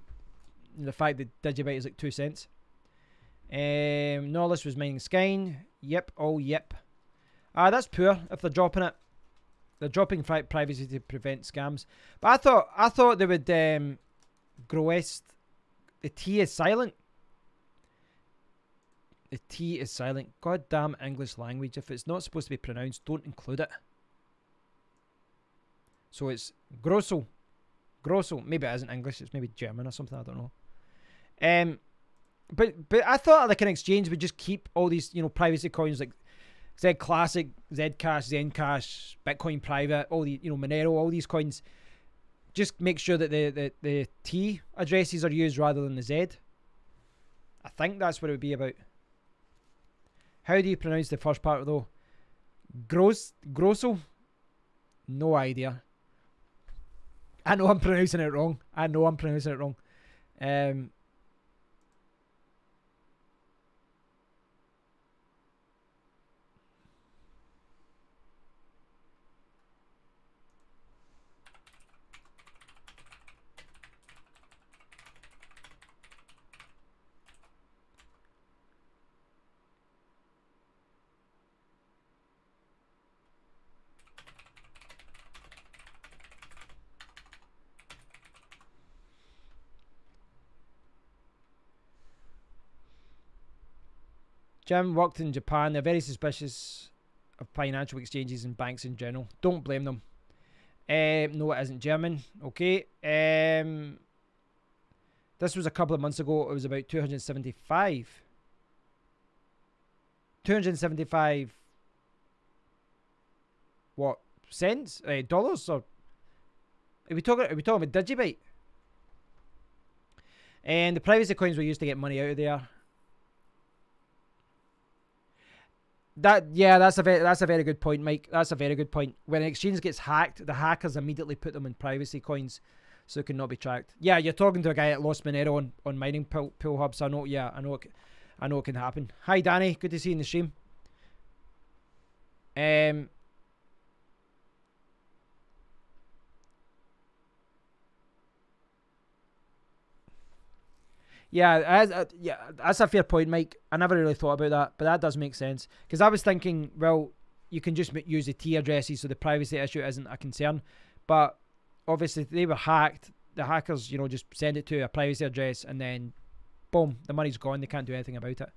the fact that Digibyte is like 2 cents. Norlis was mining Skyne. Yep. Oh, yep. That's poor if they're dropping it. They're dropping privacy to prevent scams. But I thought they would The T is silent. The T is silent. Goddamn English language. If it's not supposed to be pronounced, don't include it. So it's Grosso. Grosso. Maybe it isn't English. It's maybe German or something. I don't know. But I thought like an exchange would just keep all these, you know, privacy coins like Zed Classic, Zcash, Zencash, Bitcoin Private, all the, you know, Monero, all these coins. Just make sure that the T addresses are used rather than the Z. I think that's what it would be about. How do you pronounce the first part though? Grosso? No idea. I know I'm pronouncing it wrong. Jim worked in Japan. They're very suspicious of financial exchanges and banks in general. Don't blame them. No, it isn't German. Okay. This was a couple of months ago. It was about 275. 275. What? Cents? Dollars? Or are we talking about Digibyte? And the privacy coins were used to get money out of there. That's a very good point, Mike. That's a very good point. When an exchange gets hacked, the hackers immediately put them in privacy coins, so it cannot be tracked. Yeah, you're talking to a guy that lost Monero on mining pool hubs. I know. Yeah, I know it can happen. Hi, Danny. Good to see you in the stream. Yeah, that's a fair point, Mike. I never really thought about that, but that does make sense. Because I was thinking, well, you can just use the T addresses, so the privacy issue isn't a concern. But obviously, they were hacked. The hackers, you know, just send it to a privacy address, and then, boom, the money's gone. They can't do anything about it.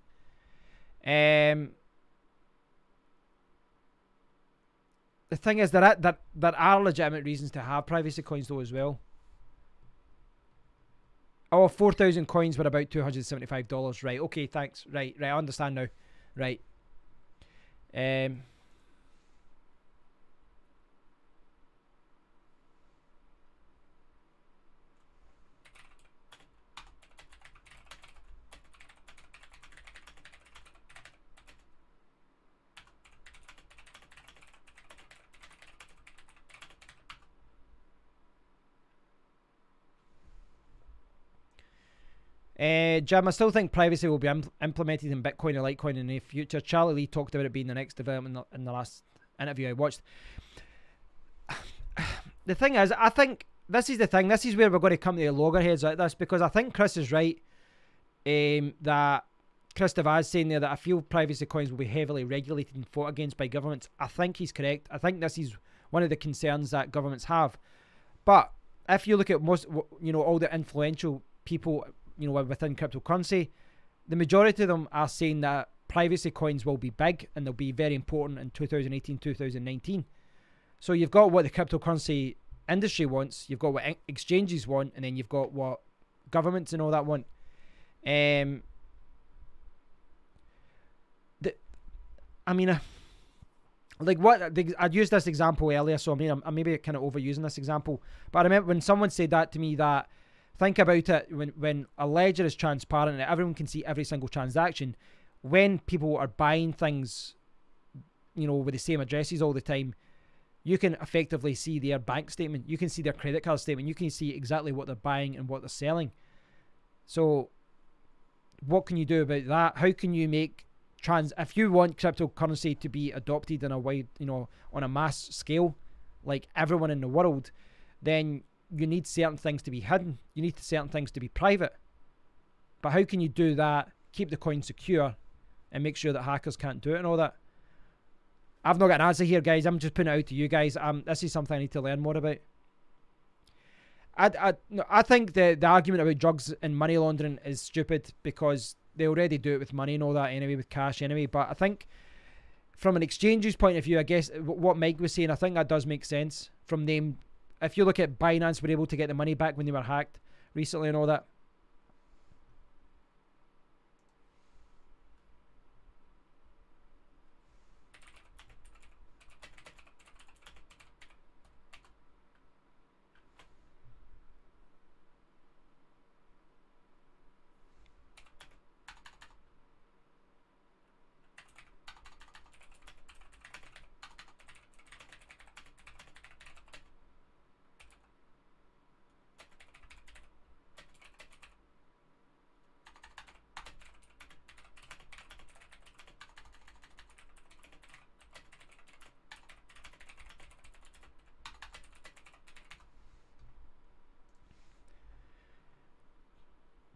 The thing is, there are legitimate reasons to have privacy coins, though, as well. Oh, 4,000 coins were about $275. Right, okay, thanks. Right, I understand now. Right. Jim, I still think privacy will be implemented in Bitcoin and Litecoin in the future. Charlie Lee talked about it being the next development in the last interview I watched. The thing is, I think this is the thing. This is where we're going to come to the loggerheads like this, because I think Chris is right. That Chris Devaz saying there that I feel privacy coins will be heavily regulated and fought against by governments. I think he's correct. I think this is one of the concerns that governments have. But if you look at most, you know, all the influential people, you know, within cryptocurrency, the majority of them are saying that privacy coins will be big and they'll be very important in 2018, 2019. So you've got what the cryptocurrency industry wants, you've got what exchanges want, and then you've got what governments and all that want. I'd used this example earlier, so I'm maybe kind of overusing this example, but I remember when someone said that to me, that think about it, when a ledger is transparent and everyone can see every single transaction, when people are buying things, you know, with the same addresses all the time, you can effectively see their bank statement, you can see their credit card statement, you can see exactly what they're buying and what they're selling. So what can you do about that? How can you make if you want cryptocurrency to be adopted in a wide, you know, on a mass scale, like everyone in the world, then you need certain things to be hidden. You need certain things to be private. But how can you do that, keep the coin secure, and make sure that hackers can't do it and all that? I've not got an answer here, guys. I'm just putting it out to you guys. This is something I need to learn more about. No, I think the argument about drugs and money laundering is stupid because they already do it with money and all that anyway, with cash anyway. But I think from an exchanges point of view, I guess what Mike was saying, I think that does make sense from them. If you look at Binance, were able to get the money back when they were hacked recently and all that.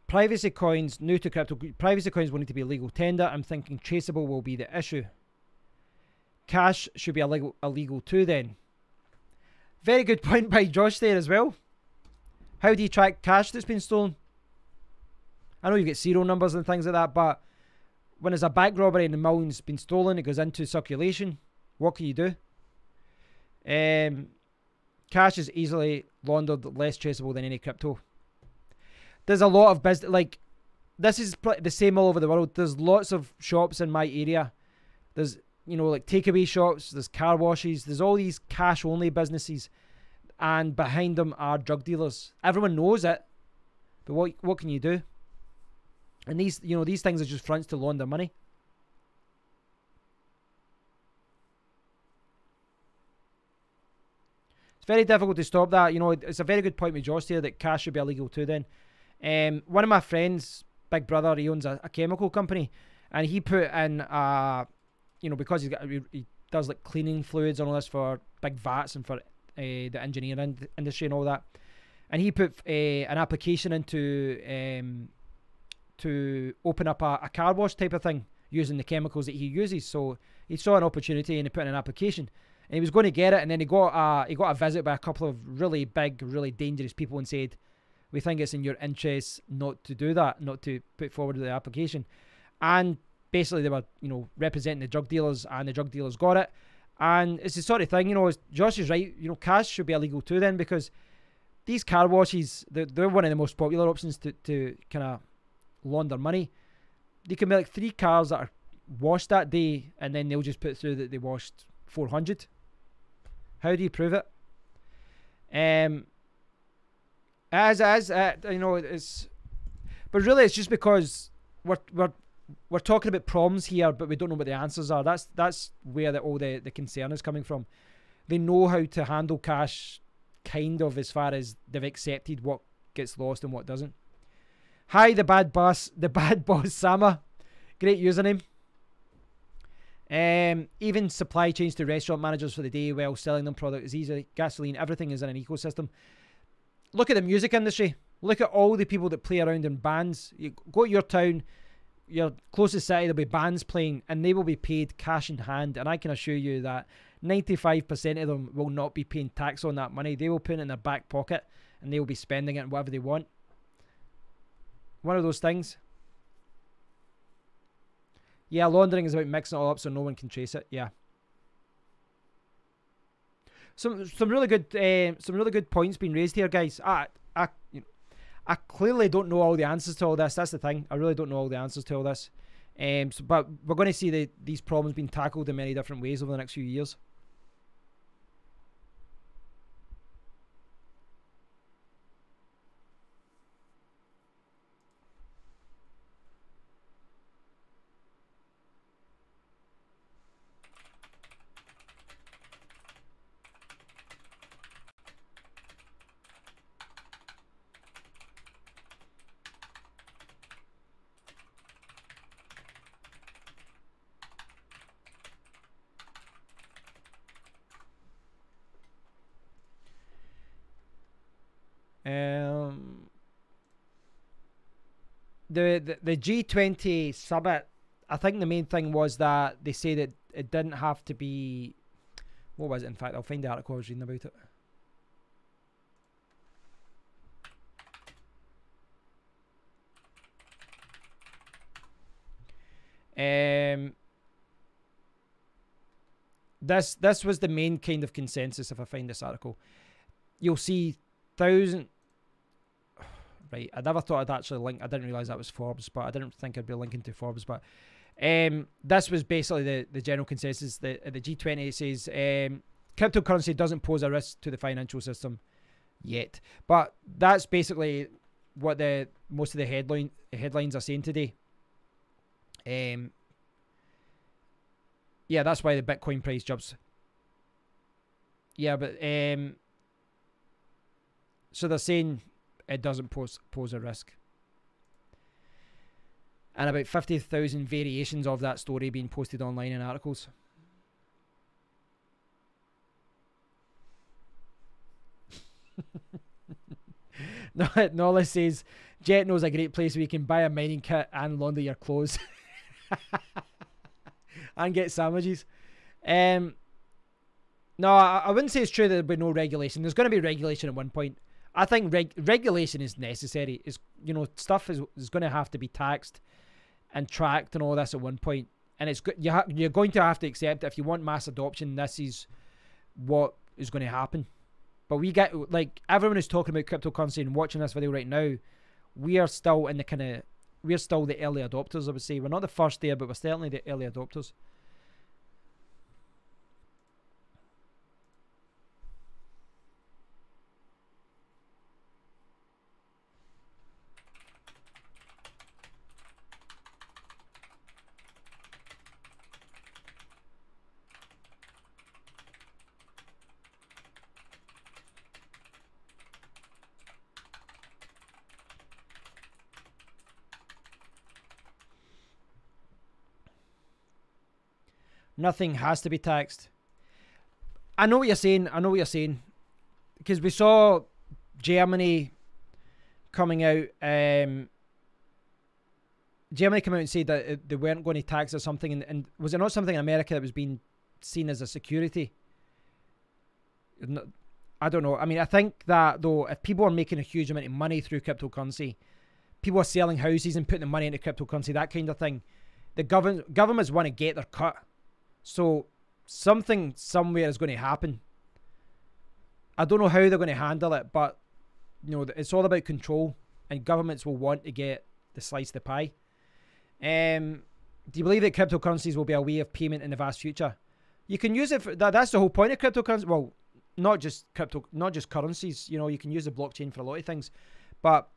Privacy coins, new to crypto. Privacy coins will need to be a legal tender. I'm thinking traceable will be the issue. Cash should be illegal too then. Very good point by Josh there as well. How do you track cash that's been stolen? I know you get serial numbers and things like that, but when there's a bank robbery and the million's been stolen, it goes into circulation. What can you do? Cash is easily laundered, less traceable than any crypto. There's a lot of business, like, this is the same all over the world. There's lots of shops in my area. There's, you know, like takeaway shops, there's car washes, there's all these cash only businesses, and behind them are drug dealers. Everyone knows it, but what can you do? And these things are just fronts to launder money. It's very difficult to stop that. You know, it's a very good point with Josh here that cash should be illegal too then. One of my friends, big brother, he owns a chemical company, and he put in, because he does like cleaning fluids and all this for big vats and for the engineering industry and all that, and he put an application into to open up a car wash type of thing using the chemicals that he uses. So he saw an opportunity and he put in an application, and he was going to get it, and then he got a visit by a couple of really big, really dangerous people and said, we think it's in your interest not to do that, not to put forward the application. And basically they were, representing the drug dealers, and the drug dealers got it. And it's the sort of thing, Josh is right, cash should be illegal too then, because these car washes, they're one of the most popular options to kind of launder money. They can be like 3 cars that are washed that day, and then they'll just put through that they washed 400. How do you prove it? It's, but really it's just because we're talking about problems here, but we don't know what the answers are. That's where all the concern is coming from. They know how to handle cash, kind of, as far as they've accepted what gets lost and what doesn't. Hi, the bad boss Sama, great username. Even supply chains to restaurant managers for the day while selling them product is easy. Gasoline, everything is in an ecosystem. Look at the music industry. Look at all the people that play around in bands. You go to your town, your closest city, there'll be bands playing, and they will be paid cash in hand. And I can assure you that 95% of them will not be paying tax on that money. They will put it in their back pocket, and they will be spending it on whatever they want. One of those things. Yeah, laundering is about mixing it all up so no one can trace it. Yeah. Some really good points being raised here, guys. I clearly don't know all the answers to all this. That's the thing. I really don't know all the answers to all this. But we're going to see these problems being tackled in many different ways over the next few years. The G20 summit, I think the main thing was that they say that it didn't have to be, what was it in fact? I'll find the article I was reading about it. This was the main kind of consensus. If I find this article, you'll see thousand. Right, I never thought I'd actually link. I didn't realize that was Forbes, but I didn't think I'd be linking to Forbes. But this was basically the general consensus. The G20 says cryptocurrency doesn't pose a risk to the financial system yet, but that's basically what most of the headlines are saying today. Yeah, that's why the Bitcoin price jumps. Yeah, but so they're saying it doesn't pose a risk. And about 50,000 variations of that story being posted online in articles. Nola says, Jet knows a great place where you can buy a mining kit and launder your clothes. And get sandwiches. No, I wouldn't say it's true that there'll be no regulation. There's going to be regulation at one point. I think regulation is necessary. Stuff is going to have to be taxed and tracked and all this at one point. And it's you're going to have to accept it. If you want mass adoption, this is what is going to happen. But we get, like, everyone who's talking about cryptocurrency and watching this video right now, we are still in the we're still the early adopters, I would say. We're not the first there, but we're certainly the early adopters. Nothing has to be taxed. I know what you're saying. Because we saw Germany coming out. Germany came out and said that they weren't going to tax or something. And was it not something in America that was being seen as a security? I don't know. I mean, I think that, though, if people are making a huge amount of money through cryptocurrency, people are selling houses and putting the money into cryptocurrency, that kind of thing, the governments want to get their cut. So something somewhere is going to happen. I don't know how they're going to handle it, but it's all about control, and governments will want to get the slice of the pie. Do you believe that cryptocurrencies will be a way of payment in the vast future? You can use it for that's the whole point of cryptocurrency. Well, not just currencies. You can use the blockchain for a lot of things. But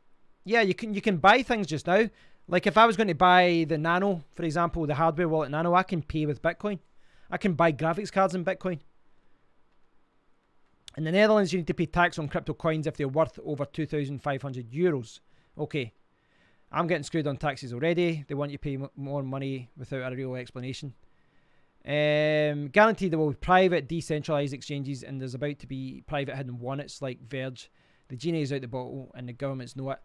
yeah, you can buy things just now. Like if I was going to buy the Nano, for example, the hardware wallet Nano, I can pay with Bitcoin. I can buy graphics cards in Bitcoin. In the Netherlands, you need to pay tax on crypto coins if they're worth over 2,500 euros. Okay. I'm getting screwed on taxes already. They want you to pay more money without a real explanation. Guaranteed there will be private, decentralized exchanges, and there's about to be private hidden wallets like Verge. The genie is out the bottle, and the governments know it.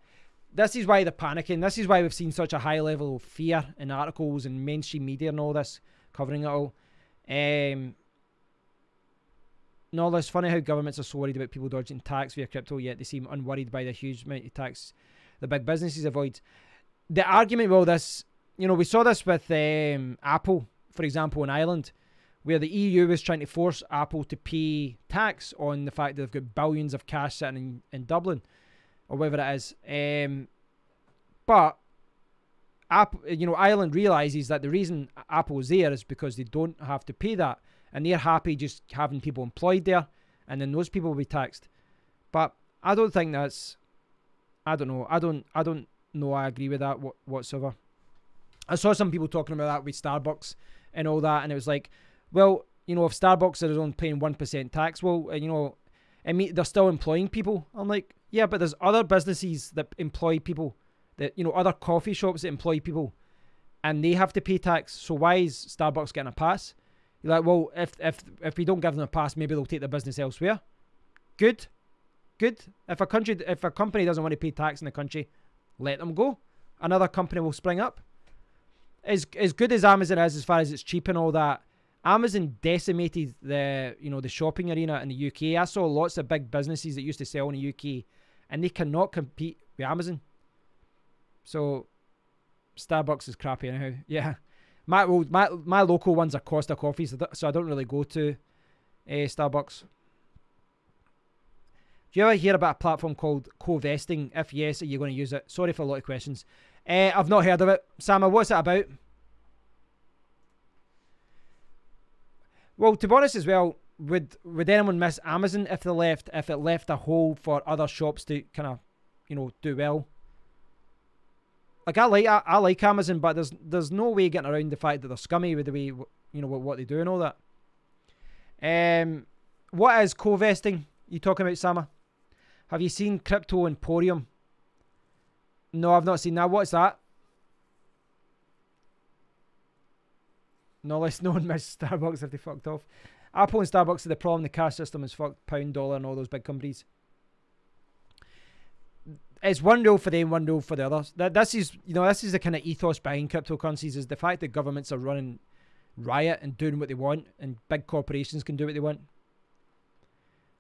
This is why they're panicking. This is why we've seen such a high level of fear in articles and mainstream media and all this, covering it all. No, it's funny how governments are so worried about people dodging tax via crypto, yet they seem unworried by the huge amount of tax the big businesses avoid. The argument, well, this, we saw this with Apple, for example, in Ireland, where the EU was trying to force Apple to pay tax on the fact that they've got billions of cash sitting in Dublin, or whatever it is. But Apple, Ireland realizes that the reason Apple is there is because they don't have to pay that, and they're happy just having people employed there, and then those people will be taxed. But I don't think that's, I don't know. I don't know. I agree with that whatsoever. I saw some people talking about that with Starbucks and all that, and it was like, well, if Starbucks is only paying 1% tax, well, they're still employing people. I'm like, yeah, but there's other businesses that employ people, that other coffee shops that employ people, and they have to pay tax. So why is Starbucks getting a pass? You're like, well, if we don't give them a pass, maybe they'll take their business elsewhere. Good. If a company doesn't want to pay tax in the country, let them go. Another company will spring up. As good as Amazon is, as far as it's cheap and all that, Amazon decimated the shopping arena in the UK. I saw lots of big businesses that used to sell in the UK, and they cannot compete with Amazon. So Starbucks is crappy anyhow. Yeah. My local ones are Costa coffees, so I don't really go to Starbucks. Do you ever hear about a platform called co-vesting? If yes, are you going to use it? Sorry for a lot of questions. I've not heard of it. Sama, what's it about? Well, to be honest as well, would anyone miss Amazon if it left a hole for other shops to kind of, do well? Like I like Amazon, but there's no way getting around the fact that they're scummy with the way what they do and all that. What is co-vesting you talking about, Sama? Have you seen Crypto Emporium? No, I've not seen that. What's that? No less known miss Starbucks if they fucked off. Apple and Starbucks are the problem. The cash system is fucked. Pound, dollar, and all those big companies. It's one rule for them, one rule for the others. This is the kind of ethos behind cryptocurrencies, is the fact that governments are running riot and doing what they want, and big corporations can do what they want.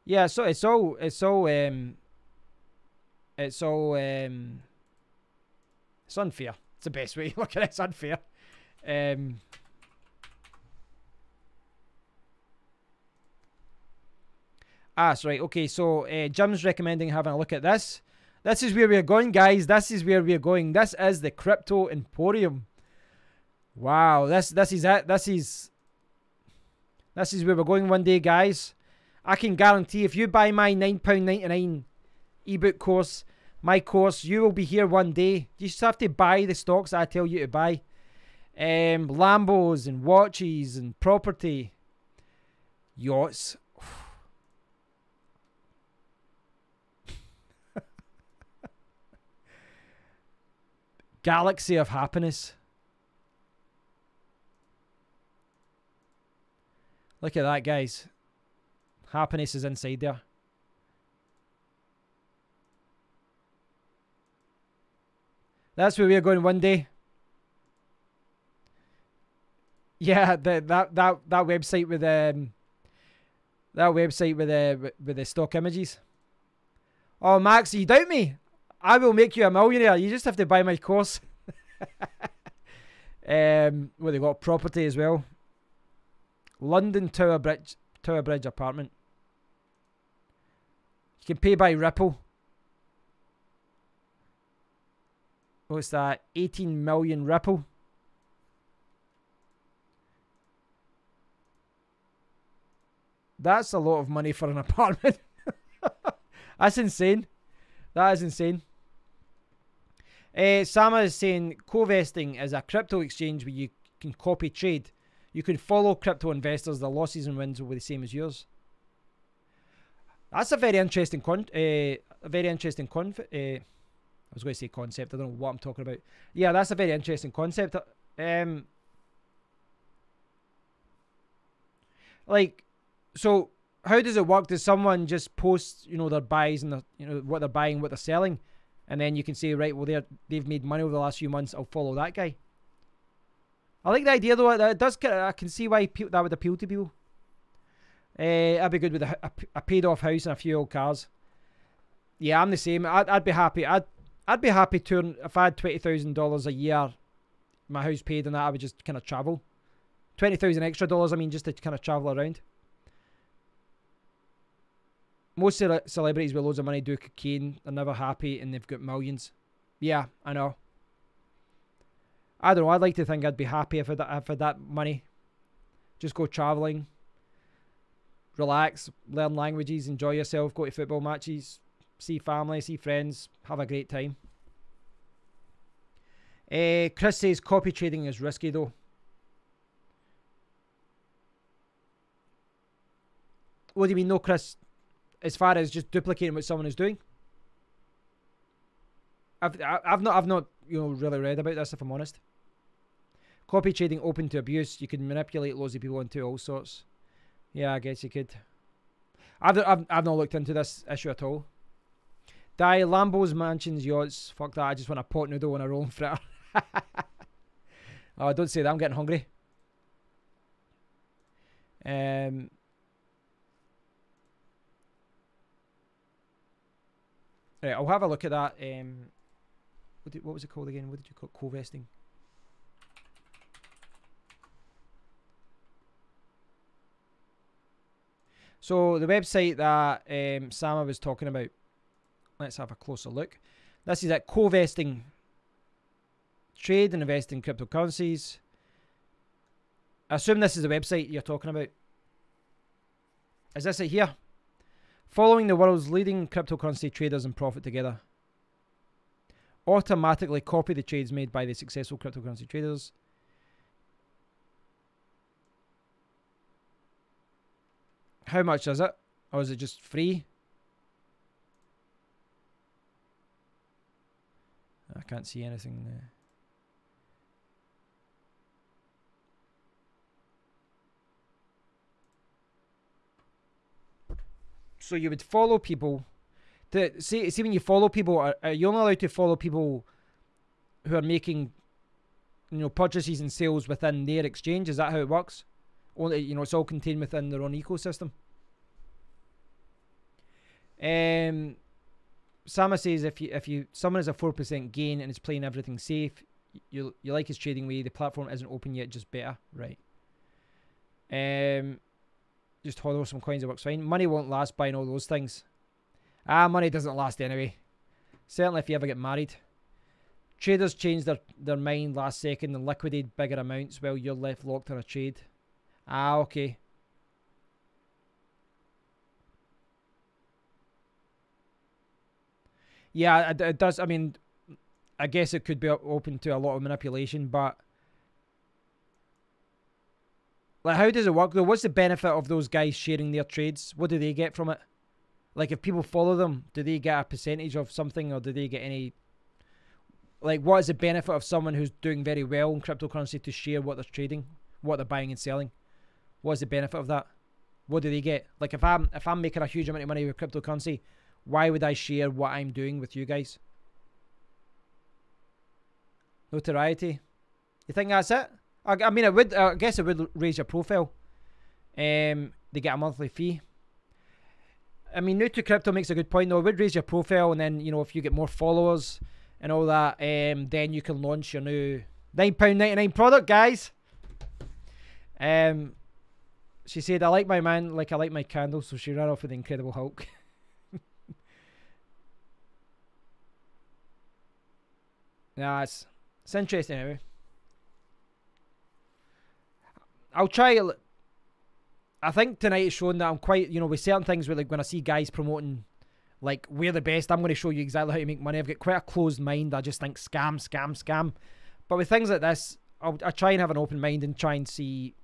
Yeah, so it's unfair. It's the best way to look at it. It's unfair. That's right. Okay, so Jim's recommending having a look at this. This is where we're going, guys. This is where we're going. This is the Crypto Emporium. Wow, this is it. This is where we're going one day, guys. I can guarantee if you buy my £9.99 ebook course, my course, you will be here one day. You just have to buy the stocks I tell you to buy. Lambos and watches and property. Yachts. Galaxy of happiness. Look at that, guys. Happiness is inside there. That's where we're going one day. Yeah, that website with with the stock images. Oh, Max, you doubt me? I will make you a millionaire. You just have to buy my course. Well, they got property as well. London Tower Bridge apartment. You can pay by Ripple. What's that? 18 million Ripple. That's a lot of money for an apartment. That's insane. That is insane. Sama is saying co-vesting is a crypto exchange where you can copy trade. You can follow crypto investors. The losses and wins will be the same as yours. That's a very interesting I was going to say concept. I don't know what I'm talking about. Yeah, that's a very interesting concept. Like, so how does it work? Does someone just post, their buys and what they're buying, what they're selling, and then you can say, right, well, they've made money over the last few months. I'll follow that guy. I like the idea though. It does. I can see why that would appeal to people. I'd be good with a paid off house and a few old cars. Yeah, I'm the same. I'd be happy. I'd be happy to, if I had $20,000 a year, my house paid, and that I would just kind of travel. $20,000 extra dollars. I mean, just to kind of travel around. Most celebrities with loads of money do cocaine. They're never happy, and they've got millions. Yeah, I know. I don't know. I'd like to think I'd be happy if I had that money. Just go travelling. Relax. Learn languages. Enjoy yourself. Go to football matches. See family. See friends. Have a great time. Chris says copy trading is risky though. What do you mean, no, Chris? As far as just duplicating what someone is doing? I've not really read about this, if I'm honest. Copy trading open to abuse. You can manipulate loads of people into all sorts. Yeah, I guess you could. I've not looked into this issue at all. Die Lambos, mansions, yachts. Fuck that. I just want a pot noodle and a rolling fritter. Oh, don't say that. I'm getting hungry. Right, I'll have a look at that. What was it called again? What did you call it? Co-vesting? So the website that Sama was talking about, let's have a closer look. This is at Co-vesting. Trade and invest in cryptocurrencies. I assume this is the website you're talking about. Is this it here? Following the world's leading cryptocurrency traders and profit together. Automatically copy the trades made by the successful cryptocurrency traders. How much is it? Or is it just free? I can't see anything there. So you would follow people. See when you follow people, are you only allowed to follow people who are making, purchases and sales within their exchange? Is that how it works? Only, it's all contained within their own ecosystem. Sama says if someone has a 4% gain and is playing everything safe, you like his trading way. The platform isn't open yet, just better, right? Just hodl some coins, it works fine. Money won't last, buying all those things. Money doesn't last anyway. Certainly if you ever get married. Traders change their mind last second and liquidate bigger amounts while you're left locked on a trade. Okay. Yeah, it does. I mean, I guess it could be open to a lot of manipulation, but like, how does it work though? What's the benefit of those guys sharing their trades? What do they get from it? Like, if people follow them, do they get a percentage of something, or do they get any? Like, what is the benefit of someone who's doing very well in cryptocurrency to share what they're trading, what they're buying and selling? What is the benefit of that? What do they get? Like, if I'm making a huge amount of money with cryptocurrency, why would I share what I'm doing with you guys? Notoriety. You think that's it? I mean, it would. I guess it would raise your profile. They get a monthly fee. I mean, new to crypto makes a good point though. It would raise your profile, and then if you get more followers and all that, then you can launch your new £9.99 product, guys. She said, "I like my man like I like my candle," so she ran off with the Incredible Hulk. Nah, it's interesting anyway. I'll try. I think tonight is showing that I'm quite, with certain things, with like when I see guys promoting, like, we're the best, I'm going to show you exactly how to make money. I've got quite a closed mind. I just think scam, scam, scam. But with things like this, I try and have an open mind and try and see,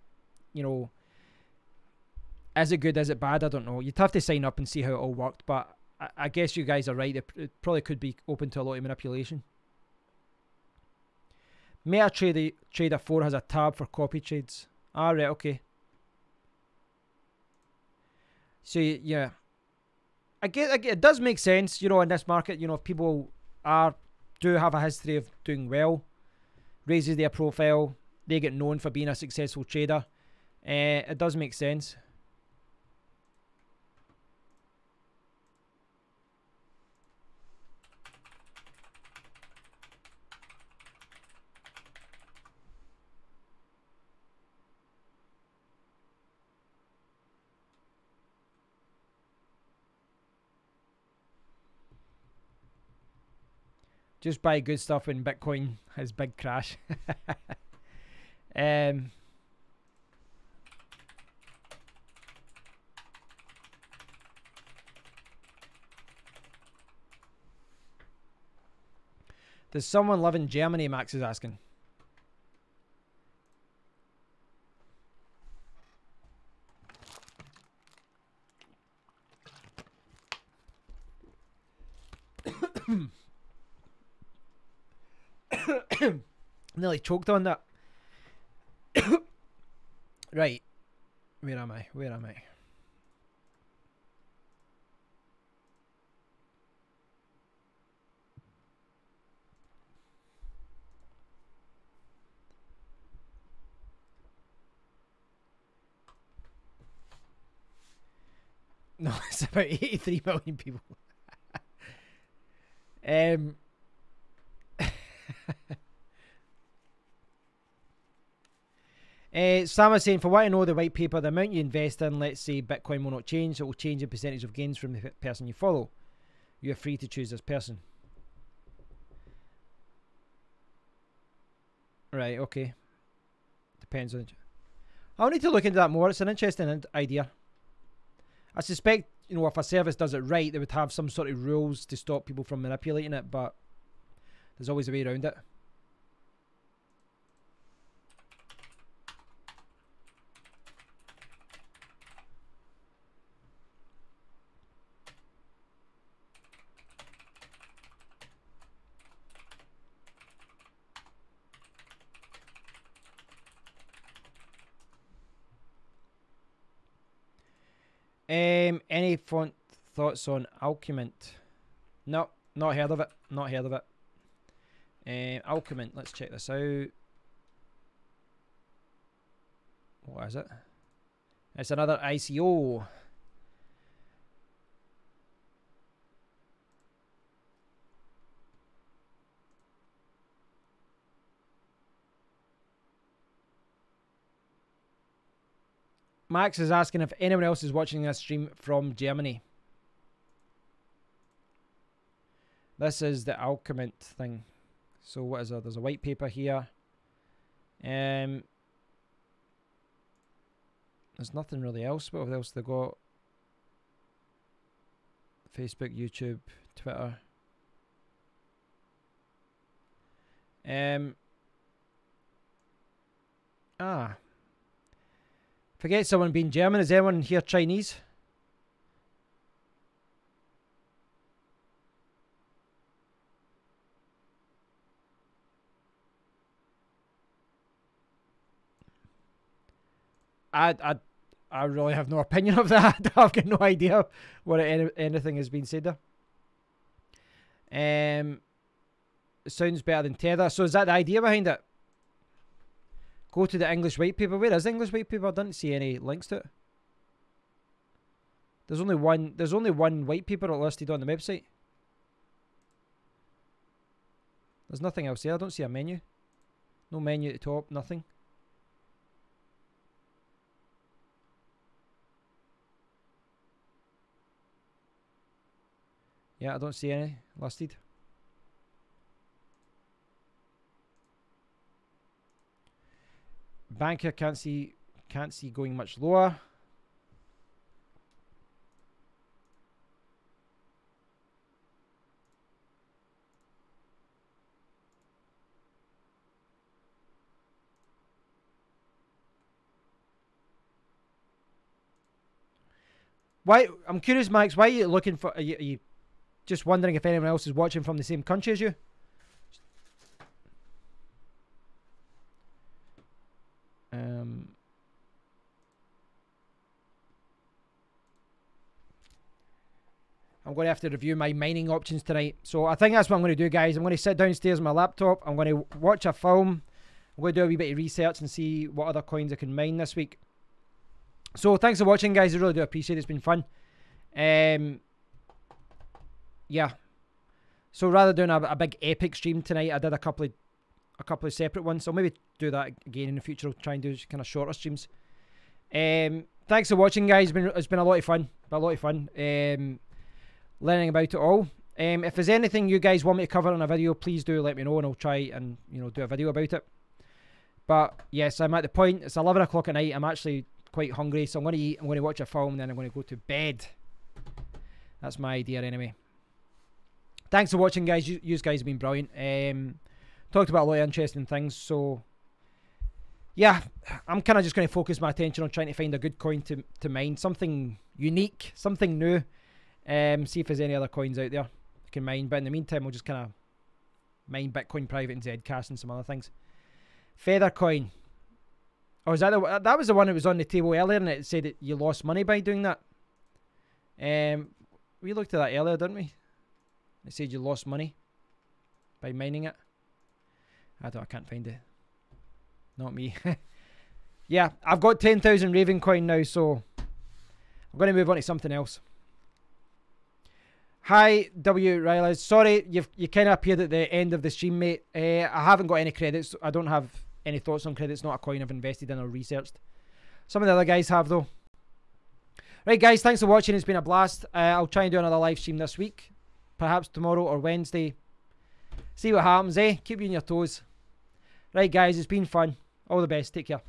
is it good, is it bad? I don't know. You'd have to sign up and see how it all worked. But I guess you guys are right. It probably could be open to a lot of manipulation. MetaTrader 4 has a tab for copy trades. Right, okay. So yeah, I get it does make sense, in this market. If people do have a history of doing well, raises their profile, they get known for being a successful trader. It does make sense. Just buy good stuff when Bitcoin has big crash. Does someone live in Germany? Max is asking. Nearly choked on that. Right. Where am I? Where am I? No, it's about 83 million people. Sam is saying, for what I know, the white paper, the amount you invest in, let's say Bitcoin will not change. It will change the percentage of gains from the person you follow. You are free to choose this person. Right, okay. Depends on... I'll need to look into that more. It's an interesting idea. I suspect, you know, if a service does it right, they would have some sort of rules to stop people from manipulating it, but there's always a way around it. Any thoughts on Alchemint? No, not heard of it. Not heard of it. Alchemint, let's check this out. What is it? It's another ICO. Max is asking if anyone else is watching this stream from Germany. This is the Alchemint thing. So what is there? There's a white paper here. There's nothing really else. What else they got? Facebook, YouTube, Twitter. Forget someone being German. Is anyone here Chinese? I really have no opinion of that. I've got no idea what anything has been said there. It sounds better than Tether. So is that the idea behind it? Go to the English white paper. Where is the English white paper? I didn't see any links to it. There's only one white paper listed on the website. There's nothing else there. I don't see a menu. No menu at the top, nothing. Yeah, I don't see any listed. Banker can't see going much lower. Why? I'm curious, Max. Why are you looking for? Are you just wondering if anyone else is watching from the same country as you? I'm going to have to review my mining options tonight. So I think that's what I'm going to do, guys. I'm going to sit downstairs on my laptop. I'm going to watch a film. I'm going to do a wee bit of research and see what other coins I can mine this week. So thanks for watching, guys. I really do appreciate it. It's been fun. Yeah. So rather than doing a big epic stream tonight, I did a couple of separate ones. So maybe do that again in the future. I'll try and do kind of shorter streams. Thanks for watching, guys. It's been a lot of fun. Learning about it all. If there's anything you guys want me to cover on a video, please do let me know, and I'll try and do a video about it. But yes, I'm at the point. It's 11 o'clock at night. I'm actually quite hungry, so I'm going to eat. I'm going to watch a film, and then I'm going to go to bed. That's my idea, anyway. Thanks for watching, guys. You guys have been brilliant. Talked about a lot of interesting things. So yeah, I'm kind of just going to focus my attention on trying to find a good coin to mine, something unique, something new. See if there's any other coins out there I can mine. But in the meantime, we'll just kind of mine Bitcoin Private and Zcash and some other things. Feathercoin. Oh, is that that was the one that was on the table earlier, and it said that you lost money by doing that. We looked at that earlier, didn't we? It said you lost money by mining it. I can't find it. Not me. Yeah, I've got 10,000 Raven coin now, so I'm going to move on to something else. Hi, W. Riley. Sorry, you kind of appeared at the end of the stream, mate. I haven't got any credits. I don't have any thoughts on Credit's not a coin I've invested in or researched. Some of the other guys have though. Right guys, thanks for watching. It's been a blast. I'll try and do another live stream this week. Perhaps tomorrow or Wednesday. See what happens, eh? Keep you on your toes. Right guys, it's been fun. All the best. Take care.